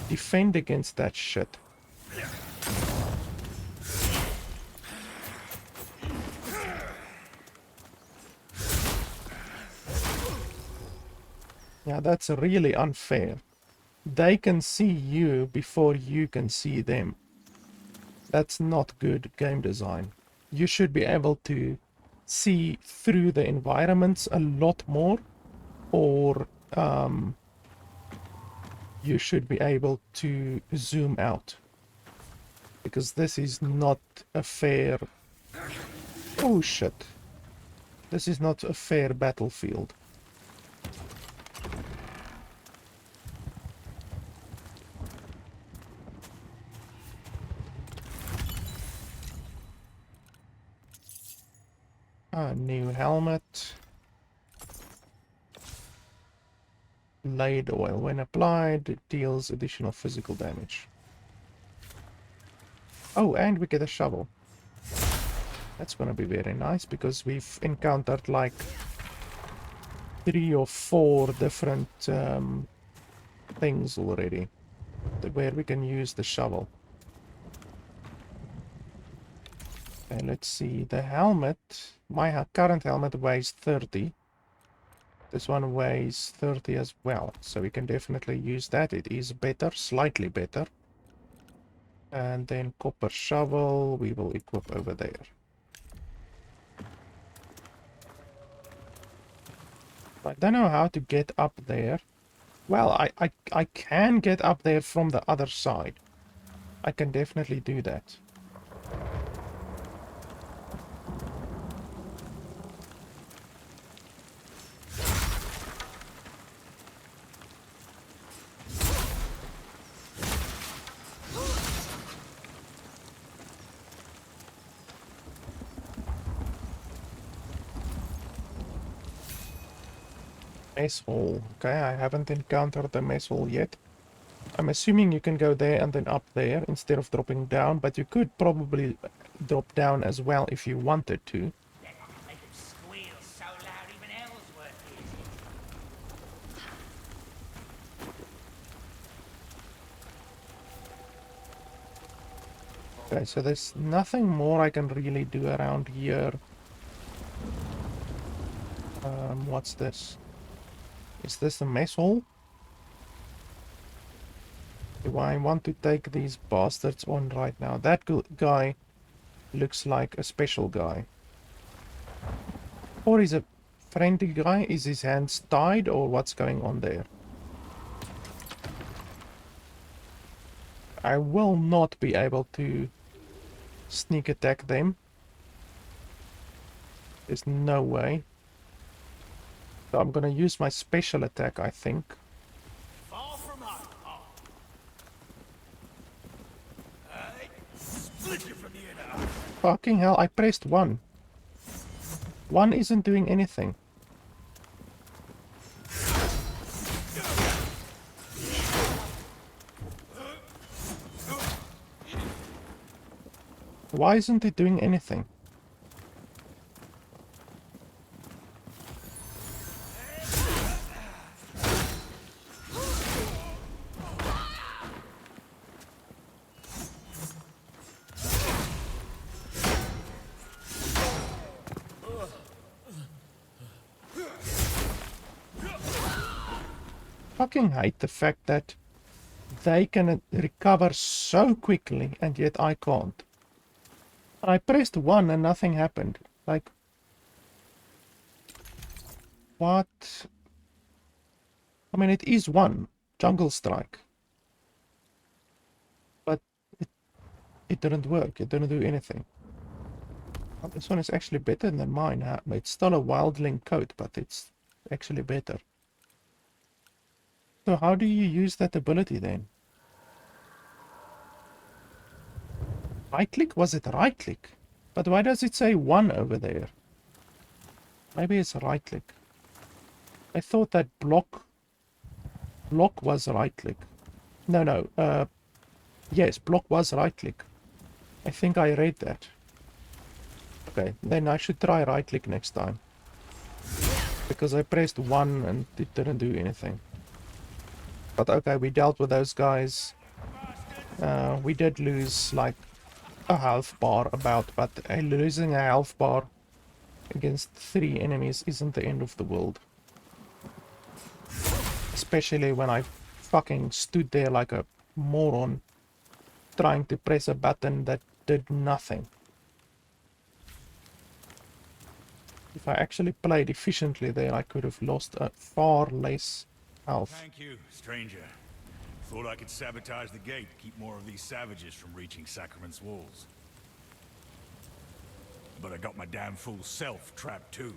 defend against that shit? Yeah, that's really unfair. They can see you before you can see them. That's not good game design. You should be able to see through the environments a lot more, or you should be able to zoom out. Because this is not a fair... Oh shit. This is not a fair battlefield. New helmet. Blade oil. When applied, it deals additional physical damage. Oh, and we get a shovel. That's gonna be very nice because we've encountered like 3 or 4 different things already where we can use the shovel. Okay, let's see. The helmet, my current helmet weighs 30. This one weighs 30 as well, so we can definitely use that. It is better, slightly better. And then copper shovel we will equip over there. I don't know how to get up there Well, I can get up there from the other side. I can definitely do that. Mess hall. Okay, I haven't encountered the mess hall yet. I'm assuming you can go there and then up there instead of dropping down, but you could probably drop down as well if you wanted to. Make him squeal so loud even Ellsworth hears it. Okay, so there's nothing more I can really do around here. What's this? Is this the mess hall? Do I want to take these bastards on right now? That guy looks like a special guy. Or is a friendly guy? Is his hands tied or what's going on there? I will not be able to sneak attack them. There's no way. So I'm gonna use my special attack, I think. Far from home. Split you from the inner. Fucking hell, I pressed 1. 1 isn't doing anything. Why isn't it doing anything? Fucking hate the fact that they can recover so quickly and yet I can't. I pressed 1 and nothing happened. Like, what? I mean, it is 1 jungle strike, but it didn't work. It didn't do anything. Well, this one is actually better than mine. It's still a wildling coat, but it's actually better. So how do you use that ability then? Right click? Was it right click? But why does it say 1 over there? Maybe it's right click. I thought that block was right click. No. Yes, block was right click. I think I read that. Okay, then I should try right click next time. Because I pressed 1 and it didn't do anything. But okay, we dealt with those guys. We did lose like a health bar about, but losing a health bar against 3 enemies isn't the end of the world. Especially when I fucking stood there like a moron trying to press a button that did nothing. If I actually played efficiently there, I could have lost far less health. Thank you, stranger. Thought I could sabotage the gate, keep more of these savages from reaching Sacrament's walls. But I got my damn fool self trapped too.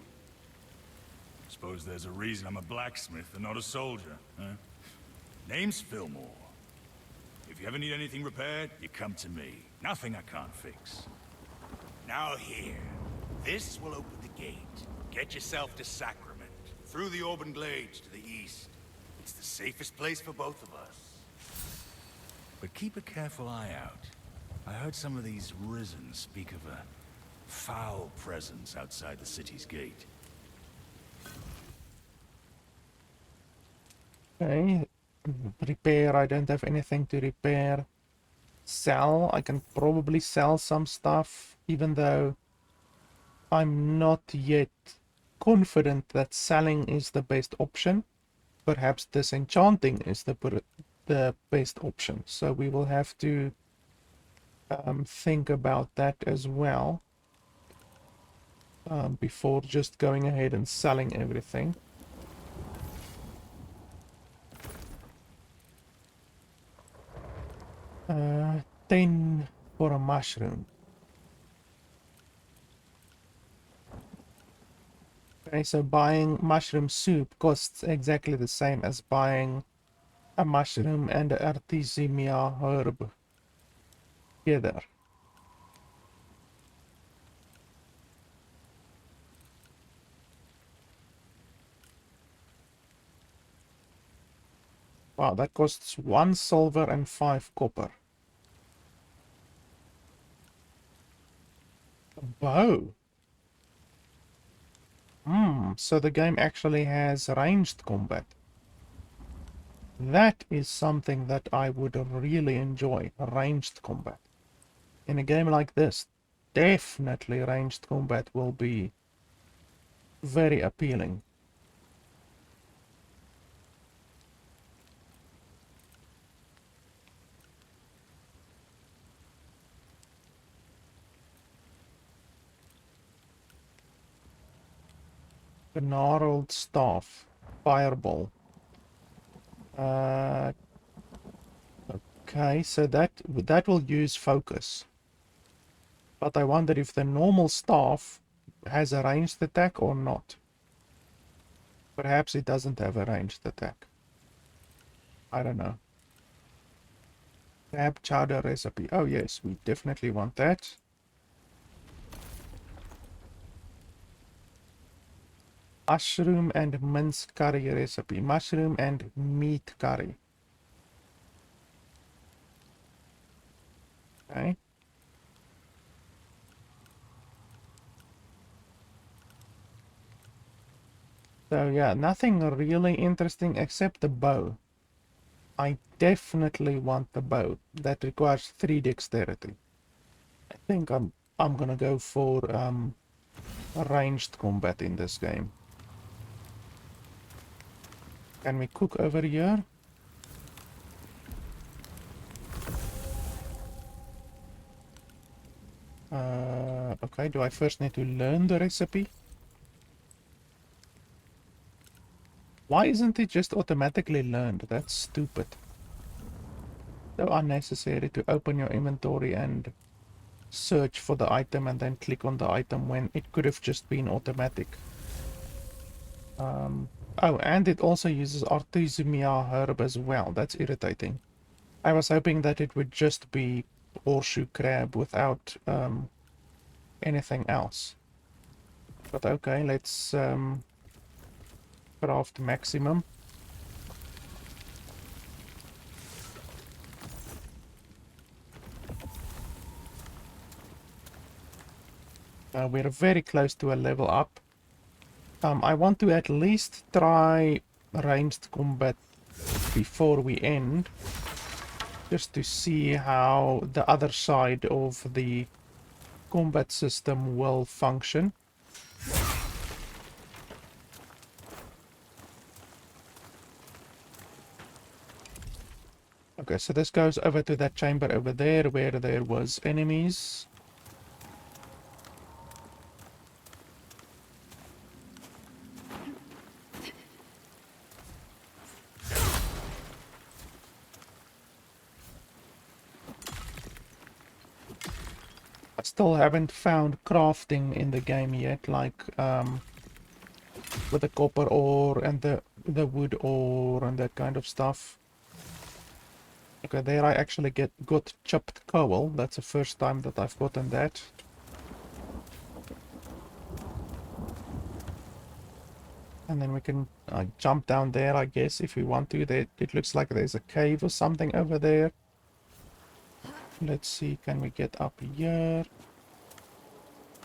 Suppose there's a reason I'm a blacksmith and not a soldier, huh? Name's Fillmore. If you ever need anything repaired, you come to me. Nothing I can't fix. Now here. This will open the gate. Get yourself to Sacrament. Through the Auburn Glades to the east. It's the safest place for both of us. But keep a careful eye out. I heard some of these Risen speak of a foul presence outside the city's gate. Okay, repair, I don't have anything to repair. Sell, I can probably sell some stuff, even though I'm not yet confident that selling is the best option. Perhaps disenchanting is the best option, so we will have to think about that as well before just going ahead and selling everything. 10 for a mushroom. Okay, so buying mushroom soup costs exactly the same as buying a mushroom and an artemisia herb together. Wow, that costs 1 silver and 5 copper. A bow. So the game actually has ranged combat. That is something that I would really enjoy, ranged combat. In a game like this, definitely ranged combat will be very appealing. The gnarled staff, fireball. Okay, so that will use focus. But I wonder if the normal staff has a ranged attack or not. Perhaps it doesn't have a ranged attack. I don't know. Crab chowder recipe. Oh yes, we definitely want that. Mushroom and mince curry recipe. Mushroom and meat curry. Okay. So yeah, nothing really interesting except the bow. I definitely want the bow. That requires 3 dexterity. I think I'm gonna go for ranged combat in this game. Can we cook over here? Okay, do I first need to learn the recipe? Why isn't it just automatically learned? That's stupid. So unnecessary to open your inventory and search for the item and then click on the item when it could have just been automatic. Oh, and it also uses artemisia herb as well. That's irritating. I was hoping that it would just be horseshoe crab without anything else. But okay, let's craft maximum. We're very close to a level up. I want to at least try ranged combat before we end, just to see how the other side of the combat system will function. Okay, so this goes over to that chamber over there where there was enemies. I still haven't found crafting in the game yet, like with the copper ore and the wood ore and that kind of stuff. Okay, there I actually got chopped coal. That's the first time that I've gotten that. And then we can jump down there, I guess, if we want to. It looks like there's a cave or something over there. Let's see, can we get up here?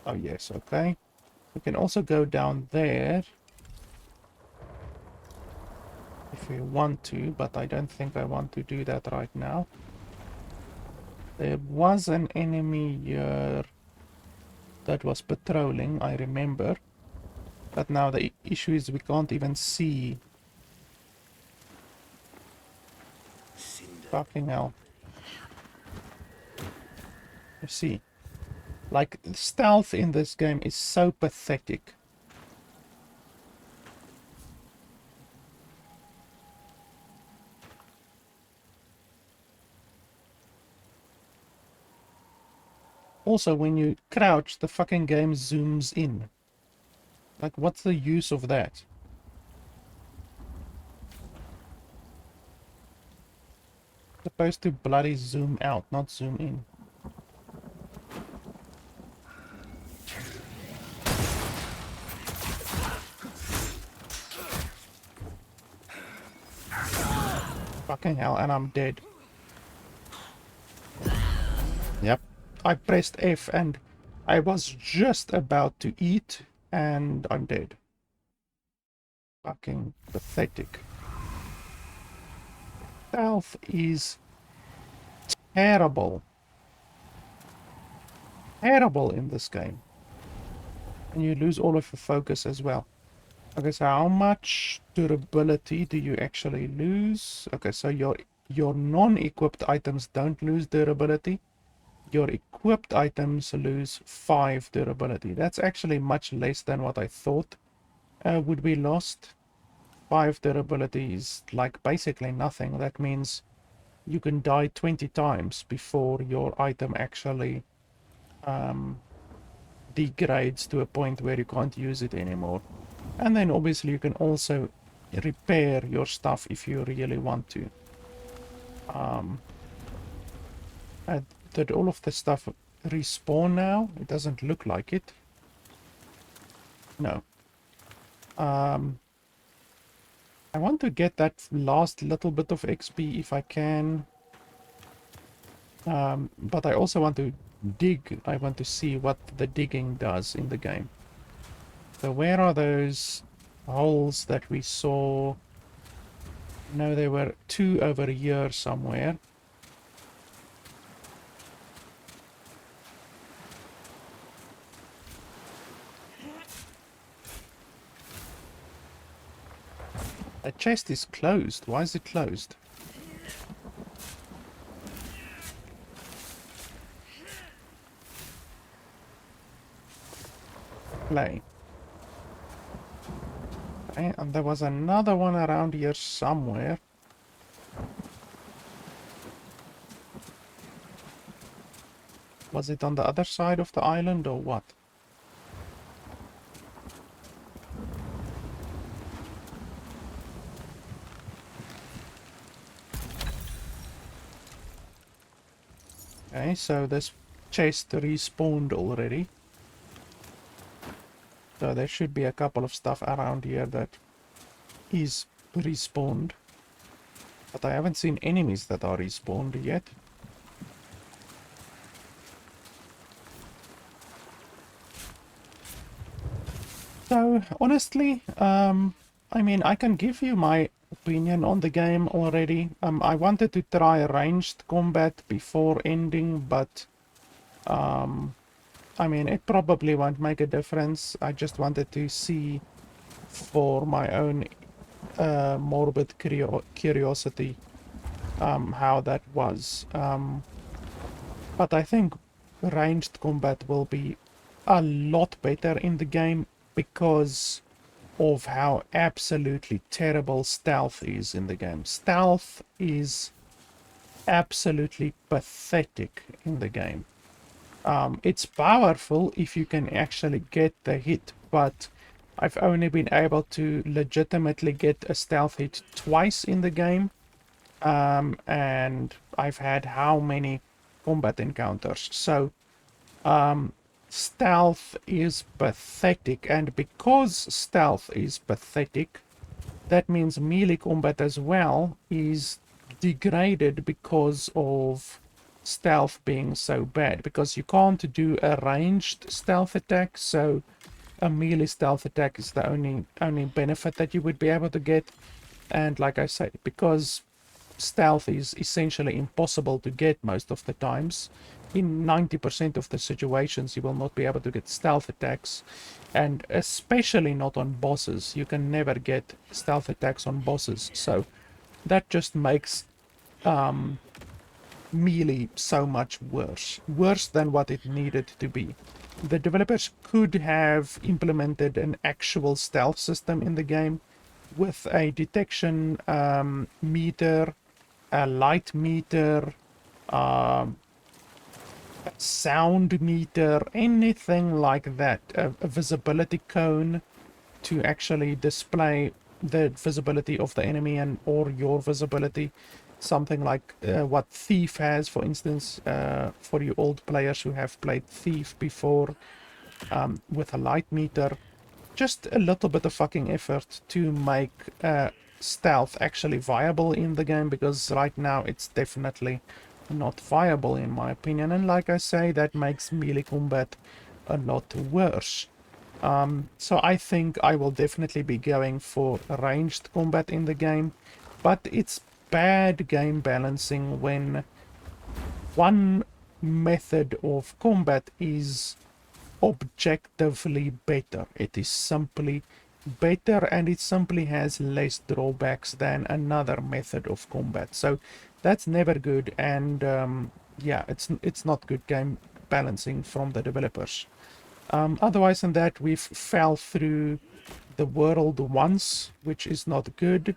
Oh yes, okay. We can also go down there if we want to, but I don't think I want to do that right now. There was an enemy here that was patrolling, I remember. But now the issue is we can't even see. Fucking hell. You see. Like, stealth in this game is so pathetic. Also, when you crouch, the fucking game zooms in. Like, what's the use of that? Supposed to bloody zoom out, not zoom in. Fucking hell, and I'm dead. Yep. I pressed F and I was just about to eat and I'm dead. Fucking pathetic. Stealth is terrible. Terrible in this game. And you lose all of your focus as well. Okay, so how much durability do you actually lose? Okay, so your non-equipped items don't lose durability. Your equipped items lose 5 durability. That's actually much less than what I thought would be lost. 5 durability is like basically nothing. That means you can die 20 times before your item actually degrades to a point where you can't use it anymore. And then obviously you can also repair your stuff if you really want to. Did all of the stuff respawn now? It doesn't look like it. No. I want to get that last little bit of XP if I can. But I also want to dig. I want to see what the digging does in the game. So where are those holes that we saw? No, there were 2 over here somewhere. The chest is closed. Why is it closed? Play. Okay, and there was another one around here somewhere. Was it on the other side of the island or what? Okay, so this chest respawned already. So there should be a couple of stuff around here that is respawned. But I haven't seen enemies that are respawned yet. So, honestly, I mean, I can give you my opinion on the game already. I wanted to try ranged combat before ending, but I mean, it probably won't make a difference. I just wanted to see for my own morbid curiosity how that was. But I think ranged combat will be a lot better in the game because of how absolutely terrible stealth is in the game. Stealth is absolutely pathetic in the game. It's powerful if you can actually get the hit, but I've only been able to legitimately get a stealth hit twice in the game. And I've had how many combat encounters? So, stealth is pathetic, and because stealth is pathetic, that means melee combat as well is degraded because of stealth being so bad, because you can't do a ranged stealth attack, so a melee stealth attack is the only benefit that you would be able to get. And like I said, because stealth is essentially impossible to get most of the times, in 90% of the situations you will not be able to get stealth attacks, and especially not on bosses. You can never get stealth attacks on bosses, so that just makes melee so much worse than what it needed to be. The developers could have implemented an actual stealth system in the game with a detection meter, a light meter, sound meter, anything like that, a visibility cone to actually display the visibility of the enemy and or your visibility, something like what Thief has, for instance, for you old players who have played Thief before, with a light meter. Just a little bit of fucking effort to make stealth actually viable in the game, because right now it's definitely not viable in my opinion, and like I say, that makes melee combat a lot worse. So I think I will definitely be going for ranged combat in the game, but it's bad game balancing when one method of combat is objectively better. It is simply better, and it simply has less drawbacks than another method of combat. So that's never good, and yeah, it's not good game balancing from the developers. Otherwise than that, we've fell through the world once, which is not good.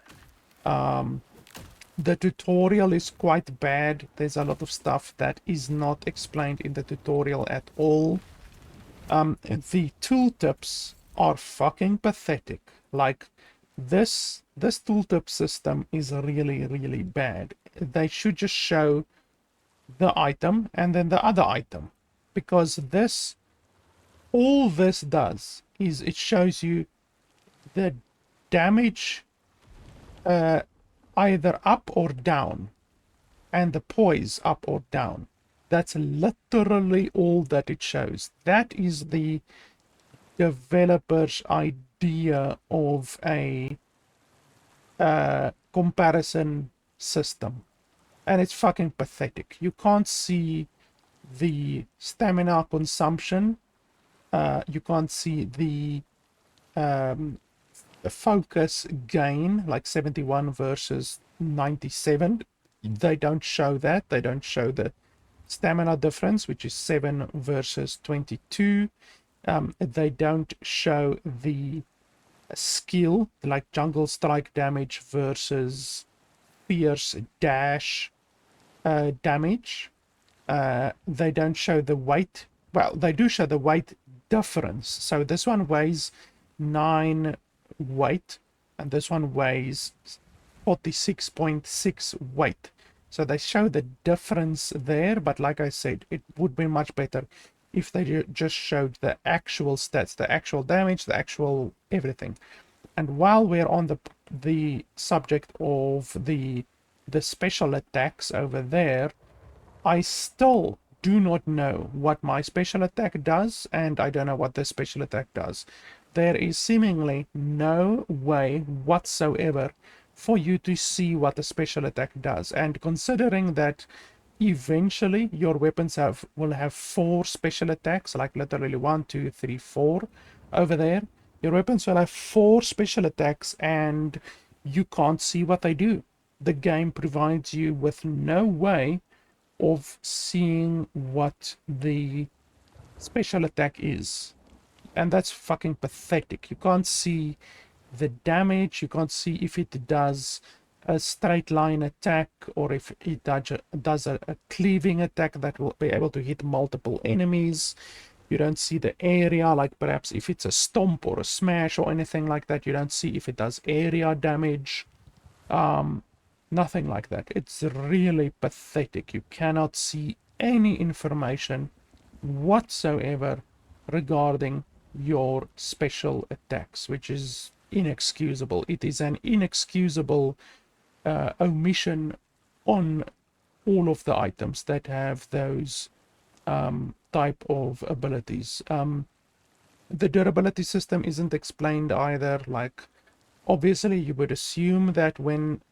The tutorial is quite bad. There's a lot of stuff that is not explained in the tutorial at all. The tooltips are fucking pathetic. Like, this tooltip system is really, really bad. They should just show the item and then the other item, because all this does is it shows you the damage either up or down, and the poise up or down. That's literally all that it shows. That is the developer's idea of a comparison system, and it's fucking pathetic. You can't see the stamina consumption, you can't see the focus gain, like 71 versus 97. They don't show that. They don't show the stamina difference, which is 7 versus 22. They don't show the skill, like jungle strike damage versus fierce dash damage. They don't show the weight. Well, they do show the weight difference. So this one weighs 9 weight, and this one weighs 46.6 weight. So they show the difference there, but like I said, it would be much better if they just showed the actual stats, the actual damage, the actual everything. And while we're on the subject of the special attacks over there, I still do not know what my special attack does, and I don't know what the special attack does. There is seemingly no way whatsoever for you to see what the special attack does. And considering that eventually your weapons will have 4 special attacks, like literally 1, 2, 3, 4 over there, your weapons will have 4 special attacks, and you can't see what they do. The game provides you with no way of seeing what the special attack is, and that's fucking pathetic. You can't see the damage, you can't see if it does a straight line attack or if it does a cleaving attack that will be able to hit multiple enemies. You don't see the area, like perhaps if it's a stomp or a smash or anything like that. You don't see if it does area damage. Nothing like that. It's really pathetic. You cannot see any information whatsoever regarding your special attacks, which is inexcusable. It is an inexcusable omission on all of the items that have those type of abilities. The durability system isn't explained either. Like, obviously you would assume that when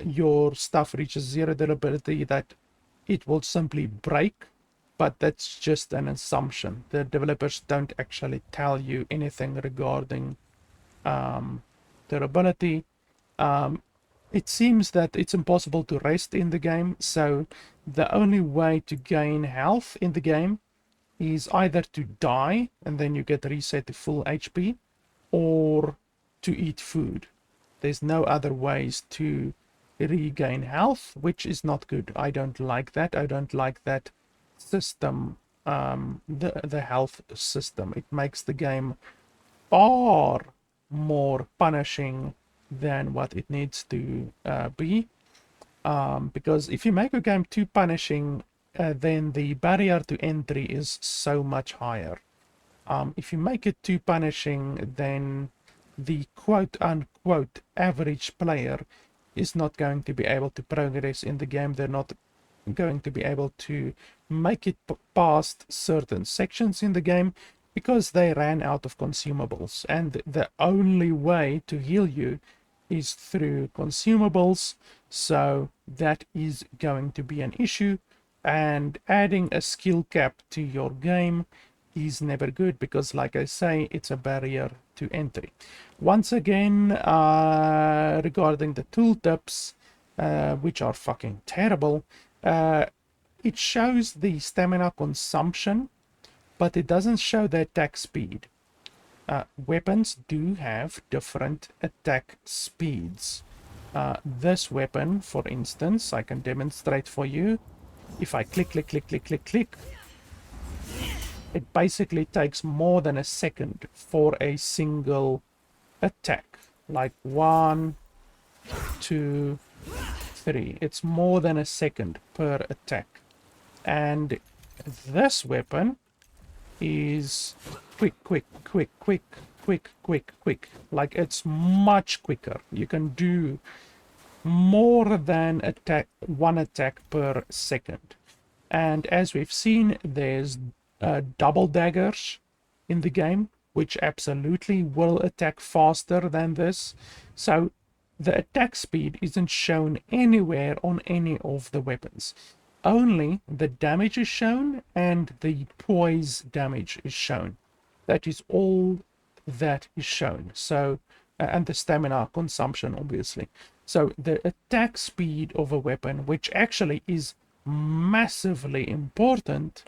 your stuff reaches 0 durability that it will simply break, but that's just an assumption. The developers don't actually tell you anything regarding durability. It seems that it's impossible to rest in the game, so the only way to gain health in the game is either to die and then you get reset to full HP, or to eat food. There's no other ways to regain health, which is not good. I don't like that. I don't like that system the health system. It makes the game far more punishing than what it needs to be. Because if you make a game too punishing, then the barrier to entry is so much higher. If you make it too punishing, then the quote-unquote average player is not going to be able to progress in the game. They're not going to be able to make it past certain sections in the game because they ran out of consumables, and the only way to heal you is through consumables. So that is going to be an issue, and adding a skill cap to your game is never good because, like I say, it's a barrier to entry. Once again, regarding the tooltips, which are fucking terrible, it shows the stamina consumption, but it doesn't show the attack speed. Weapons do have different attack speeds. This weapon, for instance, I can demonstrate for you. If I click, it basically takes more than a second for a single attack. Like 1, 2, 3. It's more than a second per attack. And this weapon is quick. Like, it's much quicker. You can do more than one attack per second. And as we've seen, there's double daggers in the game, which absolutely will attack faster than this. So the attack speed isn't shown anywhere on any of the weapons. Only the damage is shown and the poise damage is shown. That is all that is shown. So and the stamina consumption, obviously. So the attack speed of a weapon, which actually is massively important,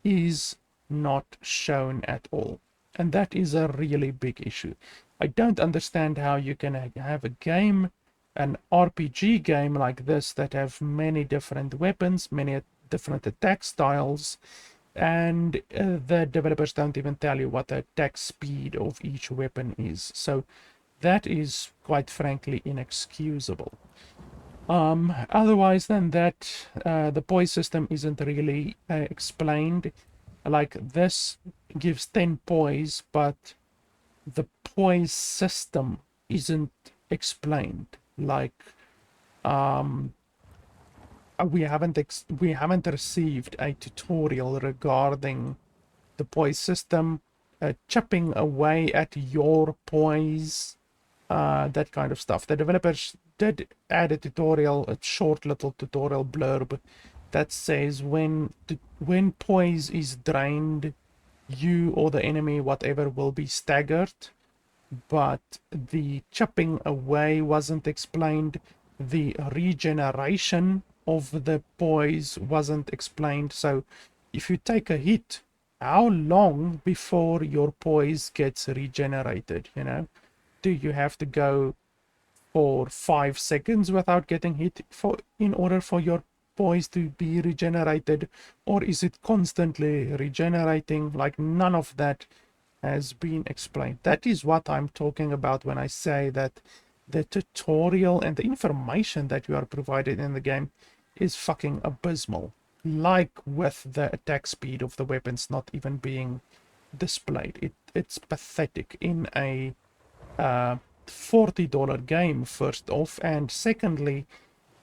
is not shown at all. And that is a really big issue. I don't understand how you can have a game, an RPG game like this, that have many different weapons, many different attack styles, and the developers don't even tell you what the attack speed of each weapon is. So that is, quite frankly, inexcusable. Otherwise than that, the poise system isn't really explained. Like, this gives 10 poise, but the poise system isn't explained. Like, we haven't received a tutorial regarding the poise system, chipping away at your poise, that kind of stuff. The developers did add a tutorial, a short little tutorial blurb that says when poise is drained, you or the enemy, whatever, will be staggered. But the chipping away wasn't explained. The regeneration of the poise wasn't explained. So if you take a hit, how long before your poise gets regenerated? You know, do you have to go for 5 seconds without getting hit in order for your poise to be regenerated, or is it constantly regenerating? Like, none of that has been explained. That is what I'm talking about when I say that the tutorial and the information that you are provided in the game is fucking abysmal. Like with the attack speed of the weapons not even being displayed. It's pathetic in a $40 game, first off, and secondly,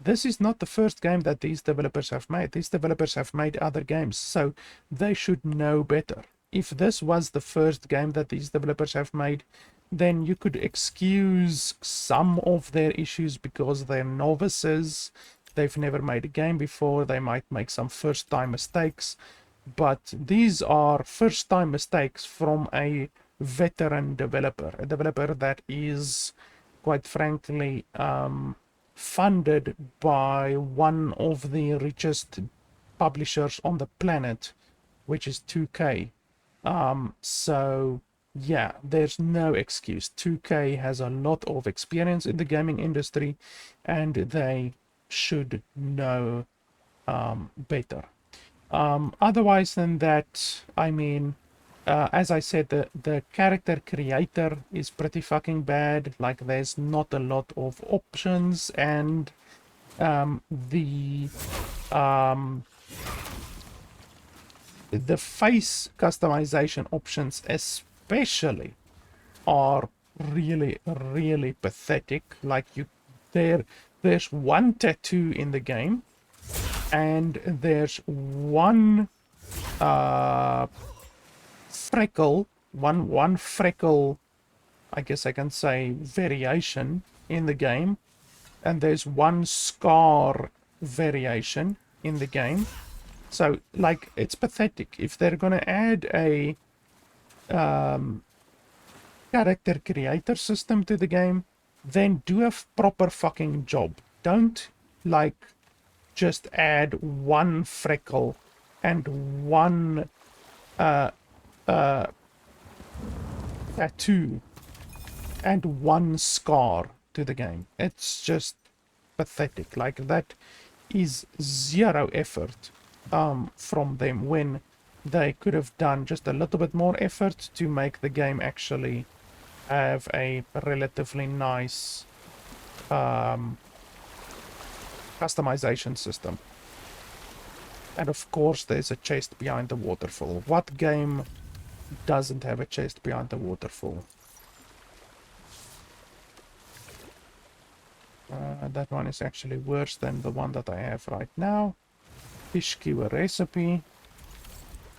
this is not the first game that these developers have made. These developers have made other games, so they should know better. If this was the first game that these developers have made, then you could excuse some of their issues because they're novices. They've never made a game before. They might make some first-time mistakes. But these are first-time mistakes from a veteran developer. A developer that is, quite frankly, funded by one of the richest publishers on the planet, which is 2K. So yeah, there's no excuse. 2K has a lot of experience in the gaming industry, and they should know better. Otherwise than that, I mean, as I said, the character creator is pretty fucking bad. Like, there's not a lot of options, and the face customization options especially are really, really pathetic. Like, there's one tattoo in the game, and there's one freckle, one freckle, I guess I can say, variation in the game, and there's one scar variation in the game. So, like, it's pathetic. If they're gonna add a character creator system to the game, then do a proper fucking job. Don't, like, just add one freckle and one tattoo and one scar to the game. It's just pathetic. Like, that is zero effort from them, when they could have done just a little bit more effort to make the game actually have a relatively nice customization system. And of course, there's a chest behind the waterfall. What game doesn't have a chest behind the waterfall? That one is actually worse than the one that I have right now. Fish skewer recipe.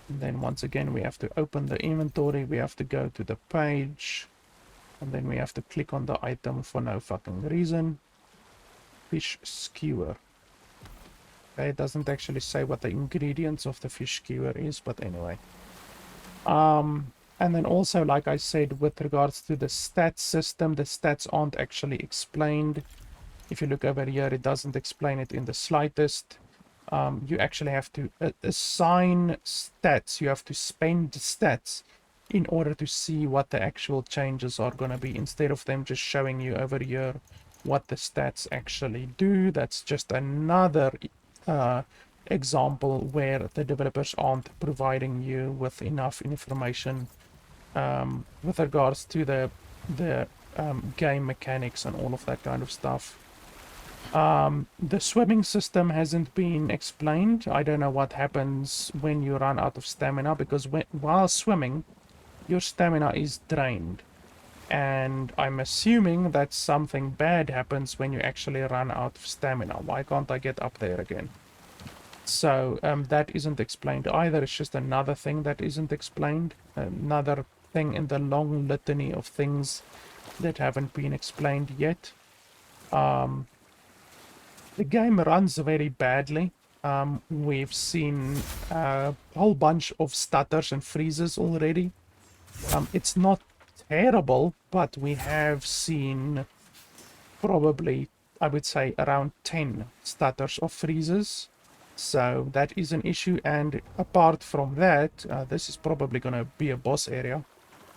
And then once again, we have to open the inventory. We have to go to the page. And then we have to click on the item for no fucking reason. Fish skewer. Okay, it doesn't actually say what the ingredients of the fish skewer is, but anyway. And then also, like I said, with regards to the stats system, the stats aren't actually explained. If you look over here, it doesn't explain it in the slightest. You actually have to assign stats. You have to spend stats in order to see what the actual changes are going to be, instead of them just showing you over here what the stats actually do. That's just another example where the developers aren't providing you with enough information with regards to the game mechanics and all of that kind of stuff. The swimming system hasn't been explained. I don't know what happens when you run out of stamina, because while swimming, your stamina is drained. And I'm assuming that something bad happens when you actually run out of stamina. Why can't I get up there again? So that isn't explained either. It's just another thing that isn't explained. Another thing in the long litany of things that haven't been explained yet. The game runs very badly. We've seen a whole bunch of stutters and freezes already. It's not terrible, but we have seen probably, I would say, around 10 stutters or freezes. So that is an issue. And apart from that, this is probably going to be a boss area.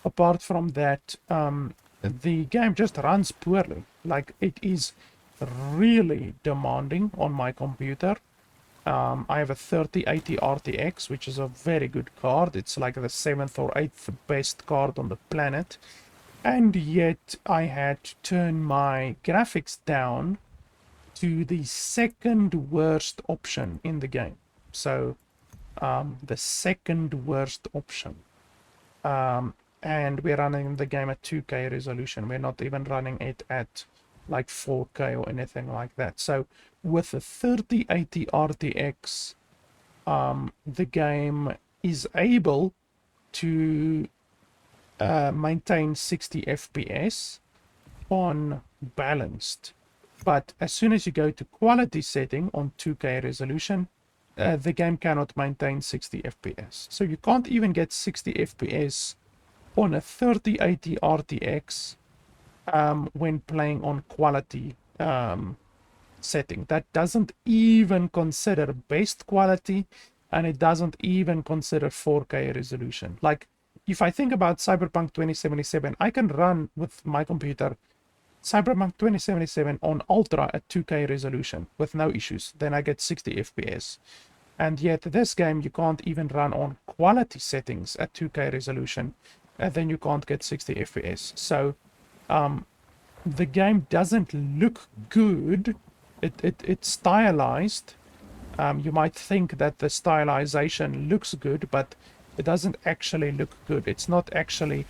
Apart from that, the game just runs poorly. Like, it is really demanding on my computer. I have a 3080 RTX, which is a very good card. It's like the 7th or 8th best card on the planet. And yet I had to turn my graphics down to the second worst option in the game. So the second worst option. And we're running the game at 2K resolution. We're not even running it at like 4K or anything like that. So with a 3080 RTX, the game is able to maintain 60 FPS on balanced. But as soon as you go to quality setting on 2K resolution, the game cannot maintain 60 FPS. So you can't even get 60 FPS on a 3080 RTX when playing on quality setting. That doesn't even consider best quality, and it doesn't even consider 4K resolution. Like, if I think about Cyberpunk 2077, I can run with my computer Cyberpunk 2077 on ultra at 2K resolution with no issues. Then I get 60 FPS. And yet this game you can't even run on quality settings at 2K resolution, and then you can't get 60 FPS. So the game doesn't look good. It's stylized. You might think that the stylization looks good, but it doesn't actually look good. It's not actually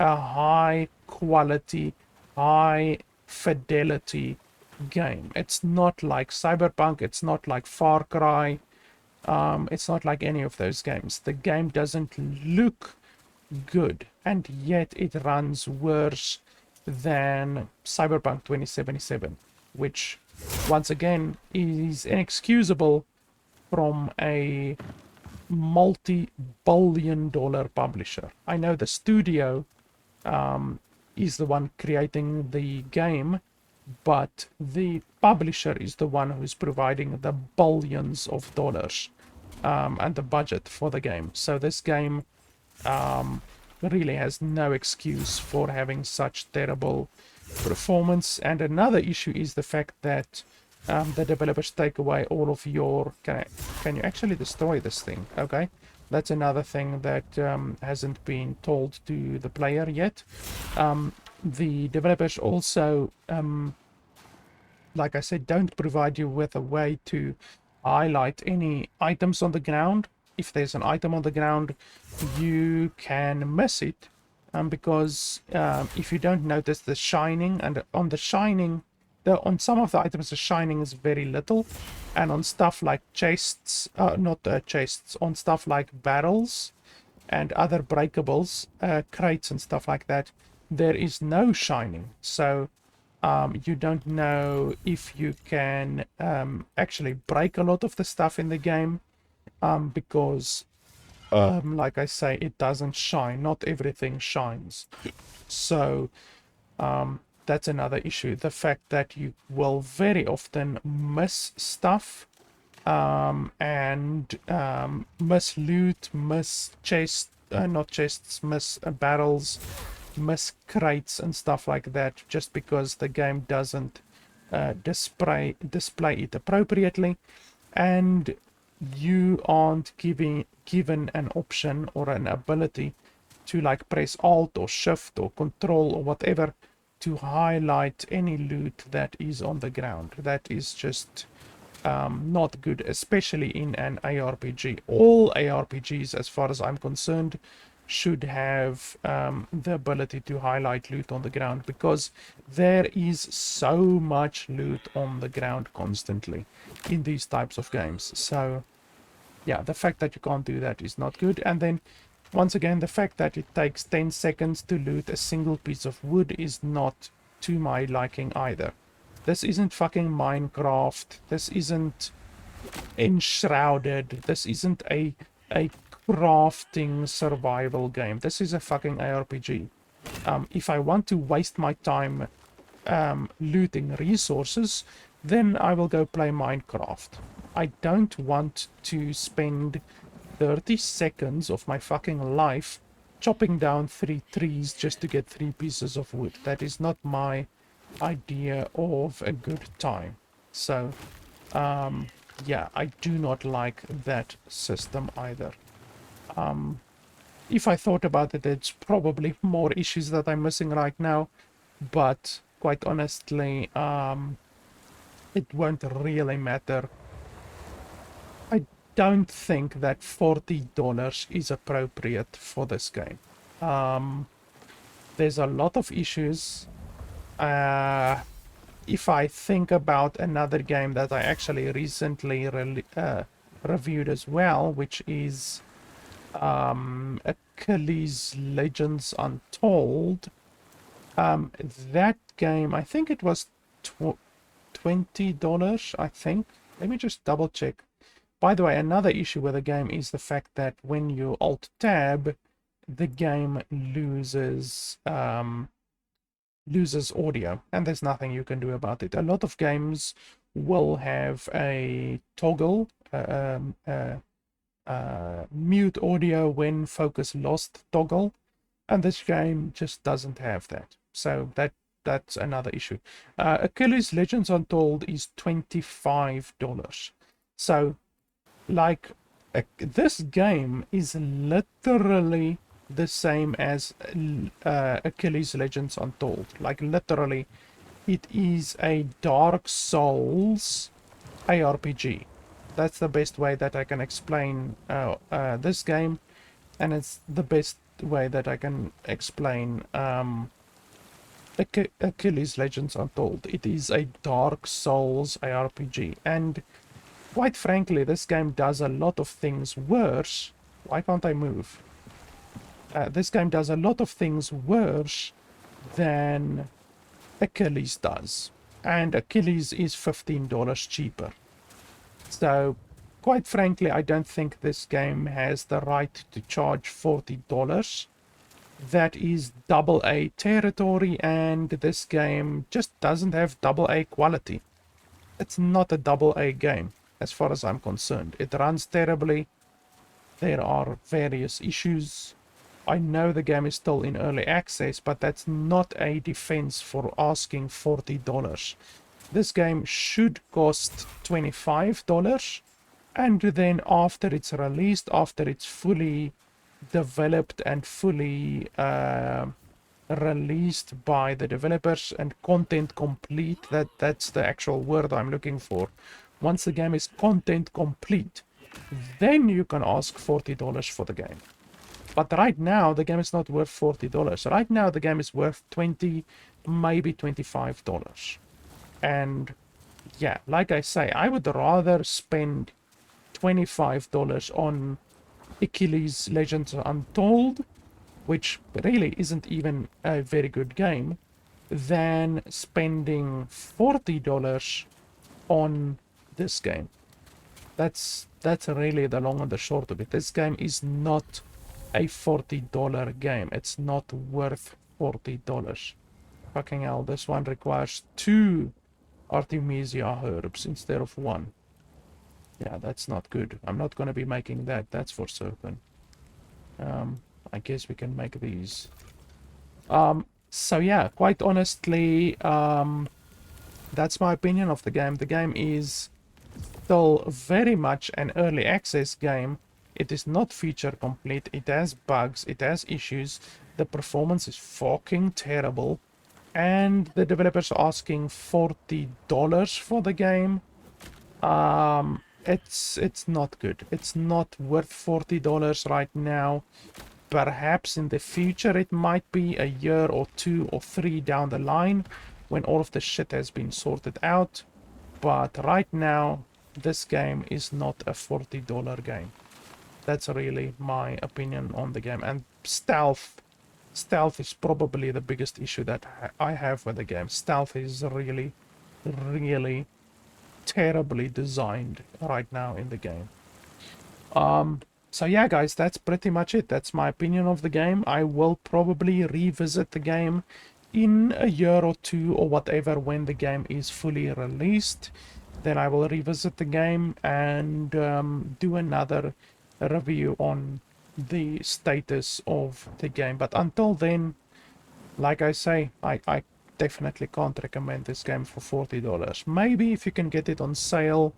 a high quality, high fidelity game. It's not like Cyberpunk, it's not like Far Cry, it's not like any of those games. The game doesn't look good, and yet it runs worse than Cyberpunk 2077, which once again is inexcusable from a multi-billion-dollar publisher. I know the studio is the one creating the game, but the publisher is the one who's providing the billions of dollars and the budget for the game. So this game really has no excuse for having such terrible performance. And another issue is the fact that the developers take away all of your... Can you actually destroy this thing? Okay, that's another thing that hasn't been told to the player yet. The developers also, like I said, don't provide you with a way to highlight any items on the ground. If there's an item on the ground, you can miss it, because if you don't notice the shining, and on the shining, on some of the items the shining is very little, and on stuff like chests, chests, on stuff like barrels and other breakables, crates and stuff like that, there is no shining. So you don't know if you can actually break a lot of the stuff in the game, because like I say, it doesn't shine. Not everything shines. So that's another issue. The fact that you will very often miss stuff, and miss loot, miss chests, not chests, miss barrels, miss crates and stuff like that, just because the game doesn't display it appropriately, and you aren't given an option or an ability to like press Alt or Shift or Control or whatever to highlight any loot that is on the ground. That is just not good, especially in an ARPG. All ARPGs, as far as I'm concerned, should have the ability to highlight loot on the ground, because there is so much loot on the ground constantly in these types of games. So yeah, the fact that you can't do that is not good. And then once again, the fact that it takes 10 seconds to loot a single piece of wood is not to my liking either. This isn't fucking Minecraft. This isn't Enshrouded. This isn't a crafting survival game. This is a fucking ARPG. If I want to waste my time looting resources, then I will go play Minecraft. I don't want to spend 30 seconds of my fucking life chopping down 3 trees just to get 3 pieces of wood. That is not my idea of a good time. So yeah, I do not like that system either. If I thought about it, it's probably more issues that I'm missing right now, but quite honestly, it won't really matter. I don't think that $40 is appropriate for this game. There's a lot of issues. If I think about another game that I actually recently reviewed as well, which is Achilles Legends Untold, that game, I think it was $20, I think. Let me just double check. By the way, another issue with the game is the fact that when you Alt-Tab, the game loses audio, and there's nothing you can do about it. A lot of games will have a toggle, mute audio when focus lost toggle, and this game just doesn't have that. So that's another issue. Achilles Legends Untold is $25. So like this game is literally the same as Achilles Legends Untold. Like literally, it is a Dark Souls ARPG. That's the best way that I can explain this game, and it's the best way that I can explain Achilles Legends Untold. It is a Dark Souls ARPG, and quite frankly, this game does a lot of things worse. Why can't I move? This game does a lot of things worse than Achilles does. And Achilles is $15 cheaper. So, quite frankly, I don't think this game has the right to charge $40. That is AA territory, and this game just doesn't have AA quality. It's not a AA game, as far as I'm concerned. It runs terribly. There are various issues. I know the game is still in early access, but that's not a defense for asking $40. This game should cost $25, and then after it's released, after it's fully developed and fully released by the developers and content complete, that's the actual word I'm looking for. Once the game is content complete, then you can ask $40 for the game. But right now the game is not worth $40. Right now the game is worth $20, maybe $25. And yeah, like I say, I would rather spend $25 on Achilles Legends Untold, which really isn't even a very good game, than spending $40 on this game. That's really the long and the short of it. This game is not a $40 game. It's not worth $40. Fucking hell, this one requires 2 Artemisia herbs instead of 1. Yeah, that's not good. I'm not going to be making that, that's for certain. I guess we can make these. So yeah, quite honestly, that's my opinion of the game. The game is still very much an early access game. It is not feature complete. It has bugs. It has issues. The performance is fucking terrible. And the developers are asking $40 for the game. It's not good. It's not worth $40 right now. Perhaps in the future it might be a year or 2 or 3 down the line when all of the shit has been sorted out. But right now, this game is not a $40 game. That's really my opinion on the game. And stealth is probably the biggest issue that I have with the game. Stealth is really, really terribly designed right now in the game. So yeah, guys, that's pretty much it. That's my opinion of the game. I will probably revisit the game in a year or 2 or whatever when the game is fully released. Then I will revisit the game and do another review on the status of the game. But until then, like I say, I definitely can't recommend this game for $40. Maybe if you can get it on sale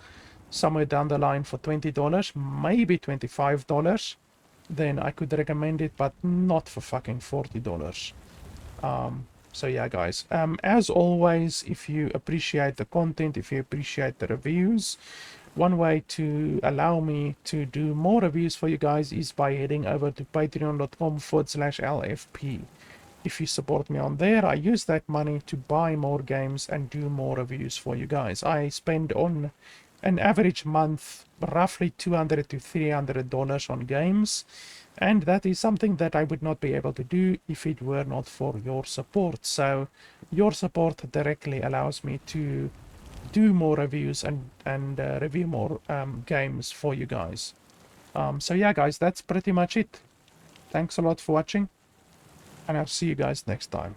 somewhere down the line for $20, maybe $25, then I could recommend it, but not for fucking $40. So yeah, guys, as always, if you appreciate the content, if you appreciate the reviews, one way to allow me to do more reviews for you guys is by heading over to patreon.com/LFP. If you support me on there, I use that money to buy more games and do more reviews for you guys. I spend on an average month roughly $200 to $300 on games, and that is something that I would not be able to do if it were not for your support. So your support directly allows me to do more reviews and review more games for you guys. So yeah, guys, that's pretty much it. Thanks a lot for watching, and I'll see you guys next time.